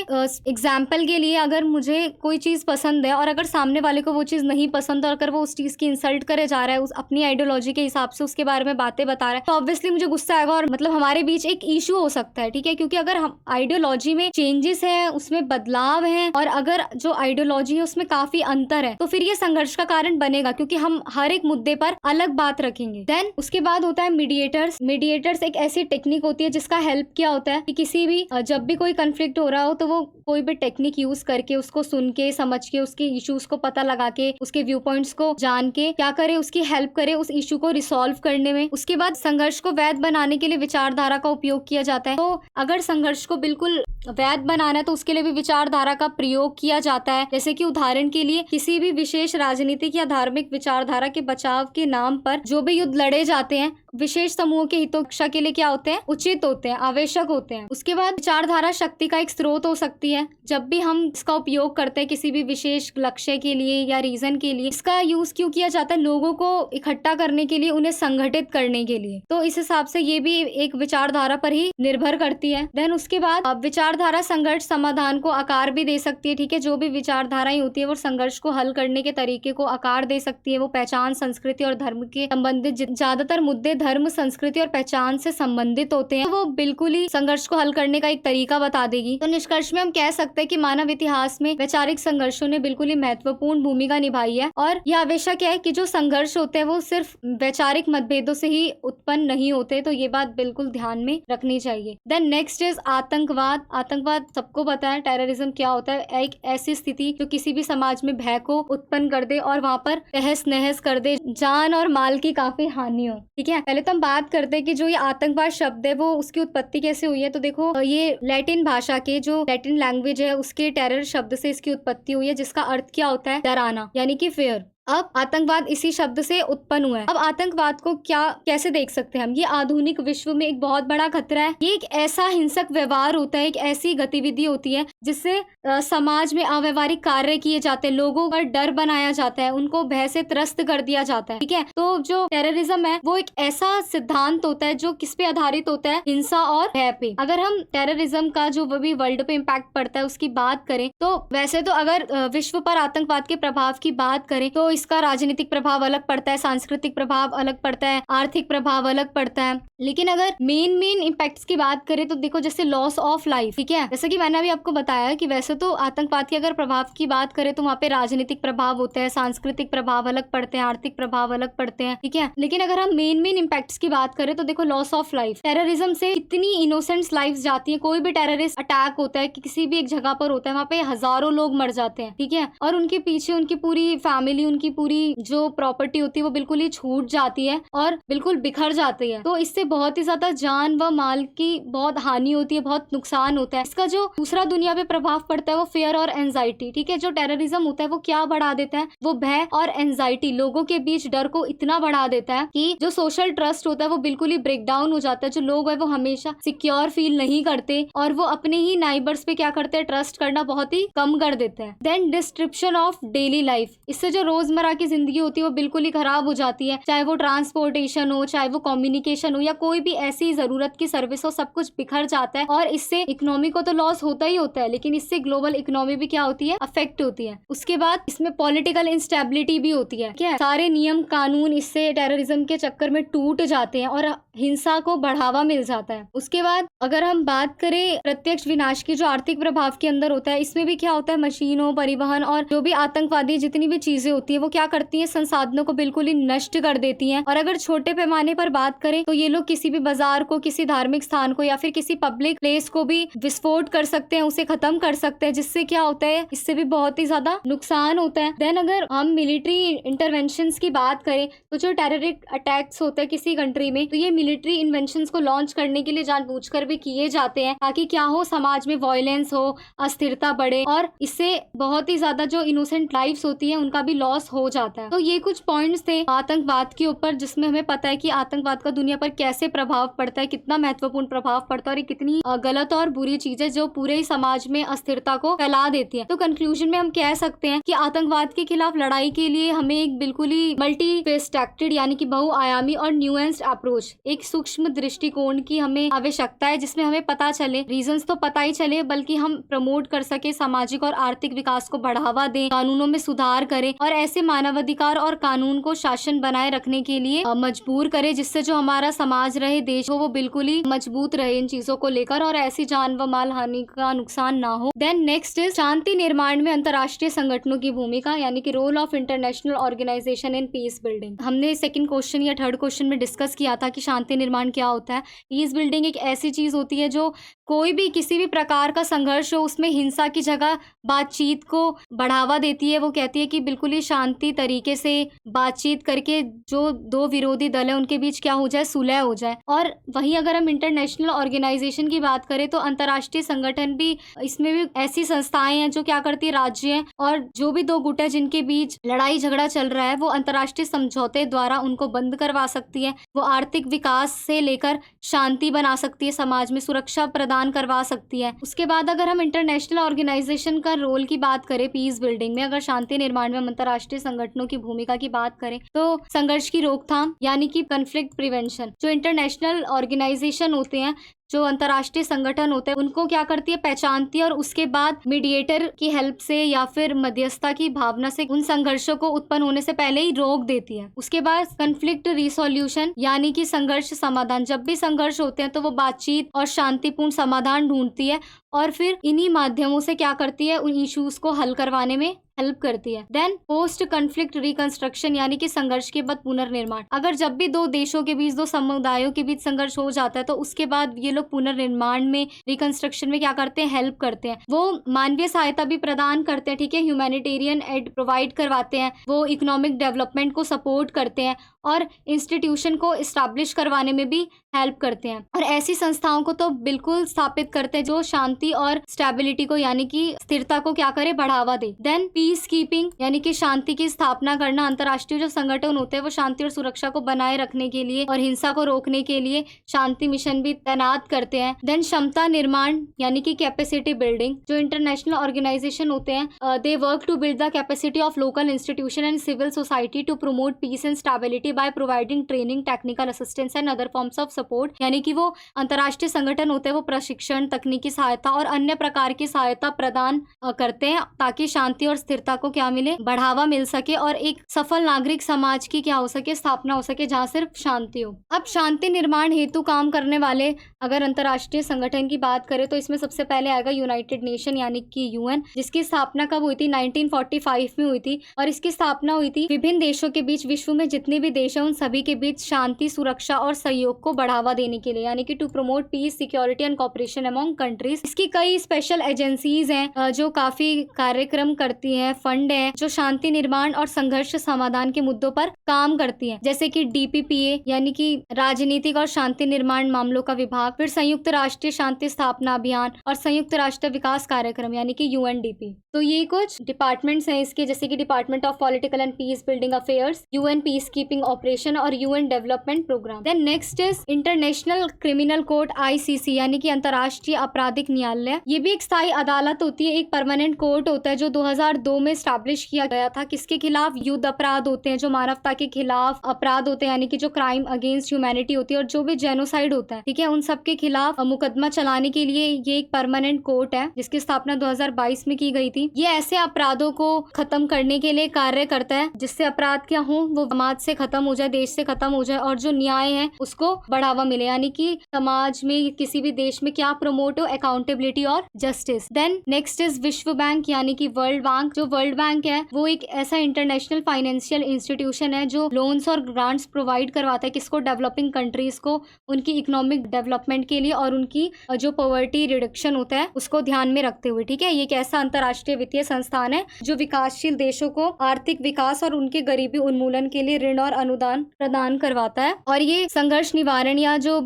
एग्जाम्पल के लिए, अगर मुझे कोई चीज पसंद है और अगर सामने वाले को वो चीज नहीं पसंद, और अगर वो उस चीज की इंसल्ट करे जा रहा है, उस अपनी आइडियोलॉजी के हिसाब से उसके बारे में बातें बता रहा है, तो ऑब्वियसली मुझे गुस्सा आएगा और मतलब हमारे बीच एक इशू हो सकता है, ठीक है। क्योंकि अगर हम आइडियोलॉजी में चेंजेस है, उसमें बदलाव है, और अगर जो आइडियोलॉजी है उसमें काफी अंतर है, तो फिर ये संघर्ष का कारण बनेगा, क्योंकि हम हर एक मुद्दे पर अलग बात रखेंगे। देन उसके बाद होता है मीडिएटर्स। मीडिएटर्स एक ऐसी टेक्निक होती है जिसका हेल्प क्या होता है कि किसी भी जब भी कोई कंफ्लिक्ट हो रहा हो तो वो कोई भी टेक्निक यूज करके, उसको सुन के, समझ के, उसके इश्यूज को पता लगा के, उसके व्यू पॉइंट्स को जान के क्या करे, उसकी हेल्प करे उस इशू को रिसॉल्व करने में। उसके बाद संघर्ष को वैध बनाने के लिए विचारधारा का उपयोग किया जाता है। तो अगर संघर्ष को बिल्कुल वैध बनाना है तो उसके लिए भी विचारधारा का प्रयोग किया जाता है। जैसे कि उदाहरण के लिए किसी भी विशेष राजनीतिक या धार्मिक विचारधारा के बचाव के नाम पर जो भी युद्ध लड़े जाते हैं, विशेष समूह के हितों रक्षा के लिए क्या होते हैं, उचित होते हैं, आवश्यक होते हैं। उसके बाद विचारधारा शक्ति का एक स्रोत हो सकती है। जब भी हम इसका उपयोग करते हैं किसी भी विशेष लक्ष्य के लिए या रीजन के लिए, इसका यूज क्यों किया जाता है? लोगों को इकट्ठा करने के लिए, उन्हें संगठित करने के लिए। तो इस हिसाब से ये भी एक विचारधारा पर ही निर्भर करती है। देन उसके बाद विचारधारा संघर्ष समाधान को आकार भी दे सकती है, ठीक है। जो भी विचारधाराएं होती है वो संघर्ष को हल करने के तरीके को आकार दे सकती है। वो पहचान, संस्कृति और धर्म के संबंधित ज्यादातर मुद्दे धर्म, संस्कृति और पहचान से संबंधित होते हैं, तो वो बिल्कुल ही संघर्ष को हल करने का एक तरीका बता देगी। तो निष्कर्ष में हम कह सकते हैं कि मानव इतिहास में वैचारिक संघर्षों ने बिल्कुल ही महत्वपूर्ण भूमिका निभाई है। और यह आवश्यक है कि जो संघर्ष होते हैं वो सिर्फ वैचारिक मतभेदों से ही उत्पन्न नहीं होते। तो ये बात बिल्कुल ध्यान में रखनी चाहिए। देन नेक्स्ट इज आतंकवाद। आतंकवाद सबको पता है, टेररिज्म क्या होता है? एक ऐसी स्थिति जो किसी भी समाज में भय को उत्पन्न कर दे और वहां पर तहस नहस कर दे, जान और माल की काफी हानि हो, ठीक है। पहले तो हम बात करते हैं कि जो ये आतंकवाद शब्द है वो उसकी उत्पत्ति कैसे हुई है। तो देखो, ये लैटिन भाषा के, जो लैटिन लैंग्वेज है उसके टेरर शब्द से इसकी उत्पत्ति हुई है, जिसका अर्थ क्या होता है? डराना, यानी कि फेयर। अब आतंकवाद इसी शब्द से उत्पन्न हुआ है। अब आतंकवाद को कैसे देख सकते हैं हम? ये आधुनिक विश्व में एक बहुत बड़ा खतरा है। ये एक ऐसा हिंसक व्यवहार होता है, एक ऐसी गतिविधि होती है जिससे समाज में अव्यवहारिक कार्य किए जाते हैं, लोगों पर डर बनाया जाता है, उनको भय से त्रस्त कर दिया जाता है, ठीक है। तो जो टेररिज्म है वो एक ऐसा सिद्धांत होता है जो किस पे आधारित होता है? हिंसा और भय पे। अगर हम टेररिज्म का जो भी वर्ल्ड पे इम्पैक्ट पड़ता है उसकी बात करें तो वैसे तो अगर विश्व पर आतंकवाद के प्रभाव की बात करें तो इसका राजनीतिक प्रभाव अलग पड़ता है, सांस्कृतिक प्रभाव अलग पड़ता है, आर्थिक प्रभाव अलग पड़ता है। लेकिन अगर मेन इम्पैक्ट्स की बात करें तो देखो, जैसे लॉस ऑफ लाइफ, ठीक है। जैसे कि मैंने अभी आपको बताया कि वैसे तो आतंकवाद के अगर प्रभाव की बात करें तो वहाँ पे राजनीतिक प्रभाव होते हैं, सांस्कृतिक प्रभाव अलग पड़ते हैं, आर्थिक प्रभाव अलग पड़ते हैं, ठीक है। लेकिन अगर हम मेन इम्पैक्ट्स की बात करें तो देखो, लॉस ऑफ लाइफ, टेररिज्म से कितनी इनोसेंट लाइफ जाती है। कोई भी टेररिस्ट अटैक होता है कि किसी भी एक जगह पर होता है, वहाँ पे हजारों लोग मर जाते हैं, ठीक है। और उनके पीछे उनकी पूरी फैमिली, उनकी पूरी जो प्रॉपर्टी होती है वो बिल्कुल ही छूट जाती है और बिल्कुल बिखर जाती है। तो इससे बहुत ही ज्यादा जान व माल की बहुत हानि होती है, बहुत नुकसान होता है। इसका जो दूसरा दुनिया पे प्रभाव पड़ता है वो फियर और एंजाइटी, ठीक है। जो टेररिज्म होता है वो क्या बढ़ा देता है? वो भय और एंजाइटी, लोगों के बीच डर को इतना बढ़ा देता है कि जो सोशल ट्रस्ट होता है वो बिल्कुल ही ब्रेक डाउन हो जाता है। जो लोग है वो हमेशा सिक्योर फील नहीं करते और वो अपने ही नाइबर्स पे क्या करते हैं? ट्रस्ट करना बहुत ही कम कर देते हैं। Then description of daily life, इससे जो रोजमर्रा की जिंदगी होती है वो बिल्कुल ही खराब हो जाती है। चाहे वो ट्रांसपोर्टेशन हो, चाहे वो कम्युनिकेशन हो, या कोई भी ऐसी जरूरत की सर्विस हो, सब कुछ बिखर जाता है और इससे इकोनॉमी को तो लॉस होता ही होता है, लेकिन इससे ग्लोबल इकोनॉमी भी क्या होती है, अफेक्ट होती है। उसके बाद इसमें पॉलिटिकल इंस्टेबिलिटी भी होती है। क्या सारे नियम कानून इससे टेररिज्म के चक्कर में टूट जाते हैं और हिंसा को बढ़ावा मिल जाता है। उसके बाद अगर हम बात करें प्रत्यक्ष विनाश की, जो आर्थिक प्रभाव के अंदर होता है, इसमें भी क्या होता है, मशीनों, परिवहन और जो भी आतंकवादी जितनी भी चीजें होती है वो क्या करती है, संसाधनों को बिल्कुल ही नष्ट कर देती हैं। और अगर छोटे पैमाने पर बात करें तो ये लोग किसी भी बाजार को, किसी धार्मिक स्थान को या फिर किसी पब्लिक प्लेस को भी विस्फोट कर सकते हैं, उसे खत्म कर सकते हैं, जिससे क्या होता है, इससे भी बहुत ही ज्यादा नुकसान होता है। देन अगर हम मिलिट्री इंटरवेंशन की बात करें तो जो टेररिस्ट अटैक्स होते हैं किसी कंट्री में, तो ये मिलिट्री इन्वेंशन को लॉन्च करने के लिए जानबूझकर भी किए जाते हैं, ताकि क्या हो, समाज में वायलेंस हो, अस्थिरता बढ़े और इससे बहुत ही ज्यादा जो इनोसेंट लाइफ्स होती है उनका भी लॉस हो जाता है। तो ये कुछ पॉइंट्स थे आतंकवाद के ऊपर, जिसमें हमें पता है कि आतंकवाद का दुनिया पर कैसे प्रभाव पड़ता है, कितना महत्वपूर्ण प्रभाव पड़ता है और ये कितनी गलत और बुरी चीज है जो पूरे समाज में अस्थिरता को फैला देती है। तो कंक्लूजन में हम कह सकते हैं कि आतंकवाद के खिलाफ लड़ाई के लिए हमें एक बिल्कुल ही मल्टी फेस्टेटेड यानी कि बहुआयामी और न्यूएंस्ड अप्रोच, एक सूक्ष्म दृष्टिकोण की हमें आवश्यकता है, जिसमें हमें पता चले, रीजंस तो पता ही चले, बल्कि हम प्रमोट कर सके, सामाजिक और आर्थिक विकास को बढ़ावा दें, कानूनों में सुधार करें और ऐसे मानवाधिकार और कानून को शासन बनाए रखने के लिए मजबूर करे, जिससे जो हमारा समाज रहे, देश हो, वो बिल्कुल ही मजबूत रहे इन चीजों को लेकर और ऐसी जान व माल हानि का नुकसान ना हो। देन नेक्स्ट इज शांति निर्माण में अंतर्राष्ट्रीय संगठनों की भूमिका, यानी कि role of international organization in peace building. हमने सेकंड क्वेश्चन या थर्ड क्वेश्चन में डिस्कस किया था कि शांति निर्माण क्या होता है। पीस बिल्डिंग एक ऐसी चीज होती है जो कोई भी किसी भी प्रकार का संघर्ष हो उसमें हिंसा की जगह बातचीत को बढ़ावा देती है। वो कहती है कि बिल्कुल ही शांति तरीके से बातचीत करके जो दो विरोधी दल है उनके बीच क्या हो जाए, सुलह हो जाए। और वहीं अगर हम इंटरनेशनल ऑर्गेनाइजेशन की बात करें तो अंतर्राष्ट्रीय संगठन भी, इसमें भी ऐसी संस्थाएं हैं जो क्या करती है, राज्य हैं और जो भी दो गुट है जिनके बीच लड़ाई झगड़ा चल रहा है वो अंतर्राष्ट्रीय समझौते द्वारा उनको बंद करवा सकती है। वो आर्थिक विकास से लेकर शांति बना सकती है, समाज में सुरक्षा प्रदान करवा सकती है। उसके बाद अगर हम इंटरनेशनल ऑर्गेनाइजेशन का रोल की बात करें पीस बिल्डिंग में, अगर शांति निर्माण में अंतर्राष्ट्रीय संगठनों की भूमिका की बात करें तो संघर्ष की रोकथाम यानी कि कन्फ्लिक्ट प्रिवेंशन, जो इंटरनेशनल ऑर्गेनाइजेशन होते हैं, जो अंतर्राष्ट्रीय संगठन होते हैं, उनको क्या करती है, पहचानती है और उसके बाद मीडिएटर की हेल्प से या फिर मध्यस्थता की भावना से उन संघर्षों को उत्पन्न होने से पहले ही रोक देती है। उसके बाद कन्फ्लिक्ट रिसोल्यूशन यानी कि संघर्ष समाधान, जब भी संघर्ष होते हैं तो वो बातचीत और शांतिपूर्ण समाधान ढूंढती है और फिर इन्हीं माध्यमों से क्या करती है, उन इश्यूज को हल करवाने में हेल्प करती है। देन पोस्ट कन्फ्लिक्ट रिकंस्ट्रक्शन यानी कि संघर्ष के बाद पुनर्निर्माण। अगर जब भी दो देशों के बीच, दो समुदायों के बीच संघर्ष हो जाता है तो उसके बाद ये लोग पुनर्निर्माण में, रिकंस्ट्रक्शन में क्या करते हैं, हेल्प करते हैं। वो मानवीय सहायता भी प्रदान करते हैं, ठीक है, ह्यूमैनिटेरियन एड प्रोवाइड करवाते हैं, वो इकोनॉमिक डेवलपमेंट को सपोर्ट करते हैं और इंस्टीट्यूशन को इस्टेब्लिश करवाने में भी हेल्प करते हैं। और ऐसी संस्थाओं को तो बिल्कुल स्थापित करते हैं जो शांति और स्टेबिलिटी को यानी कि स्थिरता को क्या करे, बढ़ावा दे। देन पीस कीपिंग यानी कि शांति की स्थापना करना। अंतर्राष्ट्रीय जो संगठन होते हैं वो शांति और सुरक्षा को बनाए रखने के लिए और हिंसा को रोकने के लिए शांति मिशन भी तैनात करते हैं। देन क्षमता निर्माण यानी कि कैपेसिटी बिल्डिंग, जो इंटरनेशनल ऑर्गेनाइजेशन होते हैं they work to build the capacity of local institution and civil society to promote peace and stability by providing training, technical assistance and other forms of support. यानी कि वो अंतर्राष्ट्रीय संगठन होते हैं वो प्रशिक्षण, तकनीकी सहायता और अन्य प्रकार की सहायता प्रदान करते हैं ताकि शांति और स्थिरता को क्या मिले, बढ़ावा मिल सके और एक सफल नागरिक समाज की क्या हो सके, स्थापना हो सके जहाँ सिर्फ शांति हो। अब शांति निर्माण हेतु काम करने वाले अगर अंतर्राष्ट्रीय संगठन की बात करें तो इसमें सबसे पहले आएगा यूनाइटेड नेशन यानी कि यूएन, जिसकी स्थापना कब हुई थी, 1945 में हुई थी और इसकी स्थापना हुई थी विभिन्न देशों के बीच, विश्व में जितने भी देश हैं उन सभी के बीच शांति, सुरक्षा और सहयोग को बढ़ावा देने के लिए, यानी कि to promote peace, security and cooperation among countries. इसकी कई स्पेशल एजेंसीज हैं जो काफी कार्यक्रम करती हैं, फंड है जो शांति निर्माण और संघर्ष समाधान के मुद्दों पर काम करती है, जैसे कि डीपीपीए यानी कि राजनीतिक और शांति निर्माण मामलों का विभाग, फिर संयुक्त राष्ट्रीय शांति स्थापना अभियान और संयुक्त राष्ट्र विकास कार्यक्रम यानी कि यूएनडीपी। तो ये कुछ डिपार्टमेंट्स हैं इसके, जैसे कि department of political and peace building affairs, UN peace keeping operation और UN development programme. Then next is international criminal court ICC यानी कि अंतर्राष्ट्रीय आपराधिक न्यायालय। ये भी एक स्थायी अदालत होती है, एक परमानेंट कोर्ट होता है जो 2002 में स्टैब्लिश किया गया था। किसके खिलाफ? युद्ध अपराध होते हैं, जो मानवता के खिलाफ अपराध होते हैं, यानी कि जो क्राइम अगेंस्ट ह्यूमैनिटी होती है और जो भी जेनोसाइड होता है, ठीक है, उन सब के खिलाफ मुकदमा चलाने के लिए ये एक परमानेंट कोर्ट है जिसकी स्थापना 2022 में की गई थी। ये ऐसे अपराधों को खत्म करने के लिए कार्य करता है जिससे अपराध क्या हो, वो समाज से खत्म हो जाए, देश से खत्म हो जाए और जो न्याय है उसको बढ़ावा मिले, यानी कि समाज में किसी भी देश में क्या प्रमोट हो, अकाउंटेबिलिटी और जस्टिस। देन नेक्स्ट इज विश्व बैंक यानी कि वर्ल्ड बैंक। जो वर्ल्ड बैंक है वो एक ऐसा इंटरनेशनल फाइनेंशियल इंस्टीट्यूशन है जो लोन्स और ग्रांट्स प्रोवाइड करवाता है किसको? डेवलपिंग कंट्रीज को, उनकी इकोनॉमिक डेवलपमेंट के लिए और उनकी जो पॉवर्टी रिडक्शन होता है उसको ध्यान में रखते हुए, ठीक है। ये एक ऐसा अंतर्राष्ट्रीय वित्तीय संस्थान है जो विकासशील देशों को आर्थिक विकास और उनके गरीबी उन्मूलन के लिए ऋण और अनुदान प्रदान करवाता है। और ये संघर्ष निवारण या जो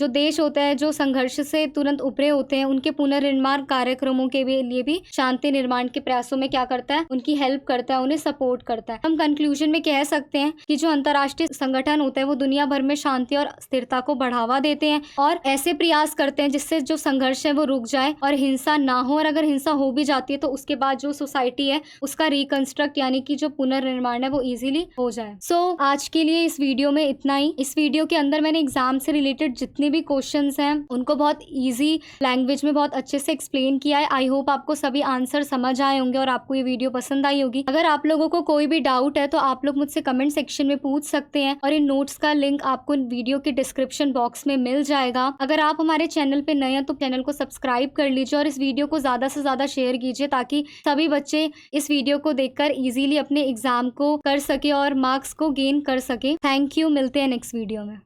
देश होता है जो संघर्ष से तुरंत उभरे होते हैं उनके पुनर्निर्माण कार्यक्रमों के लिए भी शांति निर्माण के प्रयासों में क्या करता है? उनकी हेल्प करता है, उन्हें सपोर्ट करता है। हम कंक्लूजन में कह सकते हैं कि जो अंतर्राष्ट्रीय संगठन होता है वो दुनिया भर में शांति और स्थिरता को बढ़ावा देते हैं और ऐसे प्रयास करते हैं जिससे जो संघर्ष है वो रुक जाए और हिंसा ना हो, और अगर हिंसा हो भी जाती है तो उसके बाद जो सोसाइटी है उसका रिकंस्ट्रक्ट यानी कि जो पुनर्निर्माण है वो इजीली हो जाए। आज के लिए इस वीडियो में इतना ही। इस वीडियो के अंदर मैंने एग्जाम से रिलेटेड जितने भी क्वेश्चंस हैं उनको बहुत इजी लैंग्वेज में बहुत अच्छे से एक्सप्लेन किया है। आई होप आपको सभी आंसर समझ आए होंगे और आपको ये वीडियो पसंद आई होगी। अगर आप लोगों को कोई भी डाउट है तो आप लोग मुझसे कमेंट सेक्शन में पूछ सकते हैं और इन नोट्स का लिंक आपको वीडियो के डिस्क्रिप्शन बॉक्स में मिल जाएगा। अगर आप हमारे चैनल पे नए हैं तो चैनल को सब्सक्राइब कर लीजिए और इस वीडियो को ज्यादा से ज्यादा शेयर कीजिए ताकि सभी बच्चे इस वीडियो को देखकर इजीली अपने एग्जाम को कर सके और मार्क्स को गेन कर सके। थैंक यू, मिलते हैं नेक्स्ट वीडियो में।